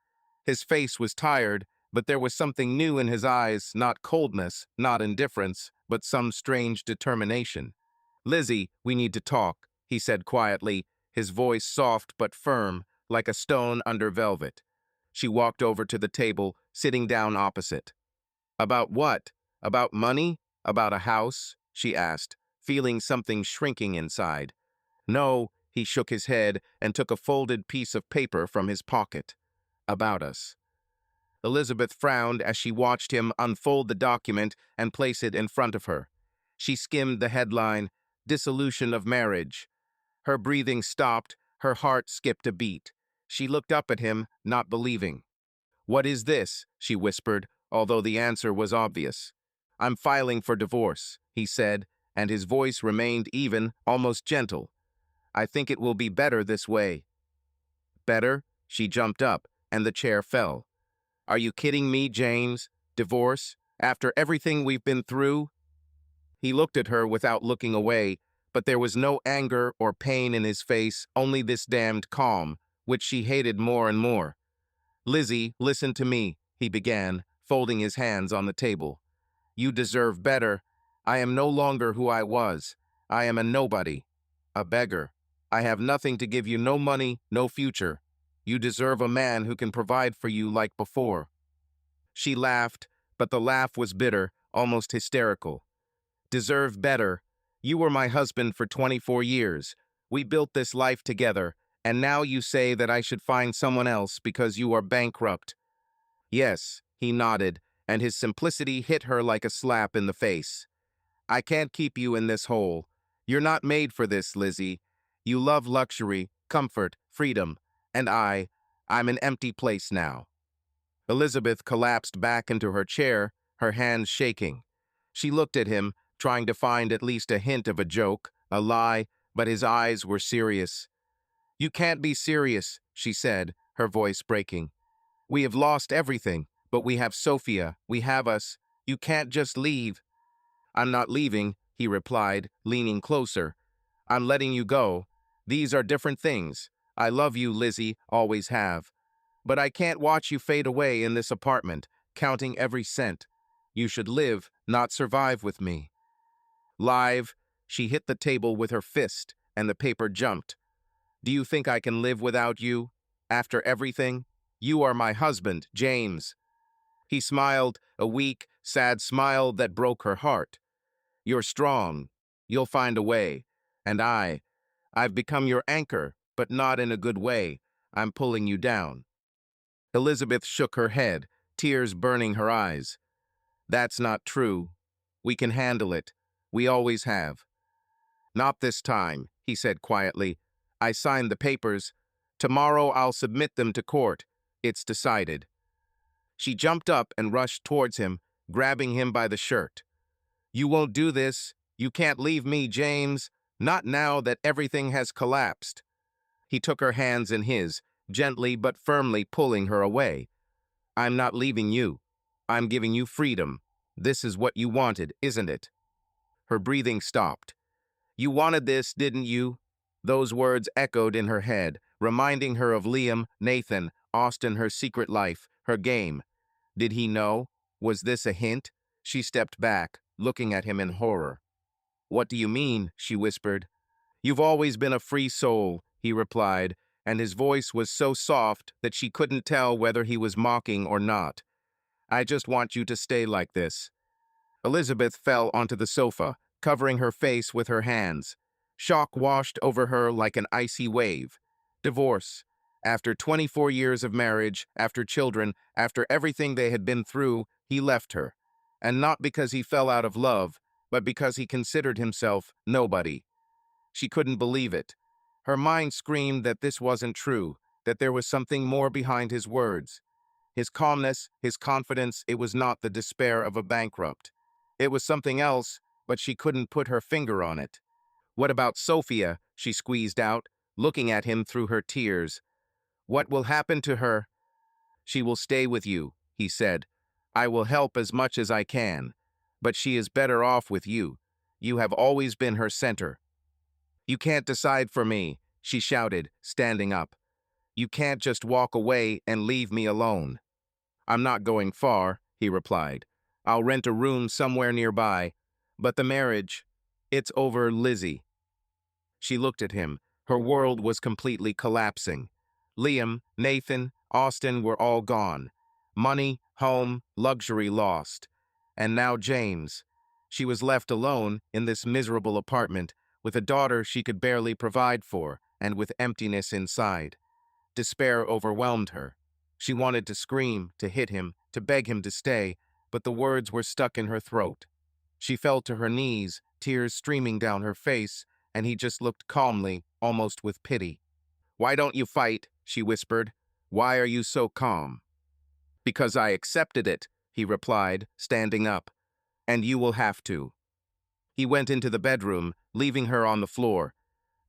His face was tired, but there was something new in his eyes, not coldness, not indifference, but some strange determination. "Lizzie, we need to talk," he said quietly, his voice soft but firm, like a stone under velvet. She walked over to the table, sitting down opposite. "About what? About money? About a house?" she asked, feeling something shrinking inside. "No," he shook his head and took a folded piece of paper from his pocket. "About us." Elizabeth frowned as she watched him unfold the document and place it in front of her. She skimmed the headline, "Dissolution of Marriage." Her breathing stopped, her heart skipped a beat. She looked up at him, not believing. "What is this?" she whispered, although the answer was obvious. "I'm filing for divorce," he said, and his voice remained even, almost gentle. "I think it will be better this way." "Better?" She jumped up, and the chair fell. "Are you kidding me, James? Divorce? After everything we've been through?" He looked at her without looking away, but there was no anger or pain in his face, only this damned calm, which she hated more and more. "Lizzie, listen to me," he began, folding his hands on the table. "You deserve better. I am no longer who I was. I am a nobody, a beggar. I have nothing to give you, no money, no future. You deserve a man who can provide for you like before." She laughed, but the laugh was bitter, almost hysterical. "Deserve better? You were my husband for 24 years. We built this life together, and now you say that I should find someone else because you are bankrupt." "Yes," he nodded, and his simplicity hit her like a slap in the face. "I can't keep you in this hole. You're not made for this, Lizzie. You love luxury, comfort, freedom, and I'm an empty place now." Elizabeth collapsed back into her chair, her hands shaking. She looked at him, trying to find at least a hint of a joke, a lie, but his eyes were serious. "You can't be serious," she said, her voice breaking. "We have lost everything, but we have Sophia, we have us. You can't just leave." "I'm not leaving," he replied, leaning closer. "I'm letting you go. These are different things. I love you, Lizzie, always have. But I can't watch you fade away in this apartment, counting every cent. You should live, not survive with me." "Live," she hit the table with her fist, and the paper jumped. "Do you think I can live without you? After everything? You are my husband, James." He smiled, a weak, sad smile that broke her heart. "You're strong. You'll find a way. And I've become your anchor, but not in a good way. I'm pulling you down." Elizabeth shook her head, tears burning her eyes. "That's not true. We can handle it. We always have." "Not this time," he said quietly. "I signed the papers. Tomorrow I'll submit them to court. It's decided." She jumped up and rushed towards him, grabbing him by the shirt. "You won't do this. You can't leave me, James. Not now that everything has collapsed." He took her hands in his, gently but firmly pulling her away. "I'm not leaving you. I'm giving you freedom. This is what you wanted, isn't it?" Her breathing stopped. "You wanted this, didn't you?" Those words echoed in her head, reminding her of Liam, Nathan, Austin, her secret life, her game. Did he know? Was this a hint? She stepped back, looking at him in horror. "What do you mean?" she whispered. "You've always been a free soul," he replied, and his voice was so soft that she couldn't tell whether he was mocking or not. "I just want you to stay like this." Elizabeth fell onto the sofa, covering her face with her hands. Shock washed over her like an icy wave. Divorce. After 24 years of marriage, after children, after everything they had been through, he left her. And not because he fell out of love, but because he considered himself nobody. She couldn't believe it. Her mind screamed that this wasn't true, that there was something more behind his words. His calmness, his confidence, it was not the despair of a bankrupt. It was something else, but she couldn't put her finger on it. "What about Sophia?" she squeezed out, looking at him through her tears. "What will happen to her?" "She will stay with you," he said. "I will help as much as I can. But she is better off with you. You have always been her center." "You can't decide for me," she shouted, standing up. You can't just walk away and leave me alone. I'm not going far, he replied. I'll rent a room somewhere nearby. But the marriage, it's over, Lizzie. She looked at him. Her world was completely collapsing. Liam, Nathan, Austin were all gone. Money, home, luxury lost. And now James. She was left alone in this miserable apartment, with a daughter she could barely provide for, and with emptiness inside. Despair overwhelmed her. She wanted to scream, to hit him, to beg him to stay, but the words were stuck in her throat. She fell to her knees, tears streaming down her face, and he just looked calmly, almost with pity. "Why don't you fight?" she whispered. "Why are you so calm?" "Because I accepted it," he replied, standing up. "And you will have to." He went into the bedroom, leaving her on the floor.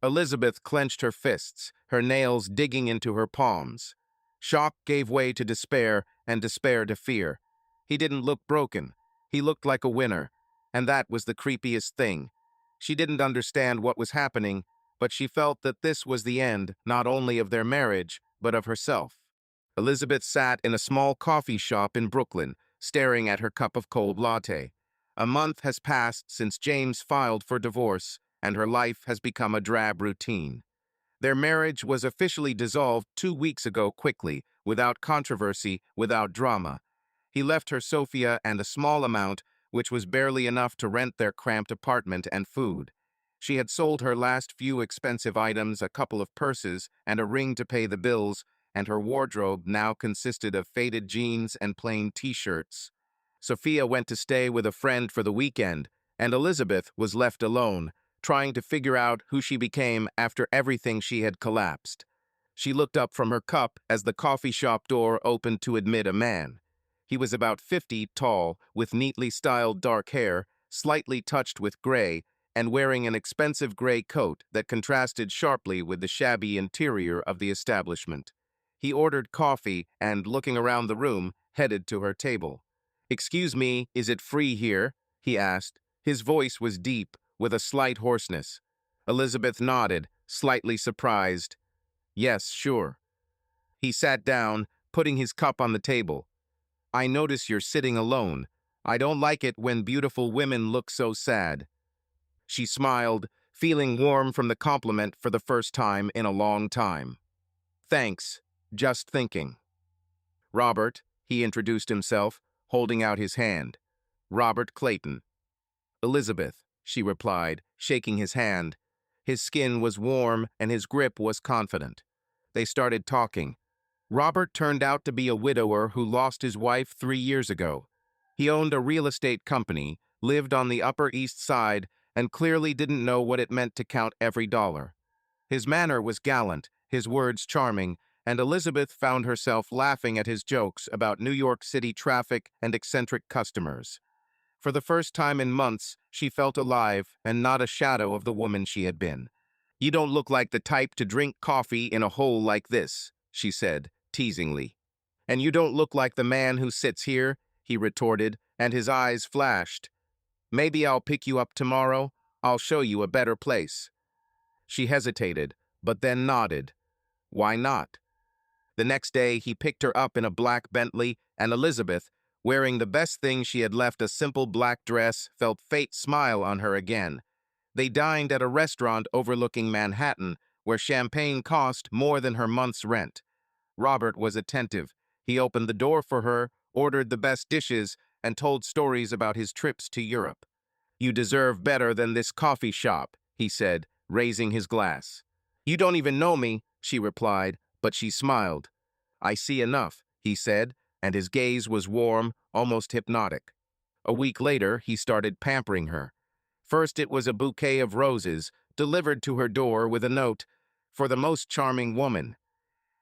Elizabeth clenched her fists, her nails digging into her palms. Shock gave way to despair, and despair to fear. He didn't look broken. He looked like a winner, and that was the creepiest thing. She didn't understand what was happening, but she felt that this was the end not only of their marriage, but of herself. Elizabeth sat in a small coffee shop in Brooklyn, staring at her cup of cold latte. A month has passed since James filed for divorce, and her life has become a drab routine. Their marriage was officially dissolved 2 weeks ago quickly, without controversy, without drama. He left her Sophia and a small amount, which was barely enough to rent their cramped apartment and food. She had sold her last few expensive items, a couple of purses, and a ring to pay the bills, and her wardrobe now consisted of faded jeans and plain t-shirts. Sophia went to stay with a friend for the weekend, and Elizabeth was left alone, trying to figure out who she became after everything she had collapsed. She looked up from her cup as the coffee shop door opened to admit a man. He was about 50, tall, with neatly styled dark hair, slightly touched with gray, and wearing an expensive gray coat that contrasted sharply with the shabby interior of the establishment. He ordered coffee and, looking around the room, headed to her table. "Excuse me, is it free here?" he asked. His voice was deep, with a slight hoarseness. Elizabeth nodded, slightly surprised. "Yes, sure." He sat down, putting his cup on the table. "I notice you're sitting alone. I don't like it when beautiful women look so sad." She smiled, feeling warm from the compliment for the first time in a long time. "Thanks. Just thinking." "Robert," he introduced himself, holding out his hand. "Robert Clayton." "Elizabeth," she replied, shaking his hand. His skin was warm and his grip was confident. They started talking. Robert turned out to be a widower who lost his wife 3 years ago. He owned a real estate company, lived on the Upper East Side, and clearly didn't know what it meant to count every dollar. His manner was gallant, his words charming, and Elizabeth found herself laughing at his jokes about New York City traffic and eccentric customers. For the first time in months, she felt alive and not a shadow of the woman she had been. "You don't look like the type to drink coffee in a hole like this," she said, teasingly. "And you don't look like the man who sits here," he retorted, and his eyes flashed. "Maybe I'll pick you up tomorrow. I'll show you a better place." She hesitated, but then nodded. Why not? The next day, he picked her up in a black Bentley, and Elizabeth, wearing the best thing she had left, a simple black dress, felt fate smile on her again. They dined at a restaurant overlooking Manhattan, where champagne cost more than her month's rent. Robert was attentive. He opened the door for her, ordered the best dishes, and told stories about his trips to Europe. "You deserve better than this coffee shop," he said, raising his glass. "You don't even know me," she replied, but she smiled. "I see enough," he said, and his gaze was warm, almost hypnotic. A week later, he started pampering her. First, it was a bouquet of roses, delivered to her door with a note, "For the most charming woman."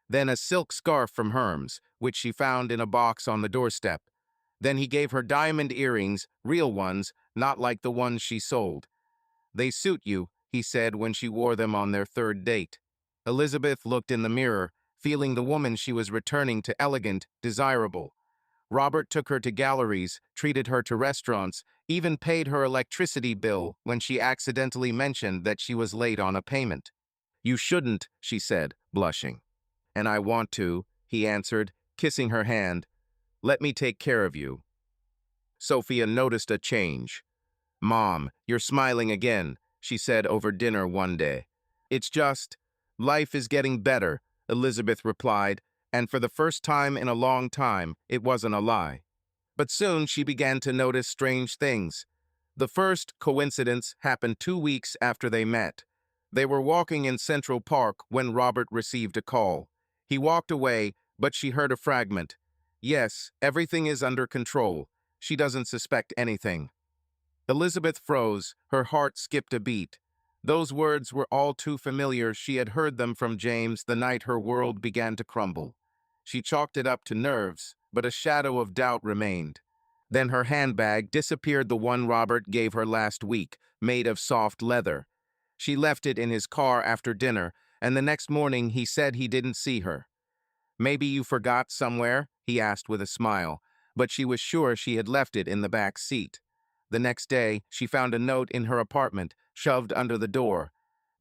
Then a silk scarf from Hermes, which she found in a box on the doorstep. Then he gave her diamond earrings, real ones, not like the ones she sold. "They suit you," he said when she wore them on their third date. Elizabeth looked in the mirror, feeling the woman she was returning to elegant, desirable. Robert took her to galleries, treated her to restaurants, even paid her electricity bill when she accidentally mentioned that she was late on a payment. "You shouldn't," she said, blushing. "And I want to," he answered, kissing her hand. "Let me take care of you." Sophia noticed a change. "Mom, you're smiling again," she said over dinner one day. "It's just, life is getting better," Elizabeth replied, and for the first time in a long time, it wasn't a lie. But soon she began to notice strange things. The first coincidence happened 2 weeks after they met. They were walking in Central Park when Robert received a call. He walked away, but she heard a fragment. "Yes, everything is under control. She doesn't suspect anything." Elizabeth froze, her heart skipped a beat. Those words were all too familiar. She had heard them from James the night her world began to crumble. She chalked it up to nerves, but a shadow of doubt remained. Then her handbag disappeared, the one Robert gave her last week, made of soft leather. She left it in his car after dinner, and the next morning he said he didn't see her. "Maybe you forgot somewhere?" he asked with a smile, but she was sure she had left it in the back seat. The next day, she found a note in her apartment, shoved under the door.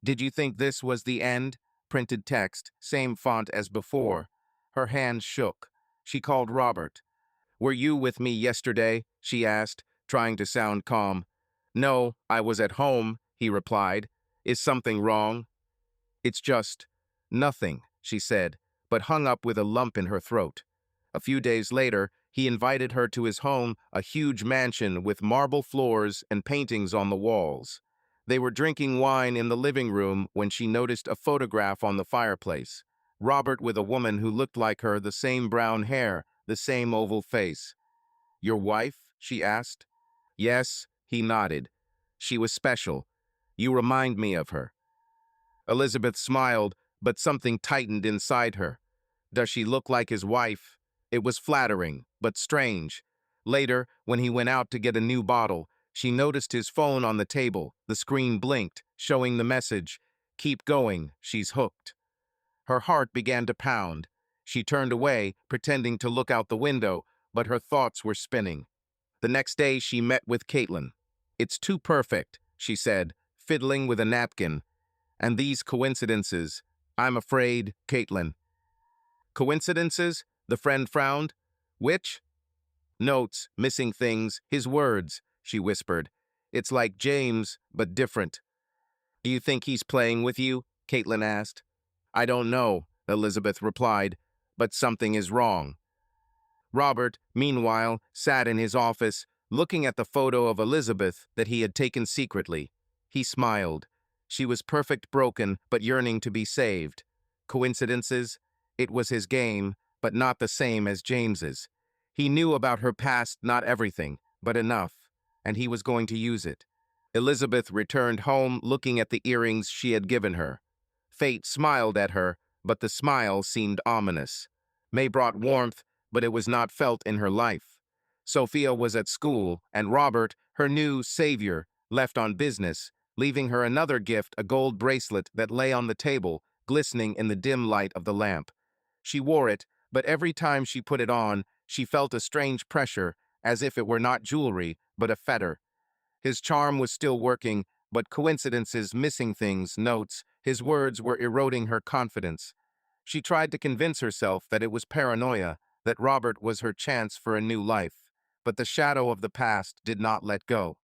"Did you think this was the end?" Printed text, same font as before. Her hand shook. She called Robert. "Were you with me yesterday?" she asked, trying to sound calm. "No, I was at home," he replied. "Is something wrong?" "It's just nothing," she said, but hung up with a lump in her throat. A few days later, he invited her to his home, a huge mansion with marble floors and paintings on the walls. They were drinking wine in the living room when she noticed a photograph on the fireplace. Robert with a woman who looked like her, the same brown hair, the same oval face. "Your wife?" she asked. "Yes," he nodded. "She was special. You remind me of her." Elizabeth smiled, but something tightened inside her. Does she look like his wife? It was flattering, but strange. Later, when he went out to get a new bottle, she noticed his phone on the table. The screen blinked, showing the message, "Keep going, she's hooked." Her heart began to pound. She turned away, pretending to look out the window, but her thoughts were spinning. The next day, she met with Caitlin. "It's too perfect," she said, fiddling with a napkin. "And these coincidences, I'm afraid, Caitlin." "Coincidences?" the friend frowned. "Which?" "Notes, missing things, his words," she whispered. "It's like James, but different." "Do you think he's playing with you?" Caitlin asked. "I don't know," Elizabeth replied, "but something is wrong." Robert, meanwhile, sat in his office, looking at the photo of Elizabeth that he had taken secretly. He smiled. She was perfect, broken, but yearning to be saved. Coincidences? It was his game, but not the same as James's. He knew about her past, not everything, but enough, and he was going to use it. Elizabeth returned home, looking at the earrings she had given her. Fate smiled at her, but the smile seemed ominous. May brought warmth, but it was not felt in her life. Sophia was at school, and Robert, her new savior, left on business, leaving her another gift, a gold bracelet that lay on the table, glistening in the dim light of the lamp. She wore it, but every time she put it on, she felt a strange pressure, as if it were not jewelry, but a fetter. His charm was still working, but coincidences, missing things, notes, his words were eroding her confidence. She tried to convince herself that it was paranoia, that Robert was her chance for a new life, but the shadow of the past did not let go.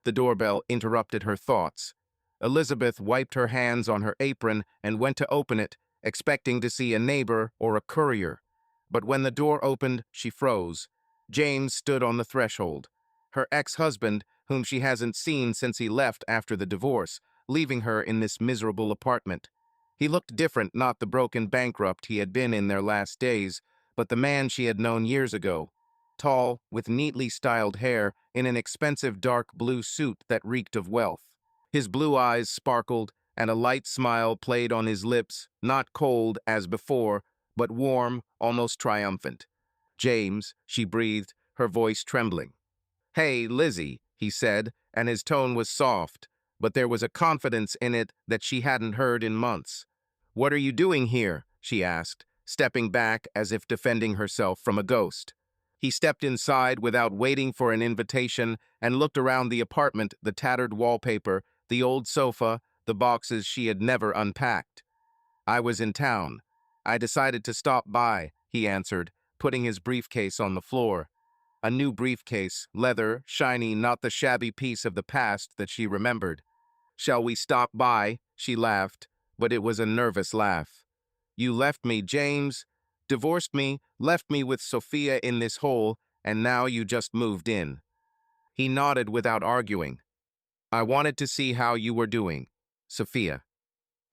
The doorbell interrupted her thoughts. Elizabeth wiped her hands on her apron and went to open it, expecting to see a neighbor or a courier. But when the door opened, she froze. James stood on the threshold. Her ex-husband, whom she hasn't seen since he left after the divorce, leaving her in this miserable apartment. He looked different, not the broken bankrupt he had been in their last days, but the man she had known years ago. Tall, with neatly styled hair, in an expensive dark blue suit that reeked of wealth. His blue eyes sparkled, and a light smile played on his lips, not cold as before, but warm, almost triumphant. "James," she breathed, her voice trembling. "Hey, Lizzie," he said, and his tone was soft, but there was a confidence in it that she hadn't heard in months. "What are you doing here?" she asked, stepping back as if defending herself from a ghost. He stepped inside without waiting for an invitation and looked around the apartment, the tattered wallpaper, the old sofa, the boxes she had never unpacked. "I was in town." I decided to stop by, he answered, putting his briefcase on the floor. A new briefcase, leather, shiny, not the shabby piece of the past that she remembered. Shall we stop by? She laughed, but it was a nervous laugh. You left me, James. Divorced me, left me with Sophia in this hole, and now you just moved in. He nodded without arguing. I wanted to see how you were doing, Sophia.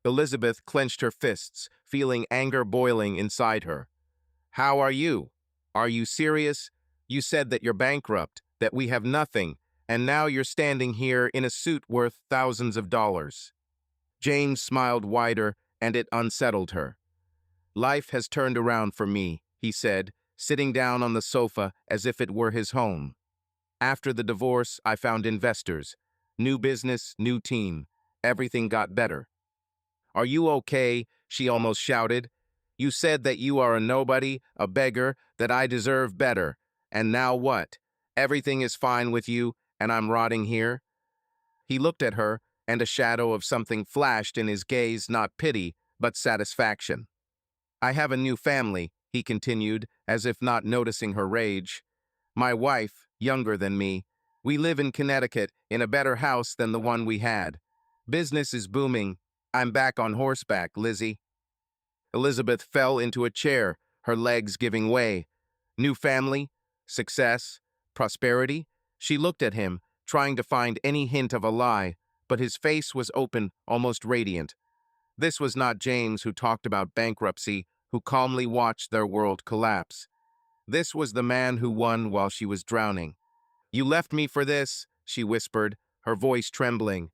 Elizabeth clenched her fists, feeling anger boiling inside her. How are you? Are you serious? You said that you're bankrupt, that we have nothing, and now you're standing here in a suit worth thousands of dollars. James smiled wider, and it unsettled her. Life has turned around for me, he said, sitting down on the sofa as if it were his home. After the divorce, I found investors. New business, new team. Everything got better. Are you okay? She almost shouted. You said that you are a nobody, a beggar, that I deserve better. And now what? Everything is fine with you, and I'm rotting here? He looked at her, and a shadow of something flashed in his gaze, not pity, but satisfaction. I have a new family, he continued, as if not noticing her rage. My wife, younger than me. We live in Connecticut, in a better house than the one we had. Business is booming. I'm back on horseback, Lizzie. Elizabeth fell into a chair, her legs giving way. New family? Success? Prosperity? She looked at him, trying to find any hint of a lie, but his face was open, almost radiant. This was not James who talked about bankruptcy, who calmly watched their world collapse. This was the man who won while she was drowning. You left me for this, she whispered, her voice trembling.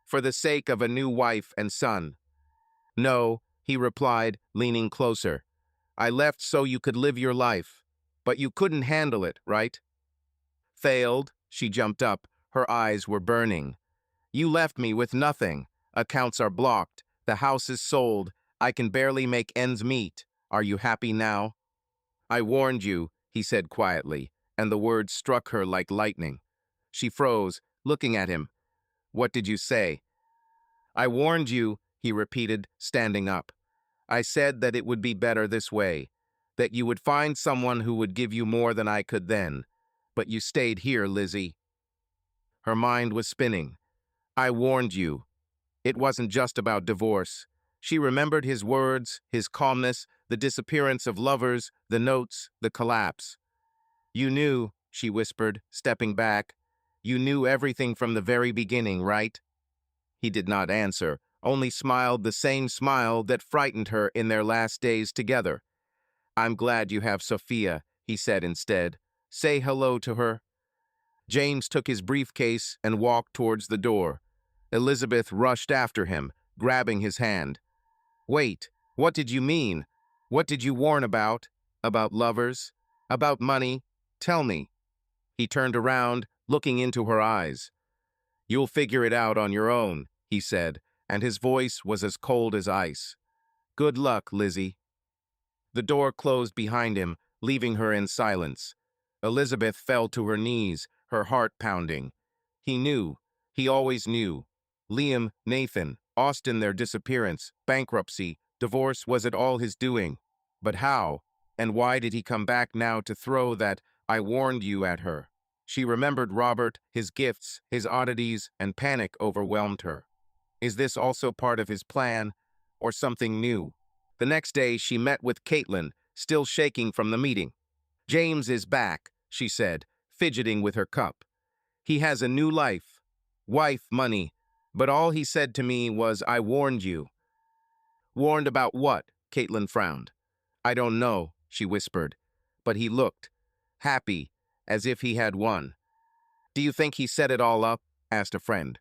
For the sake of a new wife and son. No, he replied, leaning closer. I left so you could live your life. But you couldn't handle it, right? Failed, she jumped up. Her eyes were burning. You left me with nothing. Accounts are blocked. The house is sold. I can barely make ends meet. Are you happy now? I warned you, he said quietly, and the words struck her like lightning. She froze, looking at him. What did you say? I warned you, he repeated, standing up. I said that it would be better this way, that you would find someone who would give you more than I could then. But you stayed here, Lizzie. Her mind was spinning. I warned you. It wasn't just about divorce. She remembered his words, his calmness, the disappearance of lovers, the notes, the collapse. You knew, she whispered, stepping back. You knew everything from the very beginning, right? He did not answer, only smiled the same smile that frightened her in their last days together. I'm glad you have Sophia, he said instead. Say hello to her. James took his briefcase and walked towards the door. Elizabeth rushed after him, grabbing his hand. Wait, what did you mean? What did you warn about? About lovers? About money? Tell me. He turned around, looking into her eyes. You'll figure it out on your own, he said, and his voice was as cold as ice. Good luck, Lizzie. The door closed behind him, leaving her in silence. Elizabeth fell to her knees, her heart pounding. He knew. He always knew. Liam, Nathan, Austin, their disappearance, bankruptcy, divorce, was it all his doing? But how? And why did he come back now to throw that "I warned you" at her? She remembered Robert, his gifts, his oddities, and panic overwhelmed her. Is this also part of his plan, or something new? The next day, she met with Caitlin, still shaking from the meeting. James is back, she said, fidgeting with her cup. He has a new life. Wife, money. But all he said to me was, I warned you. Warned about what? Caitlin frowned. I don't know, she whispered. But he looked happy, as if he had won. Do you think he set it all up? Asked a friend.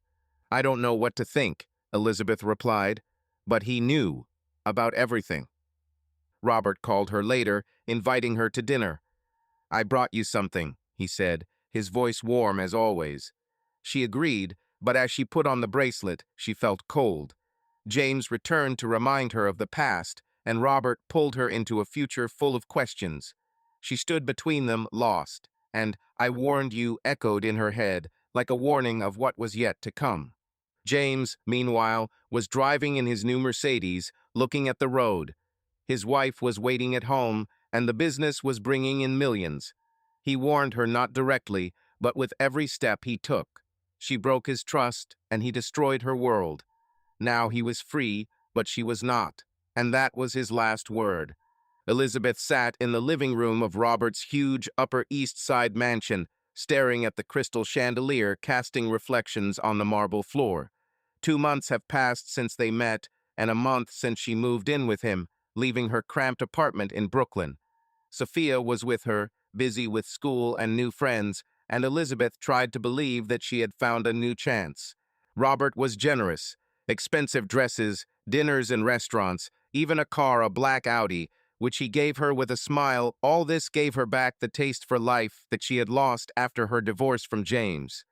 I don't know what to think, Elizabeth replied. But he knew about everything. Robert called her later, inviting her to dinner. I brought you something, he said, his voice warm as always. She agreed, but as she put on the bracelet, she felt cold. James returned to remind her of the past, and Robert pulled her into a future full of questions. She stood between them, lost, and I warned you echoed in her head, like a warning of what was yet to come. James, meanwhile, was driving in his new Mercedes, looking at the road. His wife was waiting at home, and the business was bringing in millions. He warned her not directly, but with every step he took. She broke his trust, and he destroyed her world. Now he was free, but she was not, and that was his last word. Elizabeth sat in the living room of Robert's huge Upper East Side mansion, staring at the crystal chandelier casting reflections on the marble floor. 2 months have passed since they met, and a month since she moved in with him, leaving her cramped apartment in Brooklyn. Sophia was with her, busy with school and new friends, and Elizabeth tried to believe that she had found a new chance. Robert was generous. Expensive dresses, dinners in restaurants, even a car, a black Audi, which he gave her with a smile. All this gave her back the taste for life that she had lost after her divorce from James.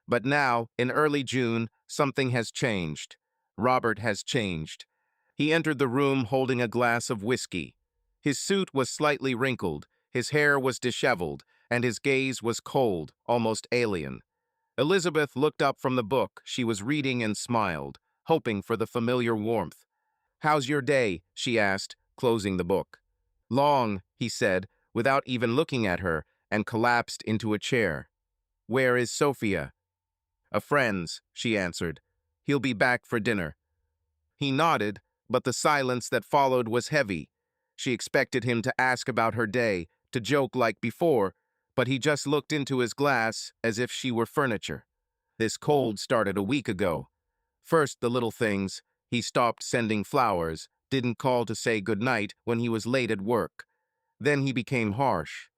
But now, in early June, something has changed. Robert has changed. He entered the room holding a glass of whiskey. His suit was slightly wrinkled, his hair was disheveled, and his gaze was cold, almost alien. Elizabeth looked up from the book she was reading and smiled, hoping for the familiar warmth. "How's your day?" she asked, closing the book. "Long," he said, without even looking at her, and collapsed into a chair. "Where is Sophia?" "A friend's," she answered. "He'll be back for dinner." He nodded, but the silence that followed was heavy. She expected him to ask about her day, to joke like before, but he just looked into his glass as if she were furniture. This cold started a week ago. First, the little things. He stopped sending flowers, didn't call to say goodnight when he was late at work. Then he became harsh.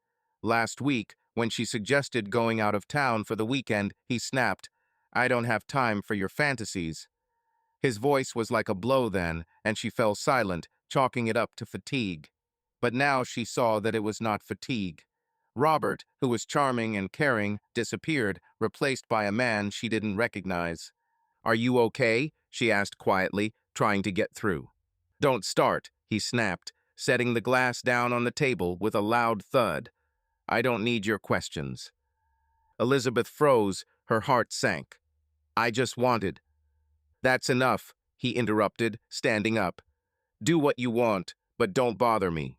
Last week, when she suggested going out of town for the weekend, he snapped, "I don't have time for your fantasies." His voice was like a blow then, and she fell silent, chalking it up to fatigue. But now she saw that it was not fatigue. Robert, who was charming and caring, disappeared, replaced by a man she didn't recognize. "Are you okay?" she asked quietly, trying to get through. "Don't start," he snapped, setting the glass down on the table with a loud thud. "I don't need your questions." Elizabeth froze, her heart sank. "I just wanted—" "That's enough," he interrupted, standing up. "Do what you want, but don't bother me."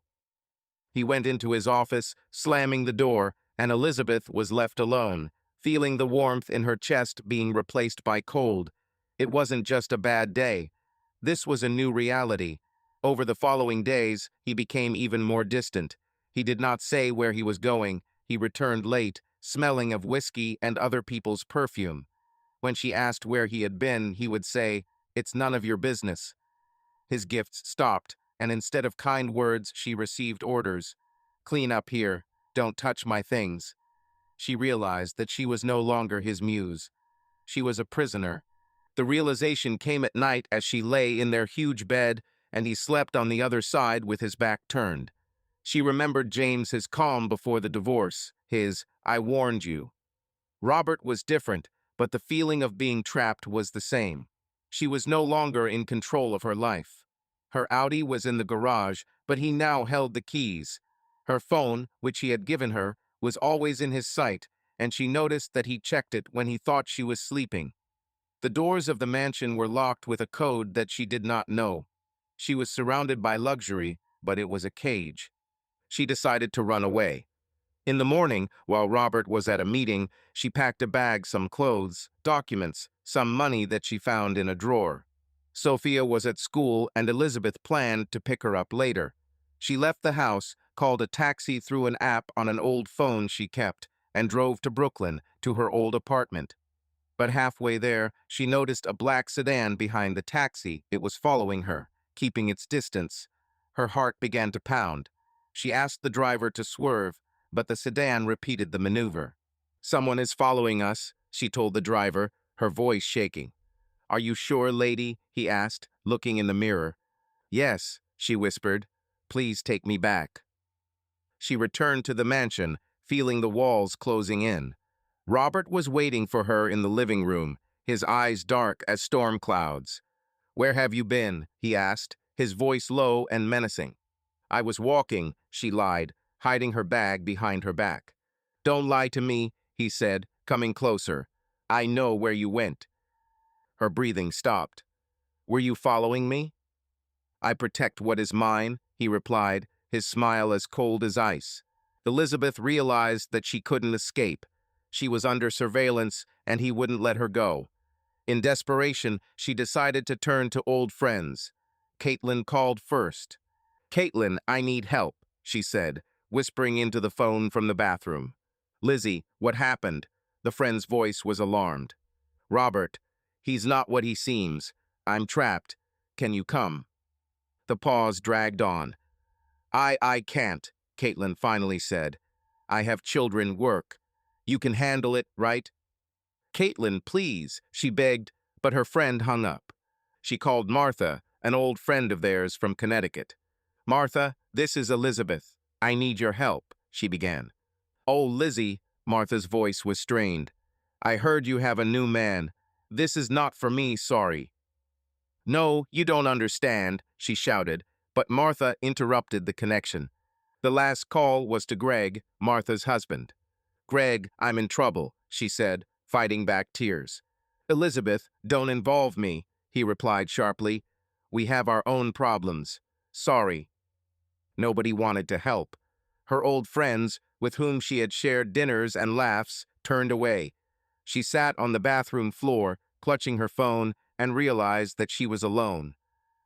He went into his office, slamming the door, and Elizabeth was left alone, feeling the warmth in her chest being replaced by cold. It wasn't just a bad day. This was a new reality. Over the following days, he became even more distant. He did not say where he was going. He returned late, smelling of whiskey and other people's perfume. When she asked where he had been, he would say, "It's none of your business." His gifts stopped, and instead of kind words, she received orders. "Clean up here. Don't touch my things." She realized that she was no longer his muse. She was a prisoner. The realization came at night as she lay in their huge bed, and he slept on the other side with his back turned. She remembered James's calm before the divorce, his "I warned you." Robert was different, but the feeling of being trapped was the same. She was no longer in control of her life. Her Audi was in the garage, but he now held the keys. Her phone, which he had given her, was always in his sight, and she noticed that he checked it when he thought she was sleeping. The doors of the mansion were locked with a code that she did not know. She was surrounded by luxury, but it was a cage. She decided to run away. In the morning, while Robert was at a meeting, she packed a bag, some clothes, documents, some money that she found in a drawer. Sophia was at school, and Elizabeth planned to pick her up later. She left the house, called a taxi through an app on an old phone she kept, and drove to Brooklyn, to her old apartment. But halfway there, she noticed a black sedan behind the taxi. It was following her, keeping its distance. Her heart began to pound. She asked the driver to swerve, but the sedan repeated the maneuver. "Someone is following us," she told the driver, her voice shaking. "Are you sure, lady?" he asked, looking in the mirror. "Yes," she whispered. "Please take me back." She returned to the mansion, feeling the walls closing in. Robert was waiting for her in the living room, his eyes dark as storm clouds. "Where have you been?" he asked, his voice low and menacing. "I was walking," she lied, hiding her bag behind her back. "Don't lie to me," he said, coming closer. "I know where you went." Her breathing stopped. "Were you following me?" "I protect what is mine," he replied, his smile as cold as ice. Elizabeth realized that she couldn't escape. She was under surveillance, and he wouldn't let her go. In desperation, she decided to turn to old friends. Caitlin called first. "Caitlin, I need help," she said, whispering into the phone from the bathroom. "Lizzie, what happened?" The friend's voice was alarmed. "Robert, he's not what he seems. I'm trapped. Can you come?" The pause dragged on. I can't," Caitlin finally said. "I have children, work. You can handle it, right?" "Caitlin, please," she begged, but her friend hung up. She called Martha, an old friend of theirs from Connecticut. "Martha, this is Elizabeth. I need your help," she began. "Oh, Lizzie," Martha's voice was strained. "I heard you have a new man. This is not for me, sorry." "No, you don't understand," she shouted, but Martha interrupted the connection. The last call was to Greg, Martha's husband. "Greg, I'm in trouble," she said, fighting back tears. "Elizabeth, don't involve me," he replied sharply. "We have our own problems. Sorry." Nobody wanted to help. Her old friends, with whom she had shared dinners and laughs, turned away. She sat on the bathroom floor, clutching her phone, and realized that she was alone.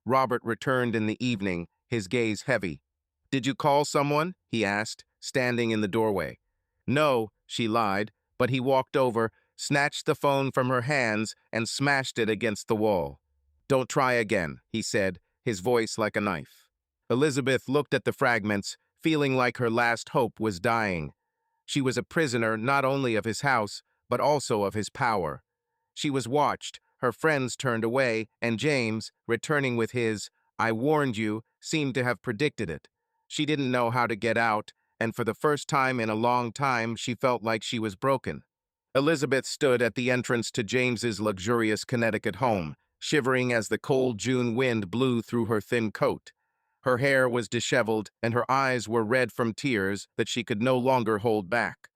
Robert returned in the evening, his gaze heavy. "Did you call someone?" he asked, standing in the doorway. "No," she lied, but he walked over, snatched the phone from her hands, and smashed it against the wall. "Don't try again," he said, his voice like a knife. Elizabeth looked at the fragments, feeling like her last hope was dying. She was a prisoner not only of his house, but also of his power. She was watched, her friends turned away, and James, returning with his "I warned you," seemed to have predicted it. She didn't know how to get out, and for the first time in a long time she felt like she was broken. Elizabeth stood at the entrance to James's luxurious Connecticut home, shivering as the cold June wind blew through her thin coat. Her hair was disheveled, and her eyes were red from tears that she could no longer hold back.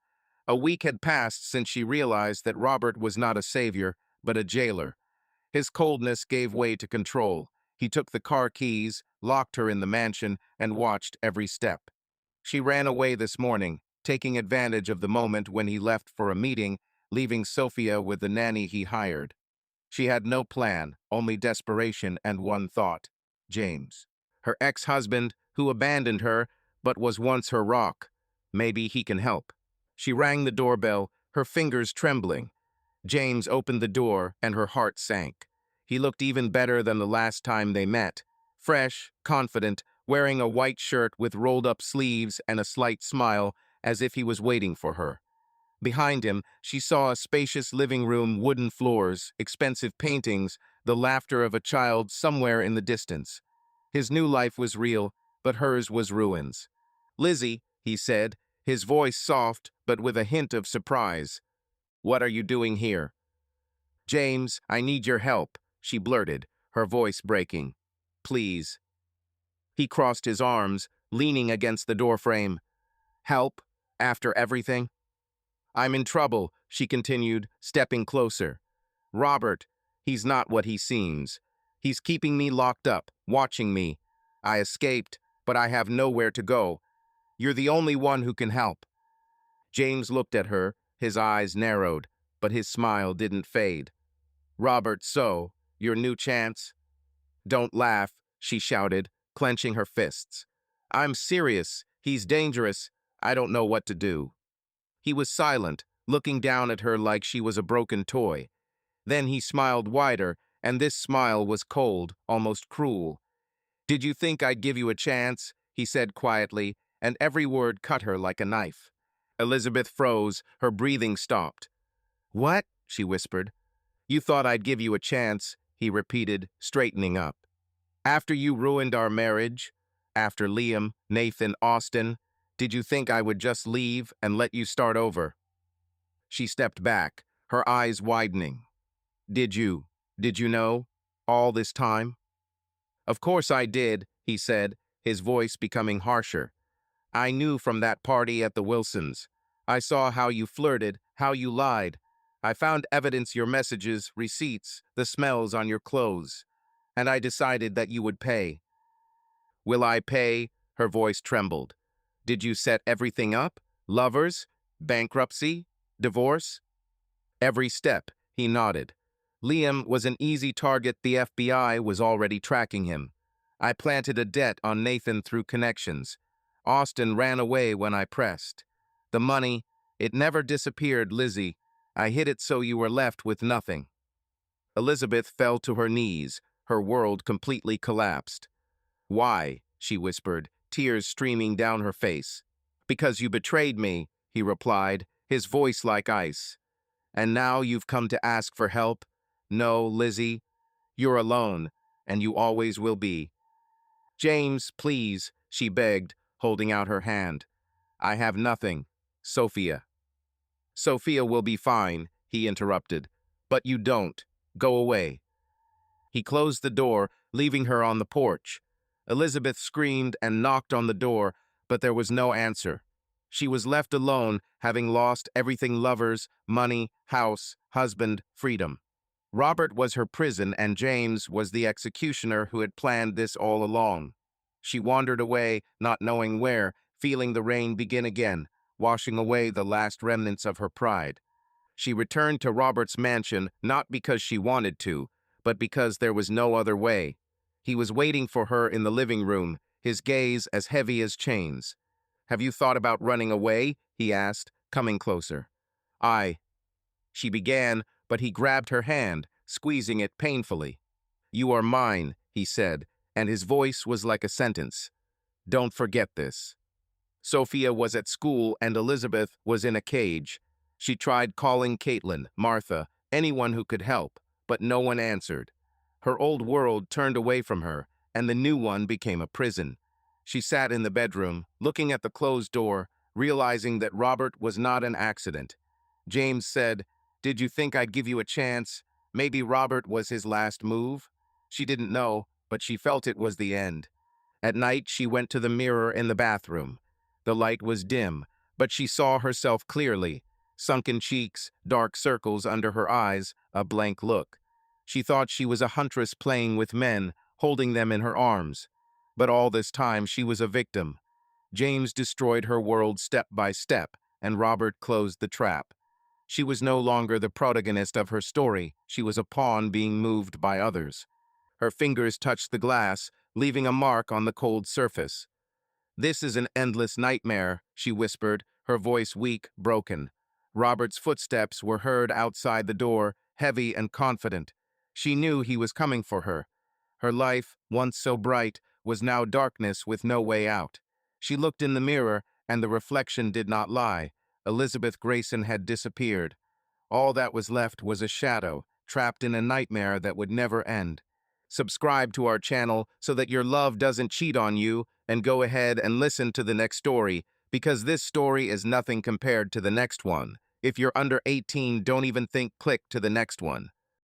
A week had passed since she realized that Robert was not a savior, but a jailer. His coldness gave way to control. He took the car keys, locked her in the mansion, and watched every step. She ran away this morning, taking advantage of the moment when he left for a meeting, leaving Sophia with the nanny he hired. She had no plan, only desperation and one thought: James. Her ex-husband, who abandoned her, but was once her rock. Maybe he can help. She rang the doorbell, her fingers trembling. James opened the door, and her heart sank. He looked even better than the last time they met. Fresh, confident, wearing a white shirt with rolled-up sleeves and a slight smile, as if he was waiting for her. Behind him, she saw a spacious living room, wooden floors, expensive paintings, the laughter of a child somewhere in the distance. His new life was real, but hers was ruins. "Lizzie," he said, his voice soft but with a hint of surprise. "What are you doing here?" "James, I need your help," she blurted, her voice breaking. "Please." He crossed his arms, leaning against the doorframe. "Help? After everything?" "I'm in trouble," she continued, stepping closer. "Robert, he's not what he seems. He's keeping me locked up, watching me. I escaped, but I have nowhere to go. You're the only one who can help." James looked at her, his eyes narrowed, but his smile didn't fade. "Robert, so, your new chance?" "Don't laugh," she shouted, clenching her fists. "I'm serious. He's dangerous. I don't know what to do." He was silent, looking down at her like she was a broken toy. Then he smiled wider, and this smile was cold, almost cruel. "Did you think I'd give you a chance?" he said quietly, and every word cut her like a knife. Elizabeth froze, her breathing stopped. "What?" she whispered. "You thought I'd give you a chance," he repeated, straightening up. "After you ruined our marriage, after Liam, Nathan, Austin, did you think I would just leave and let you start over?" She stepped back, her eyes widening. Did you know? All this time?" "Of course I did," he said, his voice becoming harsher. "I knew from that party at the Wilsons. I saw how you flirted, how you lied. I found evidence, your messages, receipts, the smells on your clothes. And I decided that you would pay." Will I pay? Her voice trembled. Did you set everything up? Lovers? Bankruptcy? Divorce? Every step, he nodded. Liam was an easy target. The FBI was already tracking him. I planted a debt on Nathan through connections. Austin ran away when I pressed. The money, it never disappeared, Lizzie. I hid it so you were left with nothing. Elizabeth fell to her knees. Her world completely collapsed. Why? She whispered, tears streaming down her face. Because you betrayed me, he replied, his voice like ice. And now you've come to ask for help? No, Lizzie, you're alone, and you always will be. James, please, she begged, holding out her hand. I have nothing. Sophia. Sophia will be fine, he interrupted. But you don't. Go away. He closed the door, leaving her on the porch. Elizabeth screamed and knocked on the door, but there was no answer. She was left alone, having lost everything: lovers, money, house, husband, freedom. Robert was her prison, and James was the executioner who had planned this all along. She wandered away, not knowing where, feeling the rain begin again, washing away the last remnants of her pride. She returned to Robert's mansion, not because she wanted to, but because there was no other way. He was waiting for her in the living room, his gaze as heavy as chains. Have you thought about running away? He asked, coming closer. She began, but he grabbed her hand, squeezing it painfully. You are mine, he said, and his voice was like a sentence. Don't forget this. Sophia was at school and Elizabeth was in a cage. She tried calling Caitlin, Martha, anyone who could help, but no one answered. Her old world turned away from her, and the new one became a prison. She sat in the bedroom, looking at the closed door, realizing that Robert was not an accident. James said, Did you think I'd give you a chance? Maybe Robert was his last move? She didn't know, but she felt it was the end. At night, she went to the mirror in the bathroom. The light was dim, but she saw herself clearly. Sunken cheeks, dark circles under her eyes, a blank look. She thought she was a huntress playing with men, holding them in her arms. But all this time, she was a victim. James destroyed her world step by step, and Robert closed the trap. She was no longer the protagonist of her story. She was a pawn being moved by others. Her fingers touched the glass, leaving a mark on the cold surface. This is an endless nightmare, she whispered, her voice weak, broken. Robert's footsteps were heard outside the door, heavy and confident. She knew he was coming for her. Her life, once so bright, was now darkness with no way out. She looked in the mirror, and the reflection did not lie. Elizabeth Grayson had disappeared. All that was left was a shadow, trapped in a nightmare that would never end. Subscribe to our channel so that your love doesn't cheat on you, and go ahead and listen to the next story, because this story is nothing compared to the next one. If you're under 18, don't even think click to the next one.